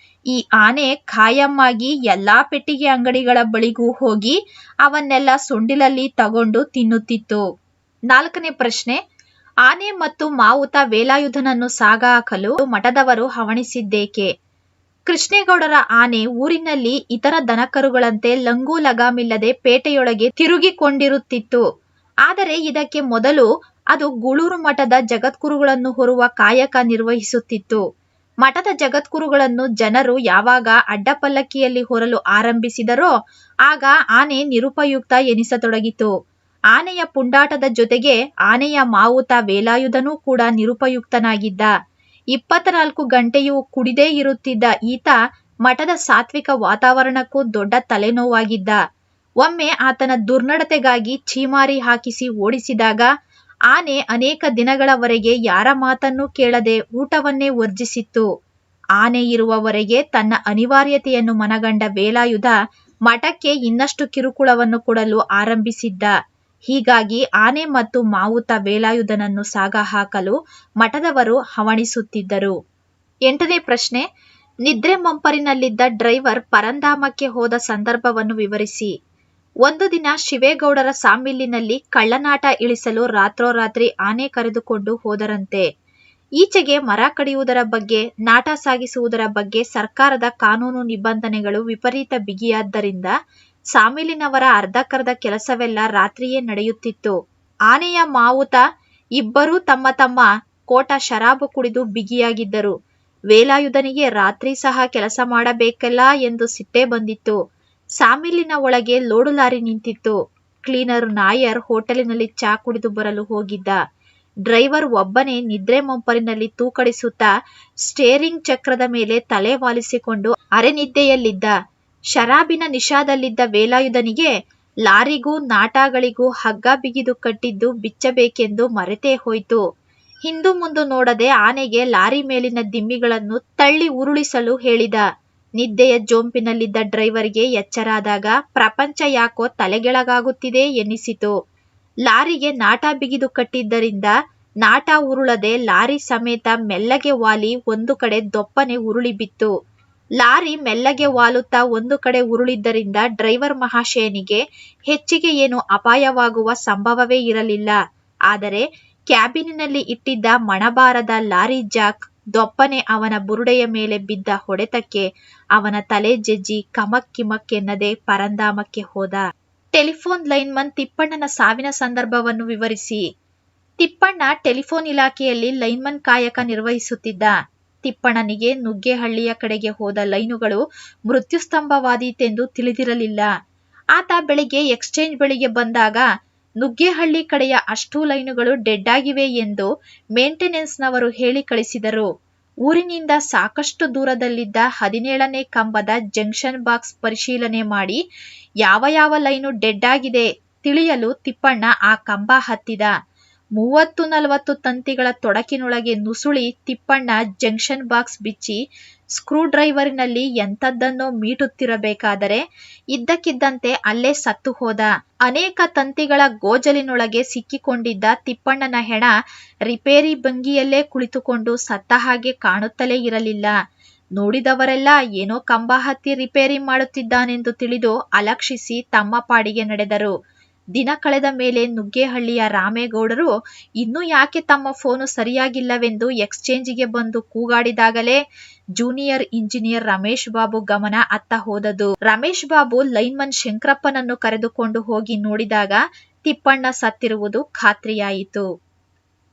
ಈ ಆನೆ ಖಾಯಮ್ಮಾಗಿ ಎಲ್ಲಾ ಪೆಟ್ಟಿಗೆ ಅಂಗಡಿಗಳ ಬಳಿಗೂ ಹೋಗಿ ಅವನ್ನೆಲ್ಲ ಸೊಂಡಿಲಲ್ಲಿ ತಗೊಂಡು ತಿನ್ನುತ್ತಿತ್ತು. 4ನೇ ಪ್ರಶ್ನೆ, ಆನೆ ಮತ್ತು ಮಾವುತ ವೇಲಾಯುಧನನ್ನು ಸಾಗಹಾಕಲು ಮಠದವರು ಹವಣಿಸಿದ್ದೇಕೆ? ಕೃಷ್ಣೇಗೌಡರ ಆನೆ ಊರಿನಲ್ಲಿ ಇತರ ದನಕರುಗಳಂತೆ ಲಂಗು ಲಗಾಮಿಲ್ಲದೆ ಪೇಟೆಯೊಳಗೆ ತಿರುಗಿಕೊಂಡಿರುತ್ತಿತ್ತು. ಆದರೆ ಇದಕ್ಕೆ ಮೊದಲು ಅದು ಗೂಳೂರು ಮಠದ ಜಗದ್ಗುರುಗಳನ್ನು ಹೊರುವ ಕಾಯಕ ನಿರ್ವಹಿಸುತ್ತಿತ್ತು. ಮಠದ ಜಗದ್ಗುರುಗಳನ್ನು ಜನರು ಯಾವಾಗ ಅಡ್ಡಪಲ್ಲಕ್ಕಿಯಲ್ಲಿ ಹೊರಲು ಆರಂಭಿಸಿದರೋ ಆಗ ಆನೆ ನಿರುಪಯುಕ್ತ ಎನಿಸತೊಡಗಿತು. ಆನೆಯ ಪುಂಡಾಟದ ಜೊತೆಗೆ ಆನೆಯ ಮಾವುತ ವೇಲಾಯುಧನೂ ಕೂಡ ನಿರುಪಯುಕ್ತನಾಗಿದ್ದ. 24 ಗಂಟೆಯೂ ಕುಡಿದೇ ಇರುತ್ತಿದ್ದ ಈತ ಮಠದ ಸಾತ್ವಿಕ ವಾತಾವರಣಕ್ಕೂ ದೊಡ್ಡ ತಲೆನೋವಾಗಿದ್ದ. ಒಮ್ಮೆ ಆತನ ದುರ್ನಡತೆಗಾಗಿ ಛೀಮಾರಿ ಹಾಕಿಸಿ ಓಡಿಸಿದಾಗ ಆನೆ ಅನೇಕ ದಿನಗಳವರೆಗೆ ಯಾರ ಮಾತನ್ನೂ ಕೇಳದೆ ಊಟವನ್ನೇ ವರ್ಜಿಸಿತ್ತು. ಆನೆ ಇರುವವರೆಗೆ ತನ್ನ ಅನಿವಾರ್ಯತೆಯನ್ನು ಮನಗಂಡ ವೇಲಾಯುಧ ಮಠಕ್ಕೆ ಇನ್ನಷ್ಟು ಕಿರುಕುಳವನ್ನು ಕೊಡಲು ಆರಂಭಿಸಿದ್ದ. ಹೀಗಾಗಿ ಆನೆ ಮತ್ತು ಮಾವುತ ವೇಲಾಯುಧನನ್ನು ಸಾಗಹಾಕಲು ಮಠದವರು ಹವಣಿಸುತ್ತಿದ್ದರು. 8ನೇ ಪ್ರಶ್ನೆ, ನಿದ್ರೆ ಮಂಪರಿನಲ್ಲಿದ್ದ ಡ್ರೈವರ್ ಪರಂಧಾಮಕ್ಕೆ ಹೋದ ಸಂದರ್ಭವನ್ನು ವಿವರಿಸಿ. ಒಂದು ದಿನ ಶಿವೇಗೌಡರ ಸಾಮಿಲ್ಲಿನಲ್ಲಿ ಕಳ್ಳನಾಟ ಇಳಿಸಲು ರಾತ್ರೋರಾತ್ರಿ ಆನೆ ಕರೆದುಕೊಂಡು ಹೋದರಂತೆ. ಈಚೆಗೆ ಮರ ಕಡಿಯುವುದರ ಬಗ್ಗೆ, ನಾಟ ಸಾಗಿಸುವುದರ ಬಗ್ಗೆ ಸರ್ಕಾರದ ಕಾನೂನು ನಿಬಂಧನೆಗಳು ವಿಪರೀತ ಬಿಗಿಯಾದ್ದರಿಂದ ಸಾಮಿಲಿನವರ ಅರ್ಧಕ್ಕರ್ಧ ಕೆಲಸವೆಲ್ಲ ರಾತ್ರಿಯೇ ನಡೆಯುತ್ತಿತ್ತು. ಆನೆಯ ಮಾವುತ ಇಬ್ಬರೂ ತಮ್ಮ ತಮ್ಮ ಕೋಟ ಶರಾಬು ಕುಡಿದು ಬಿಗಿಯಾಗಿದ್ದರು. ವೇಲಾಯುಧನಿಗೆ ರಾತ್ರಿ ಸಹ ಕೆಲಸ ಮಾಡಬೇಕಲ್ಲ ಎಂದು ಸಿಟ್ಟೇ ಬಂದಿತ್ತು. ಸಾಮಿಲಿನ ಒಳಗೆ ಲೋಡು ಲಾರಿ ನಿಂತಿತ್ತು. ಕ್ಲೀನರ್ ನಾಯರ್ ಹೋಟೆಲಿನಲ್ಲಿ ಚಾ ಕುಡಿದು ಬರಲು ಹೋಗಿದ್ದ. ಡ್ರೈವರ್ ಒಬ್ಬನೇ ನಿದ್ರೆ ಮಂಪರಿನಲ್ಲಿ ತೂಕಡಿಸುತ್ತಾ ಸ್ಟೇರಿಂಗ್ ಚಕ್ರದ ಮೇಲೆ ತಲೆ ವಾಲಿಸಿಕೊಂಡು ಅರೆನಿದ್ದೆಯಲ್ಲಿದ್ದ. ಶರಾಬಿನ ನಿಶಾದಲ್ಲಿದ್ದ ವೇಲಾಯುಧನಿಗೆ ಲಾರಿಗೂ ನಾಟಾಗಳಿಗೂ ಹಗ್ಗ ಬಿಗಿದು ಕಟ್ಟಿದ್ದು ಬಿಚ್ಚಬೇಕೆಂದು ಮರೆತೇ ಹೋಯ್ತು. ಹಿಂದು ಮುಂದು ನೋಡದೆ ಆನೆಗೆ ಲಾರಿ ಮೇಲಿನ ದಿಮ್ಮಿಗಳನ್ನು ತಳ್ಳಿ ಉರುಳಿಸಲು ಹೇಳಿದ. ನಿದ್ದೆಯ ಜೋಂಪಿನಲ್ಲಿದ್ದ ಡ್ರೈವರ್ಗೆ ಎಚ್ಚರಾದಾಗ ಪ್ರಪಂಚ ಯಾಕೋ ತಲೆಗೆಳಗಾಗುತ್ತಿದೆ ಎನ್ನಿಸಿತು. ಲಾರಿಗೆ ನಾಟ ಬಿಗಿದು ಕಟ್ಟಿದ್ದರಿಂದ ನಾಟ ಉರುಳದೆ ಲಾರಿ ಸಮೇತ ಮೆಲ್ಲಗೆ ವಾಲಿ ಒಂದು ಕಡೆ ದೊಪ್ಪನೆ ಉರುಳಿ ಬಿತ್ತು. ಲಾರಿ ಮೆಲ್ಲಗೆ ವಾಲುತ್ತಾ ಒಂದು ಕಡೆ ಉರುಳಿದ್ದರಿಂದ ಡ್ರೈವರ್ ಮಹಾಶಯನಿಗೆ ಹೆಚ್ಚಿಗೆ ಏನು ಅಪಾಯವಾಗುವ ಸಂಭವವೇ ಇರಲಿಲ್ಲ. ಆದರೆ ಕ್ಯಾಬಿನಿನಲ್ಲಿ ಇಟ್ಟಿದ್ದ ಮಣಬಾರದ ಲಾರಿ ಜಾಕ್ ದೊಪ್ಪನೆ ಅವನ ಬುರುಡೆಯ ಮೇಲೆ ಬಿದ್ದ ಹೊಡೆತಕ್ಕೆ ಅವನ ತಲೆ ಜಜ್ಜಿ ಕಮಕ್ ಕಿಮಕ್ ಎನ್ನದೆ ಪರಂಧಾಮಕ್ಕೆ ಹೋದ. ಟೆಲಿಫೋನ್ ಲೈನ್ಮನ್ ತಿಪ್ಪಣ್ಣನ ಸಾವಿನ ಸಂದರ್ಭವನ್ನು ವಿವರಿಸಿ. ತಿಪ್ಪಣ್ಣ ಟೆಲಿಫೋನ್ ಇಲಾಖೆಯಲ್ಲಿ ಲೈನ್ಮನ್ ಕಾಯಕ ನಿರ್ವಹಿಸುತ್ತಿದ್ದ. ತಿಪ್ಪಣ್ಣನಿಗೆ ನುಗ್ಗೇಹಳ್ಳಿಯ ಕಡೆಗೆ ಹೋದ ಲೈನುಗಳು ಮೃತ್ಯುಸ್ತಂಭವಾದೀತೆಂದು ತಿಳಿದಿರಲಿಲ್ಲ. ಆತ ಬೆಳಿಗ್ಗೆ ಎಕ್ಸ್ಚೇಂಜ್ ಬಳಿಗೆ ಬಂದಾಗ ನುಗ್ಗೇಹಳ್ಳಿ ಕಡೆಯ ಅಷ್ಟೂ ಲೈನುಗಳು ಡೆಡ್ ಆಗಿವೆ ಎಂದು ಮೇಂಟೆನೆನ್ಸ್ನವರು ಹೇಳಿ ಕಳಿಸಿದರು. ಊರಿನಿಂದ ಸಾಕಷ್ಟು ದೂರದಲ್ಲಿದ್ದ 17ನೇ ಕಂಬದ ಜಂಕ್ಷನ್ ಬಾಕ್ಸ್ ಪರಿಶೀಲನೆ ಮಾಡಿ ಯಾವ ಯಾವ ಲೈನು ಡೆಡ್ ಆಗಿದೆ ತಿಳಿಯಲು ತಿಪ್ಪಣ್ಣ ಆ ಕಂಬ ಹತ್ತಿದ. 30-40 ತಂತಿಗಳ ತೊಡಕಿನೊಳಗೆ ನುಸುಳಿ ತಿಪ್ಪಣ್ಣ ಜಂಕ್ಷನ್ ಬಾಕ್ಸ್ ಬಿಚ್ಚಿ ಸ್ಕ್ರೂ ಡ್ರೈವರಿನಲ್ಲಿ ಎಂಥದ್ದನ್ನೋ ಮೀಟುತ್ತಿರಬೇಕಾದರೆ ಇದ್ದಕ್ಕಿದ್ದಂತೆ ಅಲ್ಲೇ ಸತ್ತು ಹೋದ. ಅನೇಕ ತಂತಿಗಳ ಗೋಜಲಿನೊಳಗೆ ಸಿಕ್ಕಿಕೊಂಡಿದ್ದ ತಿಪ್ಪಣ್ಣನ ಹೆಣ ರಿಪೇರಿ ಭಂಗಿಯಲ್ಲೇ ಕುಳಿತುಕೊಂಡು ಸತ್ತ ಹಾಗೆ ಕಾಣುತ್ತಲೇ ಇರಲಿಲ್ಲ. ನೋಡಿದವರೆಲ್ಲ ಏನೋ ಕಂಬ ಹತ್ತಿ ರಿಪೇರಿ ಮಾಡುತ್ತಿದ್ದಾನೆಂದು ತಿಳಿದು ಅಲಕ್ಷಿಸಿ ತಮ್ಮ ಪಾಡಿಗೆ ನಡೆದರು. ದಿನ ಕಳೆದ ಮೇಲೆ ನುಗ್ಗೇಹಳ್ಳಿಯ ರಾಮೇಗೌಡರು ಇನ್ನೂ ಯಾಕೆ ತಮ್ಮ ಫೋನು ಸರಿಯಾಗಿಲ್ಲವೆಂದು ಎಕ್ಸ್ಚೇಂಜಿಗೆ ಬಂದು ಕೂಗಾಡಿದಾಗಲೇ ಜೂನಿಯರ್ ಇಂಜಿನಿಯರ್ ರಮೇಶ್ ಬಾಬು ಗಮನ ಅತ್ತ ಹೋದದು. ರಮೇಶ್ ಬಾಬು ಲೈನ್ಮನ್ ಶಂಕರಪ್ಪನನ್ನು ಕರೆದುಕೊಂಡು ಹೋಗಿ ನೋಡಿದಾಗ ತಿಪ್ಪಣ್ಣ ಸತ್ತಿರುವುದು ಖಾತ್ರಿಯಾಯಿತು.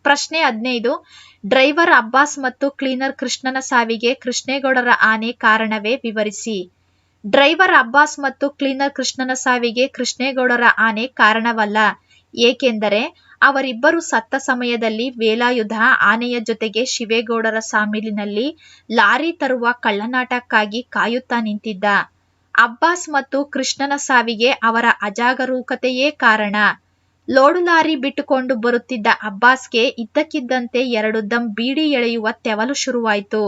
ಪ್ರಶ್ನೆ 15. ಡ್ರೈವರ್ ಅಬ್ಬಾಸ್ ಮತ್ತು ಕ್ಲೀನರ್ ಕೃಷ್ಣನ ಸಾವಿಗೆ ಕೃಷ್ಣೇಗೌಡರ ಆನೆ ಕಾರಣವೇ ವಿವರಿಸಿ. ಡ್ರೈವರ್ ಅಬ್ಬಾಸ್ ಮತ್ತು ಕ್ಲೀನರ್ ಕೃಷ್ಣನ ಸಾವಿಗೆ ಕೃಷ್ಣೇಗೌಡರ ಆನೆ ಕಾರಣವಲ್ಲ. ಏಕೆಂದರೆ ಅವರಿಬ್ಬರು ಸತ್ತ ಸಮಯದಲ್ಲಿ ವೇಲಾಯುಧ ಆನೆಯ ಜೊತೆಗೆ ಶಿವೇಗೌಡರ ಸಾಮಿಲಿನಲ್ಲಿ ಲಾರಿ ತರುವ ಕಳ್ಳನಾಟಕ್ಕಾಗಿ ಕಾಯುತ್ತಾ ನಿಂತಿದ್ದ. ಅಬ್ಬಾಸ್ ಮತ್ತು ಕೃಷ್ಣನ ಸಾವಿಗೆ ಅವರ ಅಜಾಗರೂಕತೆಯೇ ಕಾರಣ. ಲೋಡು ಲಾರಿ ಬಿಟ್ಟುಕೊಂಡು ಬರುತ್ತಿದ್ದ ಅಬ್ಬಾಸ್ಗೆ ಇದ್ದಕ್ಕಿದ್ದಂತೆ 2 ದಮ್ ಬೀಡಿ ಎಳೆಯುವ ತೆವಲು ಶುರುವಾಯ್ತು.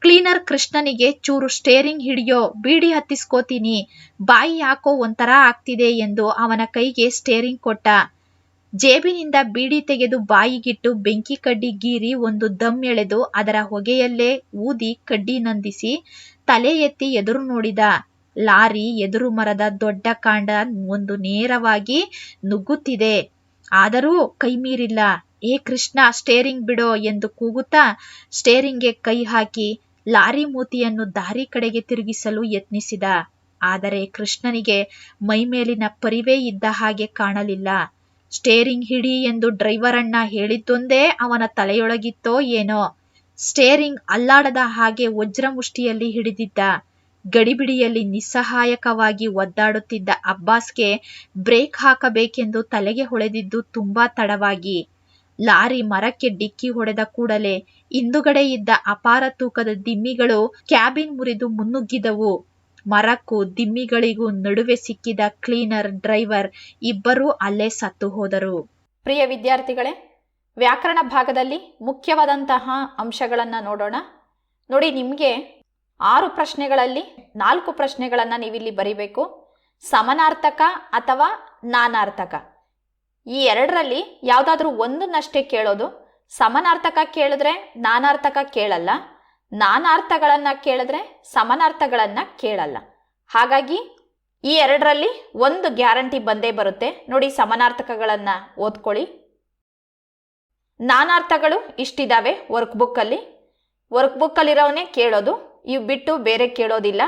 ಕ್ಲೀನರ್ ಕೃಷ್ಣನಿಗೆ ಚೂರು ಸ್ಟೇರಿಂಗ್ ಹಿಡಿಯೋ, ಬೀಡಿ ಹತ್ತಿಸ್ಕೋತೀನಿ, ಬಾಯಿ ಯಾಕೋ ಒಂಥರ ಆಗ್ತಿದೆ ಎಂದು ಅವನ ಕೈಗೆ ಸ್ಟೇರಿಂಗ್ ಕೊಟ್ಟ. ಜೇಬಿನಿಂದ ಬೀಡಿ ತೆಗೆದು ಬಾಯಿಗಿಟ್ಟು ಬೆಂಕಿ ಕಡ್ಡಿ ಗೀರಿ 1 ದಮ್ ಎಳೆದು ಅದರ ಹೊಗೆಯಲ್ಲೇ ಊದಿ ಕಡ್ಡಿ ನಂದಿಸಿ ತಲೆ ಎತ್ತಿ ಎದುರು ನೋಡಿದ. ಲಾರಿ ಎದುರು ಮರದ ದೊಡ್ಡ ಕಾಂಡ ಒಂದು ನೇರವಾಗಿ ನುಗ್ಗುತ್ತಿದೆ. ಆದರೂ ಕೈ ಮೀರಿಲ್ಲ. ಏ ಕೃಷ್ಣ, ಸ್ಟೇರಿಂಗ್ ಬಿಡೋ ಎಂದು ಕೂಗುತ್ತಾ ಸ್ಟೇರಿಂಗ್ಗೆ ಕೈ ಹಾಕಿ ಲಾರಿ ಮೂತಿಯನ್ನು ದಾರಿ ಕಡೆಗೆ ತಿರುಗಿಸಲು ಯತ್ನಿಸಿದ. ಆದರೆ ಕೃಷ್ಣನಿಗೆ ಮೈಮೇಲಿನ ಪರಿವೇ ಇದ್ದ ಹಾಗೆ ಕಾಣಲಿಲ್ಲ. ಸ್ಟೇರಿಂಗ್ ಹಿಡಿ ಎಂದು ಡ್ರೈವರ್ ಅಣ್ಣ ಹೇಳಿದ್ದೊಂದೇ ಅವನ ತಲೆಯೊಳಗಿತ್ತೋ ಏನೋ. ಸ್ಟೇರಿಂಗ್ ಅಲ್ಲಾಡದ ಹಾಗೆ ವಜ್ರ ಮುಷ್ಟಿಯಲ್ಲಿ ಹಿಡಿದಿದ್ದ. ಗಡಿಬಿಡಿಯಲ್ಲಿ ನಿಸ್ಸಹಾಯಕವಾಗಿ ಒದ್ದಾಡುತ್ತಿದ್ದ ಅಬ್ಬಾಸ್ಗೆ ಬ್ರೇಕ್ ಹಾಕಬೇಕೆಂದು ತಲೆಗೆ ಹೊಳೆದಿದ್ದು ತುಂಬಾ ತಡವಾಗಿ. ಲಾರಿ ಮರಕ್ಕೆ ಡಿಕ್ಕಿ ಹೊಡೆದ ಕೂಡಲೇ ಹಿಂದುಗಡೆ ಇದ್ದ ಅಪಾರ ತೂಕದ ದಿಮ್ಮಿಗಳು ಕ್ಯಾಬಿನ್ ಮುರಿದು ಮುನ್ನುಗ್ಗಿದವು. ಮರಕ್ಕೂ ದಿಮ್ಮಿಗಳಿಗೂ ನಡುವೆ ಸಿಕ್ಕಿದ ಕ್ಲೀನರ್, ಡ್ರೈವರ್ ಇಬ್ಬರೂ ಅಲ್ಲೇ ಸತ್ತು ಹೋದರು. ಪ್ರಿಯ ವಿದ್ಯಾರ್ಥಿಗಳೇ, ವ್ಯಾಕರಣ ಭಾಗದಲ್ಲಿ ಮುಖ್ಯವಾದಂತಹ ಅಂಶಗಳನ್ನು ನೋಡೋಣ. ನೋಡಿ, ನಿಮಗೆ 6 ಪ್ರಶ್ನೆಗಳಲ್ಲಿ 4 ಪ್ರಶ್ನೆಗಳನ್ನು ನೀವಿಲ್ಲಿ ಬರಿಬೇಕು. ಸಮಾನಾರ್ಥಕ ಅಥವಾ ನಾನಾರ್ಥಕ, ಈ 2ರಲ್ಲಿ ಯಾವುದಾದ್ರೂ ಒಂದನ್ನಷ್ಟೇ ಕೇಳೋದು. ಸಮಾನಾರ್ಥಕ ಕೇಳಿದ್ರೆ ನಾನಾರ್ಥಕ ಕೇಳಲ್ಲ, ನಾನಾರ್ಥಗಳನ್ನು ಕೇಳಿದ್ರೆ ಸಮಾನಾರ್ಥಗಳನ್ನು ಕೇಳಲ್ಲ. ಹಾಗಾಗಿ ಈ 2ರಲ್ಲಿ ಒಂದು ಗ್ಯಾರಂಟಿ ಬಂದೇ ಬರುತ್ತೆ. ನೋಡಿ, ಸಮಾನಾರ್ಥಕಗಳನ್ನು ಓದ್ಕೊಳ್ಳಿ. ನಾನಾರ್ಥಗಳು ಇಷ್ಟಿದ್ದಾವೆ ವರ್ಕ್ ಬುಕ್ಕಲ್ಲಿರೋವನ್ನೇ ಕೇಳೋದು, ಇವು ಬಿಟ್ಟು ಬೇರೆ ಕೇಳೋದಿಲ್ಲ.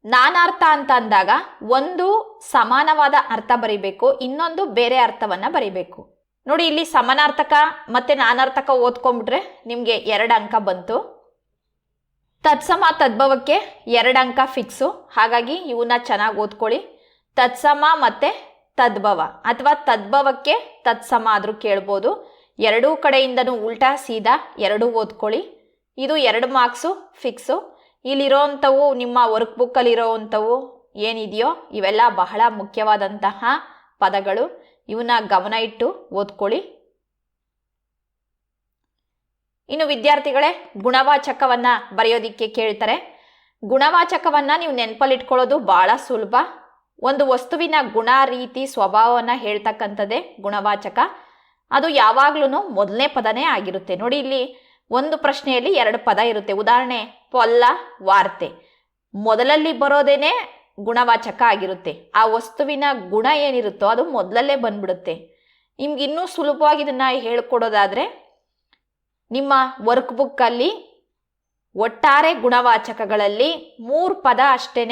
ನಾನಾರ್ಥ ಅಂತ ಅಂದಾಗ ಒಂದು ಸಮಾನವಾದ ಅರ್ಥ ಬರಿಬೇಕು, ಇನ್ನೊಂದು ಬೇರೆ ಅರ್ಥವನ್ನು ಬರಿಬೇಕು. ನೋಡಿ, ಇಲ್ಲಿ ಸಮಾನಾರ್ಥಕ ಮತ್ತು ನಾನಾರ್ಥಕ ಓದ್ಕೊಂಡ್ಬಿಟ್ರೆ ನಿಮಗೆ 2 ಅಂಕ ಬಂತು. ತತ್ಸಮ ತದ್ಭವಕ್ಕೆ 2 ಅಂಕ ಫಿಕ್ಸು. ಹಾಗಾಗಿ ಇವನ್ನ ಚೆನ್ನಾಗಿ ಓದ್ಕೊಳ್ಳಿ. ತತ್ಸಮ ಮತ್ತು ತದ್ಭವ ಅಥವಾ ತದ್ಭವಕ್ಕೆ ತತ್ಸಮ ಆದರೂ ಕೇಳ್ಬೋದು. 2 ಕಡೆಯಿಂದನೂ ಉಲ್ಟಾ ಸೀದಾ 2 ಓದ್ಕೊಳ್ಳಿ. ಇದು 2 ಮಾರ್ಕ್ಸು ಫಿಕ್ಸು. ಇಲ್ಲಿರೋವಂಥವು ನಿಮ್ಮ ವರ್ಕ್ ಬುಕ್ಕಲ್ಲಿರೋವಂಥವು ಏನಿದೆಯೋ ಇವೆಲ್ಲ ಬಹಳ ಮುಖ್ಯವಾದಂತಹ ಪದಗಳು. ಇವನ್ನ ಗಮನ ಇಟ್ಟು ಓದ್ಕೊಳ್ಳಿ. ಇನ್ನು ವಿದ್ಯಾರ್ಥಿಗಳೇ, ಗುಣವಾಚಕವನ್ನು ಬರೆಯೋದಿಕ್ಕೆ ಕೇಳ್ತಾರೆ. ಗುಣವಾಚಕವನ್ನು ನೀವು ನೆನಪಲ್ಲಿಟ್ಕೊಳ್ಳೋದು ಭಾಳ ಸುಲಭ. ಒಂದು ವಸ್ತುವಿನ ಗುಣ, ರೀತಿ, ಸ್ವಭಾವವನ್ನು ಹೇಳ್ತಕ್ಕಂಥದ್ದೇ ಗುಣವಾಚಕ. ಅದು ಯಾವಾಗ್ಲೂ ಮೊದಲನೇ ಪದನೇ ಆಗಿರುತ್ತೆ. ನೋಡಿ, ಇಲ್ಲಿ ಒಂದು ಪ್ರಶ್ನೆಯಲ್ಲಿ 2 ಪದ ಇರುತ್ತೆ. ಉದಾಹರಣೆ, ಪೊಲ್ಲ, ವಾರ್ತೆ. ಮೊದಲಲ್ಲಿ ಬರೋದೇನೆ ಗುಣವಾಚಕ ಆಗಿರುತ್ತೆ. ಆ ವಸ್ತುವಿನ ಗುಣ ಏನಿರುತ್ತೋ ಅದು ಮೊದಲಲ್ಲೇ ಬಂದ್ಬಿಡುತ್ತೆ. ನಿಮ್ಗೆ ಇನ್ನೂ ಸುಲಭವಾಗಿ ಇದನ್ನು ಹೇಳ್ಕೊಡೋದಾದರೆ, ನಿಮ್ಮ ವರ್ಕ್ ಬುಕ್ಕಲ್ಲಿ ಒಟ್ಟಾರೆ ಗುಣವಾಚಕಗಳಲ್ಲಿ 3 ಪದ ಅಷ್ಟೇ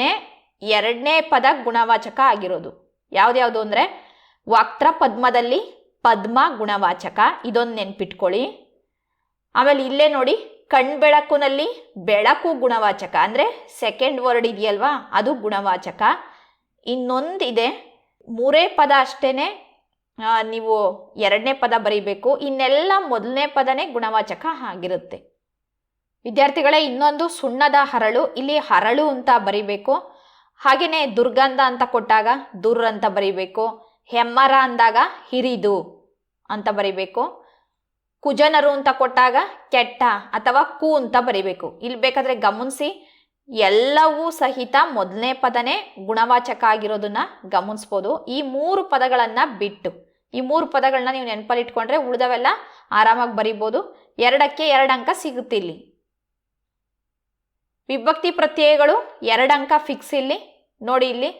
2ನೇ ಪದ ಗುಣವಾಚಕ ಆಗಿರೋದು. ಯಾವ್ದ್ಯಾವುದು ಅಂದರೆ, ವಕ್ರ ಪದ್ಮದಲ್ಲಿ ಪದ್ಮ ಗುಣವಾಚಕ, ಇದೊಂದು ನೆನ್ಪಿಟ್ಕೊಳ್ಳಿ. ಆಮೇಲೆ ಇಲ್ಲೇ ನೋಡಿ, ಕಣ್ಬೆಳಕುನಲ್ಲಿ ಬೆಳಕು ಗುಣವಾಚಕ, ಅಂದರೆ ಸೆಕೆಂಡ್ ವರ್ಡ್ ಇದೆಯಲ್ವಾ, ಅದು ಗುಣವಾಚಕ. ಇನ್ನೊಂದಿದೆ, 3 ಪದ ಅಷ್ಟೇ ನೀವು 2ನೇ ಪದ ಬರೀಬೇಕು. ಇನ್ನೆಲ್ಲ ಮೊದಲನೇ ಪದನೇ ಗುಣವಾಚಕ ಆಗಿರುತ್ತೆ. ವಿದ್ಯಾರ್ಥಿಗಳೇ, ಇನ್ನೊಂದು ಸುಣ್ಣದ ಹರಳು, ಇಲ್ಲಿ ಹರಳು ಅಂತ ಬರೀಬೇಕು. ಹಾಗೆಯೇ ದುರ್ಗಂಧ ಅಂತ ಕೊಟ್ಟಾಗ ದುರ್ ಅಂತ ಬರೀಬೇಕು. ಹೆಮ್ಮರ ಅಂದಾಗ ಹಿರಿದು ಅಂತ ಬರೀಬೇಕು. ಕುಜನರು ಅಂತ ಕೊಟ್ಟಾಗ ಕೆಟ್ಟ ಅಥವಾ ಕು ಅಂತ ಬರೀಬೇಕು. ಇಲ್ಲಿ ಬೇಕಾದರೆ ಗಮನಿಸಿ, ಎಲ್ಲವೂ ಸಹಿತ ಮೊದಲನೇ ಪದನೇ ಗುಣವಾಚಕ ಆಗಿರೋದನ್ನ ಗಮನಿಸ್ಬೋದು. ಈ 3 ಪದಗಳನ್ನು ಬಿಟ್ಟು, ಈ 3 ಪದಗಳನ್ನ ನೀವು ನೆನಪಲ್ಲಿಟ್ಕೊಂಡ್ರೆ ಉಳಿದವೆಲ್ಲ ಆರಾಮಾಗಿ ಬರಿಬೋದು. 2ಕ್ಕೆ 2 ಅಂಕ ಸಿಗುತ್ತೆ. ಇಲ್ಲಿ ವಿಭಕ್ತಿ ಪ್ರತ್ಯಯಗಳು 2 ಅಂಕ ಫಿಕ್ಸ್. ಇಲ್ಲಿ ನೋಡಿ, ಇಲ್ಲಿ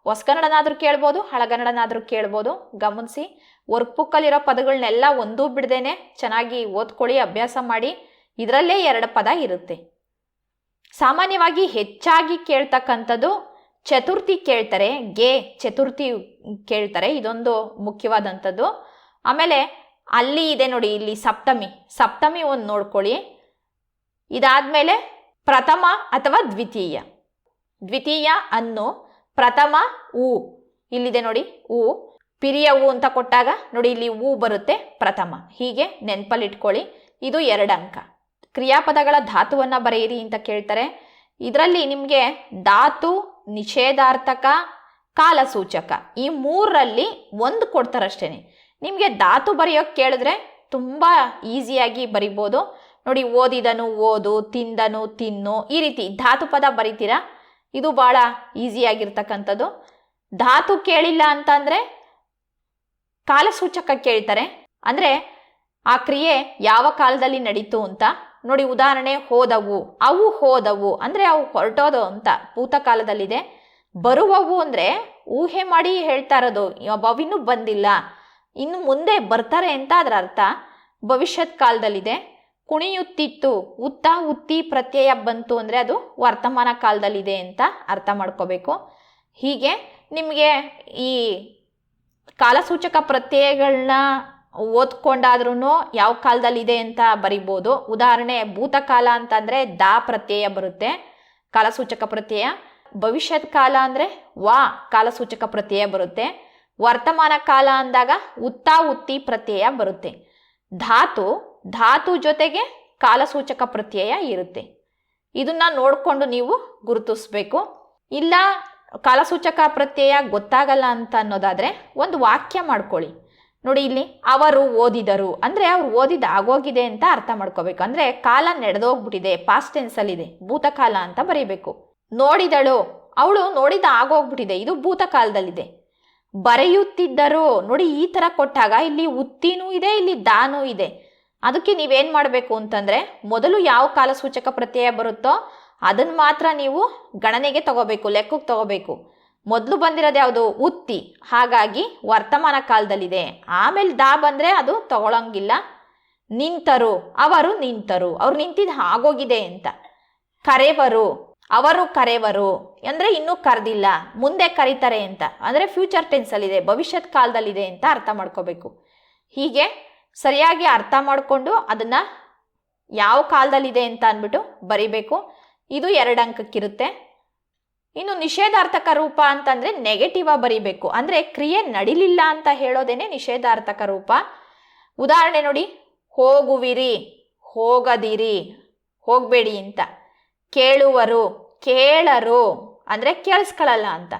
ಹೊಸಗನ್ನಡನಾದರೂ ಕೇಳ್ಬೋದು, ಹಳಗನ್ನಡನಾದರೂ ಕೇಳ್ಬೋದು. ಗಮನಿಸಿ, ವರ್ಕ್ ಬುಕ್ಕಲ್ಲಿರೋ ಪದಗಳನ್ನೆಲ್ಲ ಒಂದೂ ಬಿಡದೇನೆ ಚೆನ್ನಾಗಿ ಓದ್ಕೊಳ್ಳಿ, ಅಭ್ಯಾಸ ಮಾಡಿ. ಇದರಲ್ಲೇ 2 ಪದ ಇರುತ್ತೆ. ಸಾಮಾನ್ಯವಾಗಿ ಹೆಚ್ಚಾಗಿ ಕೇಳ್ತಕ್ಕಂಥದ್ದು ಚತುರ್ಥಿ ಕೇಳ್ತಾರೆ, ಚತುರ್ಥಿ ಕೇಳ್ತಾರೆ. ಇದೊಂದು ಮುಖ್ಯವಾದಂಥದ್ದು. ಆಮೇಲೆ ಅಲ್ಲಿ ಇದೆ ನೋಡಿ, ಇಲ್ಲಿ ಸಪ್ತಮಿ ಒಂದು ನೋಡ್ಕೊಳ್ಳಿ. ಇದಾದಮೇಲೆ ಪ್ರಥಮ ಅಥವಾ ದ್ವಿತೀಯ ಅನ್ನು, ಪ್ರಥಮ ಊ, ಇಲ್ಲಿದೆ ನೋಡಿ ಊ, ಪಿರಿಯ ಊ ಅಂತ ಕೊಟ್ಟಾಗ ನೋಡಿ ಇಲ್ಲಿ ಊ ಬರುತ್ತೆ, ಪ್ರಥಮ. ಹೀಗೆ ನೆನಪಲ್ಲಿಟ್ಕೊಳ್ಳಿ. ಇದು 2 ಅಂಕ. ಕ್ರಿಯಾಪದಗಳ ಧಾತುವನ್ನು ಬರೆಯಿರಿ ಅಂತ ಕೇಳ್ತಾರೆ. ಇದರಲ್ಲಿ ನಿಮಗೆ ಧಾತು ನಿಷೇಧಾರ್ಥಕ, ಕಾಲಸೂಚಕ ಈ ಮೂರರಲ್ಲಿ ಒಂದು ಕೊಡ್ತಾರಷ್ಟೇ. ನಿಮಗೆ ಧಾತು ಬರೆಯೋಕ್ಕೆ ಕೇಳಿದ್ರೆ ತುಂಬ ಈಸಿಯಾಗಿ ಬರಿಬೋದು. ನೋಡಿ, ಓದಿದನು ಓದು, ತಿಂದನು ತಿನ್ನು, ಈ ರೀತಿ ಧಾತು ಪದ ಬರಿತೀರಾ. ಇದು ಭಾಳ ಈಸಿಯಾಗಿರ್ತಕ್ಕಂಥದ್ದು. ಧಾತು ಕೇಳಿಲ್ಲ ಅಂತಂದರೆ ಕಾಲಸೂಚಕ ಕೇಳ್ತಾರೆ. ಅಂದರೆ ಆ ಕ್ರಿಯೆ ಯಾವ ಕಾಲದಲ್ಲಿ ನಡೀತು ಅಂತ. ನೋಡಿ, ಉದಾಹರಣೆ ಹೋದವು, ಅವು ಹೋದವು ಅಂದರೆ ಅವು ಹೊರಟೋದು ಅಂತ ಭೂತಕಾಲದಲ್ಲಿದೆ. ಬರುವವು ಅಂದರೆ ಊಹೆ ಮಾಡಿ ಹೇಳ್ತಾ ಇರೋದು, ಅವಿನ್ನೂ ಬಂದಿಲ್ಲ, ಇನ್ನು ಮುಂದೆ ಬರ್ತಾರೆ ಅಂತ ಅದರ ಅರ್ಥ. ಭವಿಷ್ಯತ್ ಕಾಲದಲ್ಲಿದೆ. ಕುಣಿಯುತ್ತಿತ್ತು, ಉತ್ತ ಉತ್ತಿ ಪ್ರತ್ಯಯ ಬಂತು ಅಂದರೆ ಅದು ವರ್ತಮಾನ ಕಾಲದಲ್ಲಿದೆ ಅಂತ ಅರ್ಥ ಮಾಡ್ಕೋಬೇಕು. ಹೀಗೆ ನಿಮಗೆ ಈ ಕಾಲಸೂಚಕ ಪ್ರತ್ಯಯಗಳನ್ನ ಓದ್ಕೊಂಡಾದ್ರೂ ಯಾವ ಕಾಲದಲ್ಲಿದೆ ಅಂತ ಬರಿಬೋದು. ಉದಾಹರಣೆ ಭೂತಕಾಲ ಅಂತಂದರೆ ದಾ ಪ್ರತ್ಯಯ ಬರುತ್ತೆ, ಕಾಲಸೂಚಕ ಪ್ರತ್ಯಯ. ಭವಿಷ್ಯತ್ ಕಾಲ ಅಂದರೆ ವಾ ಕಾಲಸೂಚಕ ಪ್ರತ್ಯಯ ಬರುತ್ತೆ. ವರ್ತಮಾನ ಕಾಲ ಅಂದಾಗ ಉತ್ತ ಉತ್ತಿ ಪ್ರತ್ಯಯ ಬರುತ್ತೆ. ಧಾತು ಜೊತೆಗೆ ಕಾಲಸೂಚಕ ಪ್ರತ್ಯಯ ಇರುತ್ತೆ. ಇದನ್ನ ನೋಡಿಕೊಂಡು ನೀವು ಗುರುತಿಸ್ಬೇಕು. ಇಲ್ಲ ಕಾಲಸೂಚಕ ಪ್ರತ್ಯಯ ಗೊತ್ತಾಗಲ್ಲ ಅಂತ ಅನ್ನೋದಾದರೆ ಒಂದು ವಾಕ್ಯ ಮಾಡ್ಕೊಳ್ಳಿ. ನೋಡಿ, ಇಲ್ಲಿ ಅವರು ಓದಿದರು ಅಂದರೆ ಅವ್ರು ಓದಿದ ಆಗೋಗಿದೆ ಅಂತ ಅರ್ಥ ಮಾಡ್ಕೋಬೇಕು. ಅಂದರೆ ಕಾಲ ನಡೆದೋಗ್ಬಿಟ್ಟಿದೆ, ಪಾಸ್ಟ್ ಟೆನ್ಸಲ್ಲಿದೆ, ಭೂತಕಾಲ ಅಂತ ಬರೀಬೇಕು. ನೋಡಿದಳು, ಅವಳು ನೋಡಿದ ಆಗೋಗ್ಬಿಟ್ಟಿದೆ, ಇದು ಭೂತಕಾಲದಲ್ಲಿದೆ. ಬರೆಯುತ್ತಿದ್ದರು, ನೋಡಿ ಈ ಥರ ಕೊಟ್ಟಾಗ ಇಲ್ಲಿ ಉತ್ತಿನೂ ಇದೆ, ಇಲ್ಲಿ ದಾನೂ ಇದೆ. ಅದಕ್ಕೆ ನೀವೇನು ಮಾಡಬೇಕು ಅಂತಂದರೆ ಮೊದಲು ಯಾವ ಕಾಲಸೂಚಕ ಪ್ರತ್ಯಯ ಬರುತ್ತೋ ಅದನ್ನು ಮಾತ್ರ ನೀವು ಗಣನೆಗೆ ತಗೋಬೇಕು, ಲೆಕ್ಕಕ್ಕೆ ತಗೋಬೇಕು. ಮೊದಲು ಬಂದಿರೋದು ಯಾವುದು? ಉತ್ತಿ, ಹಾಗಾಗಿ ವರ್ತಮಾನ ಕಾಲದಲ್ಲಿದೆ. ಆಮೇಲೆ ದಾ ಬಂದರೆ ಅದು ತಗೊಳಂಗಿಲ್ಲ. ನಿಂತರು, ಅವರು ನಿಂತರು, ಅವ್ರು ನಿಂತಿದ್ದು ಆಗೋಗಿದೆ ಅಂತ. ಕರೆವರು, ಅವರು ಕರೆವರು ಅಂದರೆ ಇನ್ನೂ ಕರೆದಿಲ್ಲ, ಮುಂದೆ ಕರೀತಾರೆ ಅಂತ, ಅಂದರೆ ಫ್ಯೂಚರ್ ಟೆನ್ಸಲ್ಲಿದೆ, ಭವಿಷ್ಯತ್ ಕಾಲದಲ್ಲಿದೆ ಅಂತ ಅರ್ಥ ಮಾಡ್ಕೋಬೇಕು. ಹೀಗೆ ಸರಿಯಾಗಿ ಅರ್ಥ ಮಾಡಿಕೊಂಡು ಅದನ್ನು ಯಾವ ಕಾಲದಲ್ಲಿದೆ ಅಂತ ಅಂದ್ಬಿಟ್ಟು ಬರಿಬೇಕು. ಇದು 2 ಅಂಕಕ್ಕಿರುತ್ತೆ. ಇನ್ನು ನಿಷೇಧಾರ್ಥಕ ರೂಪ ಅಂತಂದರೆ ನೆಗೆಟಿವ್ ಬರಿಬೇಕು. ಅಂದರೆ ಕ್ರಿಯೆ ನಡಿಲಿಲ್ಲ ಅಂತ ಹೇಳೋದೇನೆ ನಿಷೇಧಾರ್ಥಕ ರೂಪ. ಉದಾಹರಣೆ ನೋಡಿ, ಹೋಗುವಿರಿ, ಹೋಗದಿರಿ, ಹೋಗಬೇಡಿ ಅಂತ. ಕೇಳುವರು, ಕೇಳರು ಅಂದರೆ ಕೇಳಿಸ್ಕೊಳ್ಳಲ್ಲ ಅಂತ.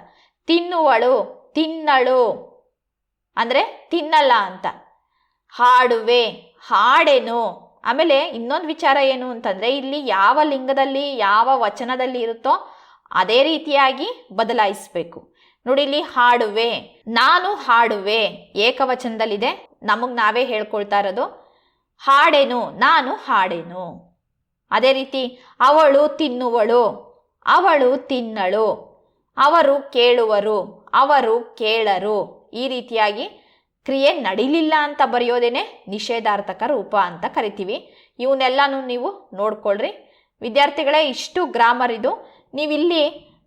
ತಿನ್ನುವಳು, ತಿನ್ನಳು ಅಂದರೆ ತಿನ್ನಲ್ಲ ಅಂತ. ಹಾಡುವೆ, ಹಾಡೆನು. ಆಮೇಲೆ ಇನ್ನೊಂದು ವಿಚಾರ ಏನು ಅಂತಂದರೆ ಇಲ್ಲಿ ಯಾವ ಲಿಂಗದಲ್ಲಿ ಯಾವ ವಚನದಲ್ಲಿ ಇರುತ್ತೋ ಅದೇ ರೀತಿಯಾಗಿ ಬದಲಾಯಿಸಬೇಕು. ನೋಡಿ, ಇಲ್ಲಿ ಹಾಡುವೆ, ನಾನು ಹಾಡುವೆ ಏಕವಚನದಲ್ಲಿದೆ, ನಮಗೆ ನಾವೇ ಹೇಳ್ಕೊಳ್ತಾ ಇರೋದು. ಹಾಡೆನು, ನಾನು ಹಾಡೆನು. ಅದೇ ರೀತಿ ಅವಳು ತಿನ್ನುವಳು, ಅವಳು ತಿನ್ನಳು. ಅವರು ಕೇಳುವರು, ಅವರು ಕೇಳರು. ಈ ರೀತಿಯಾಗಿ ಕ್ರಿಯೆ ನಡಿಲಿಲ್ಲ ಅಂತ ಬರೆಯೋದೇನೆ ನಿಷೇಧಾರ್ಥಕ ರೂಪ ಅಂತ ಕರಿತೀವಿ. ಇವನ್ನೆಲ್ಲನೂ ನೀವು ನೋಡ್ಕೊಳ್ರಿ ವಿದ್ಯಾರ್ಥಿಗಳೇ. ಇಷ್ಟು ಗ್ರಾಮರ್ ಇದು. ನೀವಿಲ್ಲಿ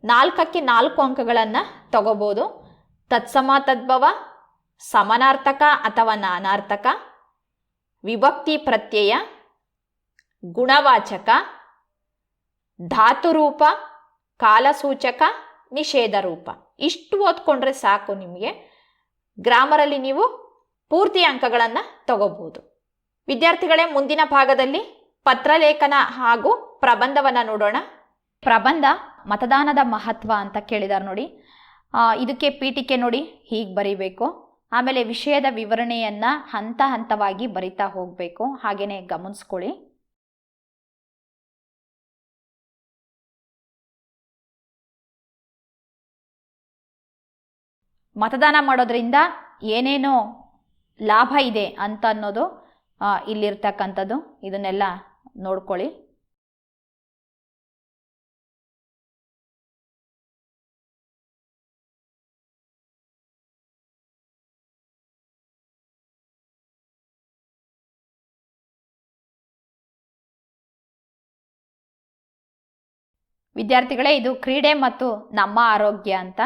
4ಕ್ಕೆ 4 ಅಂಕಗಳನ್ನು ತಗೋಬೋದು. ತತ್ಸಮ ತದ್ಭವ, ಸಮನಾರ್ಥಕ ಅಥವಾ ನಾನಾರ್ಥಕ, ವಿಭಕ್ತಿ ಪ್ರತ್ಯಯ, ಗುಣವಾಚಕ, ಧಾತುರೂಪ, ಕಾಲಸೂಚಕ, ನಿಷೇಧ ರೂಪ. ಇಷ್ಟು ಓದ್ಕೊಂಡ್ರೆ ಸಾಕು. ನಿಮಗೆ ಗ್ರಾಮರಲ್ಲಿ ನೀವು ಪೂರ್ತಿ ಅಂಕಗಳನ್ನು ತಗೋಬಹುದು. ವಿದ್ಯಾರ್ಥಿಗಳೇ, ಮುಂದಿನ ಭಾಗದಲ್ಲಿ ಪತ್ರಲೇಖನ ಹಾಗೂ ಪ್ರಬಂಧವನ್ನು ನೋಡೋಣ. ಪ್ರಬಂಧ ಮತದಾನದ ಮಹತ್ವ ಅಂತ ಕೇಳಿದಾರೆ ನೋಡಿ. ಇದಕ್ಕೆ ಪೀಠಿಕೆ ನೋಡಿ ಹೀಗೆ ಬರೀಬೇಕು. ಆಮೇಲೆ ವಿಷಯದ ವಿವರಣೆಯನ್ನು ಹಂತ ಹಂತವಾಗಿ ಬರಿತಾ ಹೋಗಬೇಕು. ಹಾಗೆಯೇ ಗಮನಿಸ್ಕೊಳ್ಳಿ. ಮತದಾನ ಮಾಡೋದ್ರಿಂದ ಏನೇನೋ ಲಾಭ ಇದೆ ಅಂತ ಅನ್ನೋದು ಇಲ್ಲಿರ್ತಕ್ಕಂಥದ್ದು. ಇದನ್ನೆಲ್ಲ ನೋಡ್ಕೊಳ್ಳಿ. ವಿದ್ಯಾರ್ಥಿಗಳೇ, ಇದು ಕ್ರೀಡೆ ಮತ್ತು ನಮ್ಮ ಆರೋಗ್ಯ ಅಂತ.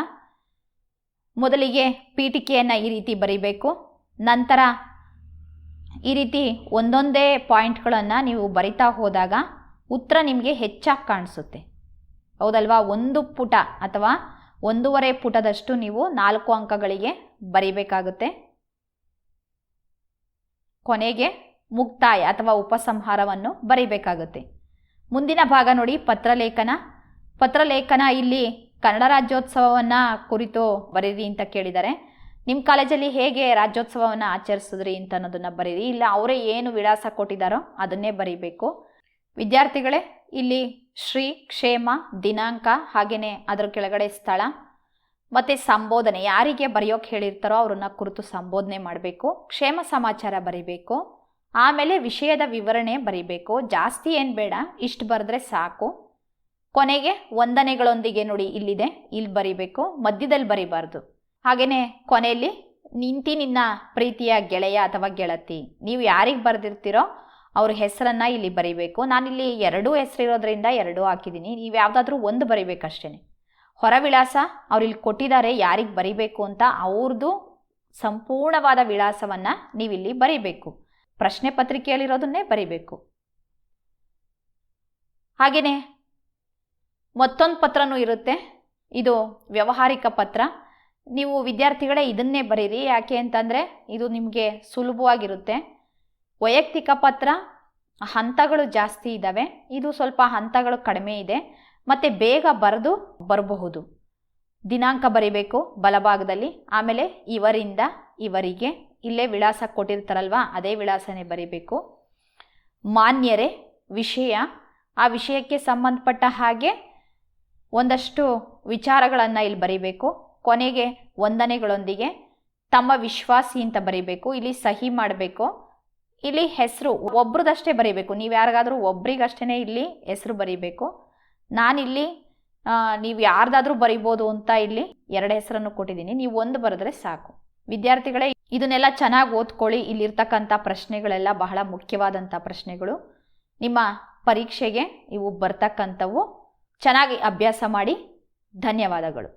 ಮೊದಲಿಗೆ ಪೀಠಿಕೆಯನ್ನು ಈ ರೀತಿ ಬರಿಬೇಕು. ನಂತರ ಈ ರೀತಿ ಒಂದೊಂದೇ ಪಾಯಿಂಟ್ಗಳನ್ನು ನೀವು ಬರಿತಾ ಹೋದಾಗ ಉತ್ತರ ನಿಮಗೆ ಹೆಚ್ಚಾಗಿ ಕಾಣಿಸುತ್ತೆ, ಹೌದಲ್ವಾ? 1 ಪುಟ ಅಥವಾ 1.5 ಪುಟದಷ್ಟು ನೀವು 4 ಅಂಕಗಳಿಗೆ ಬರಿಬೇಕಾಗುತ್ತೆ. ಕೊನೆಗೆ ಮುಕ್ತಾಯ ಅಥವಾ ಉಪಸಂಹಾರವನ್ನು ಬರಿಬೇಕಾಗುತ್ತೆ. ಮುಂದಿನ ಭಾಗ ನೋಡಿ, ಪತ್ರಲೇಖನ. ಪತ್ರಲೇಖನ ಇಲ್ಲಿ ಕನ್ನಡ ರಾಜ್ಯೋತ್ಸವವನ್ನು ಕುರಿತು ಬರೀರಿ ಅಂತ ಕೇಳಿದ್ದಾರೆ. ನಿಮ್ಮ ಕಾಲೇಜಲ್ಲಿ ಹೇಗೆ ರಾಜ್ಯೋತ್ಸವವನ್ನು ಆಚರಿಸಿದ್ರಿ ಅಂತ ಅನ್ನೋದನ್ನು ಬರೀರಿ. ಇಲ್ಲ ಅವರೇ ಏನು ವಿಳಾಸ ಕೊಟ್ಟಿದ್ದಾರೋ ಅದನ್ನೇ ಬರೀಬೇಕು. ವಿದ್ಯಾರ್ಥಿಗಳೇ, ಇಲ್ಲಿ ಶ್ರೀ, ಕ್ಷೇಮ, ದಿನಾಂಕ, ಹಾಗೆಯೇ ಅದರ ಕೆಳಗಡೆ ಸ್ಥಳ ಮತ್ತು ಸಂಬೋಧನೆ, ಯಾರಿಗೆ ಬರೆಯೋಕೆ ಹೇಳಿರ್ತಾರೋ ಅವ್ರನ್ನ ಕುರಿತು ಸಂಬೋಧನೆ ಮಾಡಬೇಕು. ಕ್ಷೇಮ ಸಮಾಚಾರ ಬರೀಬೇಕು. ಆಮೇಲೆ ವಿಷಯದ ವಿವರಣೆ ಬರೀಬೇಕು. ಜಾಸ್ತಿ ಏನು ಬೇಡ, ಇಷ್ಟು ಬರೆದ್ರೆ ಸಾಕು. ಕೊನೆಗೆ ವಂದನೆಗಳೊಂದಿಗೆ ನೋಡಿ ಇಲ್ಲಿದೆ, ಇಲ್ಲಿ ಬರೀಬೇಕು, ಮಧ್ಯದಲ್ಲಿ ಬರೀಬಾರ್ದು. ಹಾಗೆಯೇ ಕೊನೆಯಲ್ಲಿ ನಿನ್ನ ಪ್ರೀತಿಯ ಗೆಳೆಯ ಅಥವಾ ಗೆಳತಿ, ನೀವು ಯಾರಿಗೆ ಬರೆದಿರ್ತೀರೋ ಅವ್ರ ಹೆಸರನ್ನು ಇಲ್ಲಿ ಬರೀಬೇಕು. ನಾನಿಲ್ಲಿ 2 ಹೆಸರಿರೋದ್ರಿಂದ 2 ಹಾಕಿದ್ದೀನಿ. ನೀವು ಯಾವುದಾದ್ರೂ ಒಂದು ಬರೀಬೇಕಷ್ಟೇ. ಹೊರ ವಿಳಾಸ ಅವ್ರು ಇಲ್ಲಿ ಕೊಟ್ಟಿದ್ದಾರೆ ಯಾರಿಗೆ ಬರೀಬೇಕು ಅಂತ, ಅವ್ರದ್ದು ಸಂಪೂರ್ಣವಾದ ವಿಳಾಸವನ್ನು ನೀವಿಲ್ಲಿ ಬರೀಬೇಕು. ಪ್ರಶ್ನೆ ಪತ್ರಿಕೆಯಲ್ಲಿರೋದನ್ನೇ ಬರೀಬೇಕು. ಹಾಗೆಯೇ ಮತ್ತೊಂದು ಪತ್ರನೂ ಇರುತ್ತೆ, ಇದು ವ್ಯಾವಹಾರಿಕ ಪತ್ರ. ನೀವು ವಿದ್ಯಾರ್ಥಿಗಳೇ ಇದನ್ನೇ ಬರೀರಿ. ಯಾಕೆ ಅಂತಂದರೆ ಇದು ನಿಮಗೆ ಸುಲಭವಾಗಿರುತ್ತೆ. ವೈಯಕ್ತಿಕ ಪತ್ರ ಹಂತಗಳು ಜಾಸ್ತಿ ಇದ್ದಾವೆ, ಇದು ಸ್ವಲ್ಪ ಹಂತಗಳು ಕಡಿಮೆ ಇದೆ ಮತ್ತು ಬೇಗ ಬರಬಹುದು. ದಿನಾಂಕ ಬರೀಬೇಕು ಬಲಭಾಗದಲ್ಲಿ. ಆಮೇಲೆ ಇವರಿಂದ ಇವರಿಗೆ, ಇಲ್ಲೇ ವಿಳಾಸ ಕೊಟ್ಟಿರ್ತಾರಲ್ವ ಅದೇ ವಿಳಾಸನೇ ಬರೀಬೇಕು. ಮಾನ್ಯರೇ, ವಿಷಯ, ಆ ವಿಷಯಕ್ಕೆ ಸಂಬಂಧಪಟ್ಟ ಹಾಗೆ ಒಂದಷ್ಟು ವಿಚಾರಗಳನ್ನು ಇಲ್ಲಿ ಬರೀಬೇಕು. ಕೊನೆಗೆ ವಂದನೆಗಳೊಂದಿಗೆ ತಮ್ಮ ವಿಶ್ವಾಸಿ ಅಂತ ಬರೀಬೇಕು. ಇಲ್ಲಿ ಸಹಿ ಮಾಡಬೇಕು. ಇಲ್ಲಿ ಹೆಸರು ಒಬ್ರದಷ್ಟೇ ಬರೀಬೇಕು. ನೀವು ಯಾರಿಗಾದರೂ ಒಬ್ರಿಗಷ್ಟೇ ಇಲ್ಲಿ ಹೆಸರು ಬರೀಬೇಕು. ನಾನಿಲ್ಲಿ ನೀವು ಯಾರ್ದಾದ್ರೂ ಬರಿಬೋದು ಅಂತ ಇಲ್ಲಿ 2 ಹೆಸರನ್ನು ಕೊಟ್ಟಿದ್ದೀನಿ. ನೀವು 1 ಬರೆದ್ರೆ ಸಾಕು. ವಿದ್ಯಾರ್ಥಿಗಳೇ, ಇದನ್ನೆಲ್ಲ ಚೆನ್ನಾಗಿ ಓದ್ಕೊಳ್ಳಿ. ಇಲ್ಲಿರ್ತಕ್ಕಂಥ ಪ್ರಶ್ನೆಗಳೆಲ್ಲ ಬಹಳ ಮುಖ್ಯವಾದಂಥ ಪ್ರಶ್ನೆಗಳು. ನಿಮ್ಮ ಪರೀಕ್ಷೆಗೆ ಇವು ಬರ್ತಕ್ಕಂಥವು. ಚೆನ್ನಾಗಿ ಅಭ್ಯಾಸ ಮಾಡಿ. ಧನ್ಯವಾದಗಳು.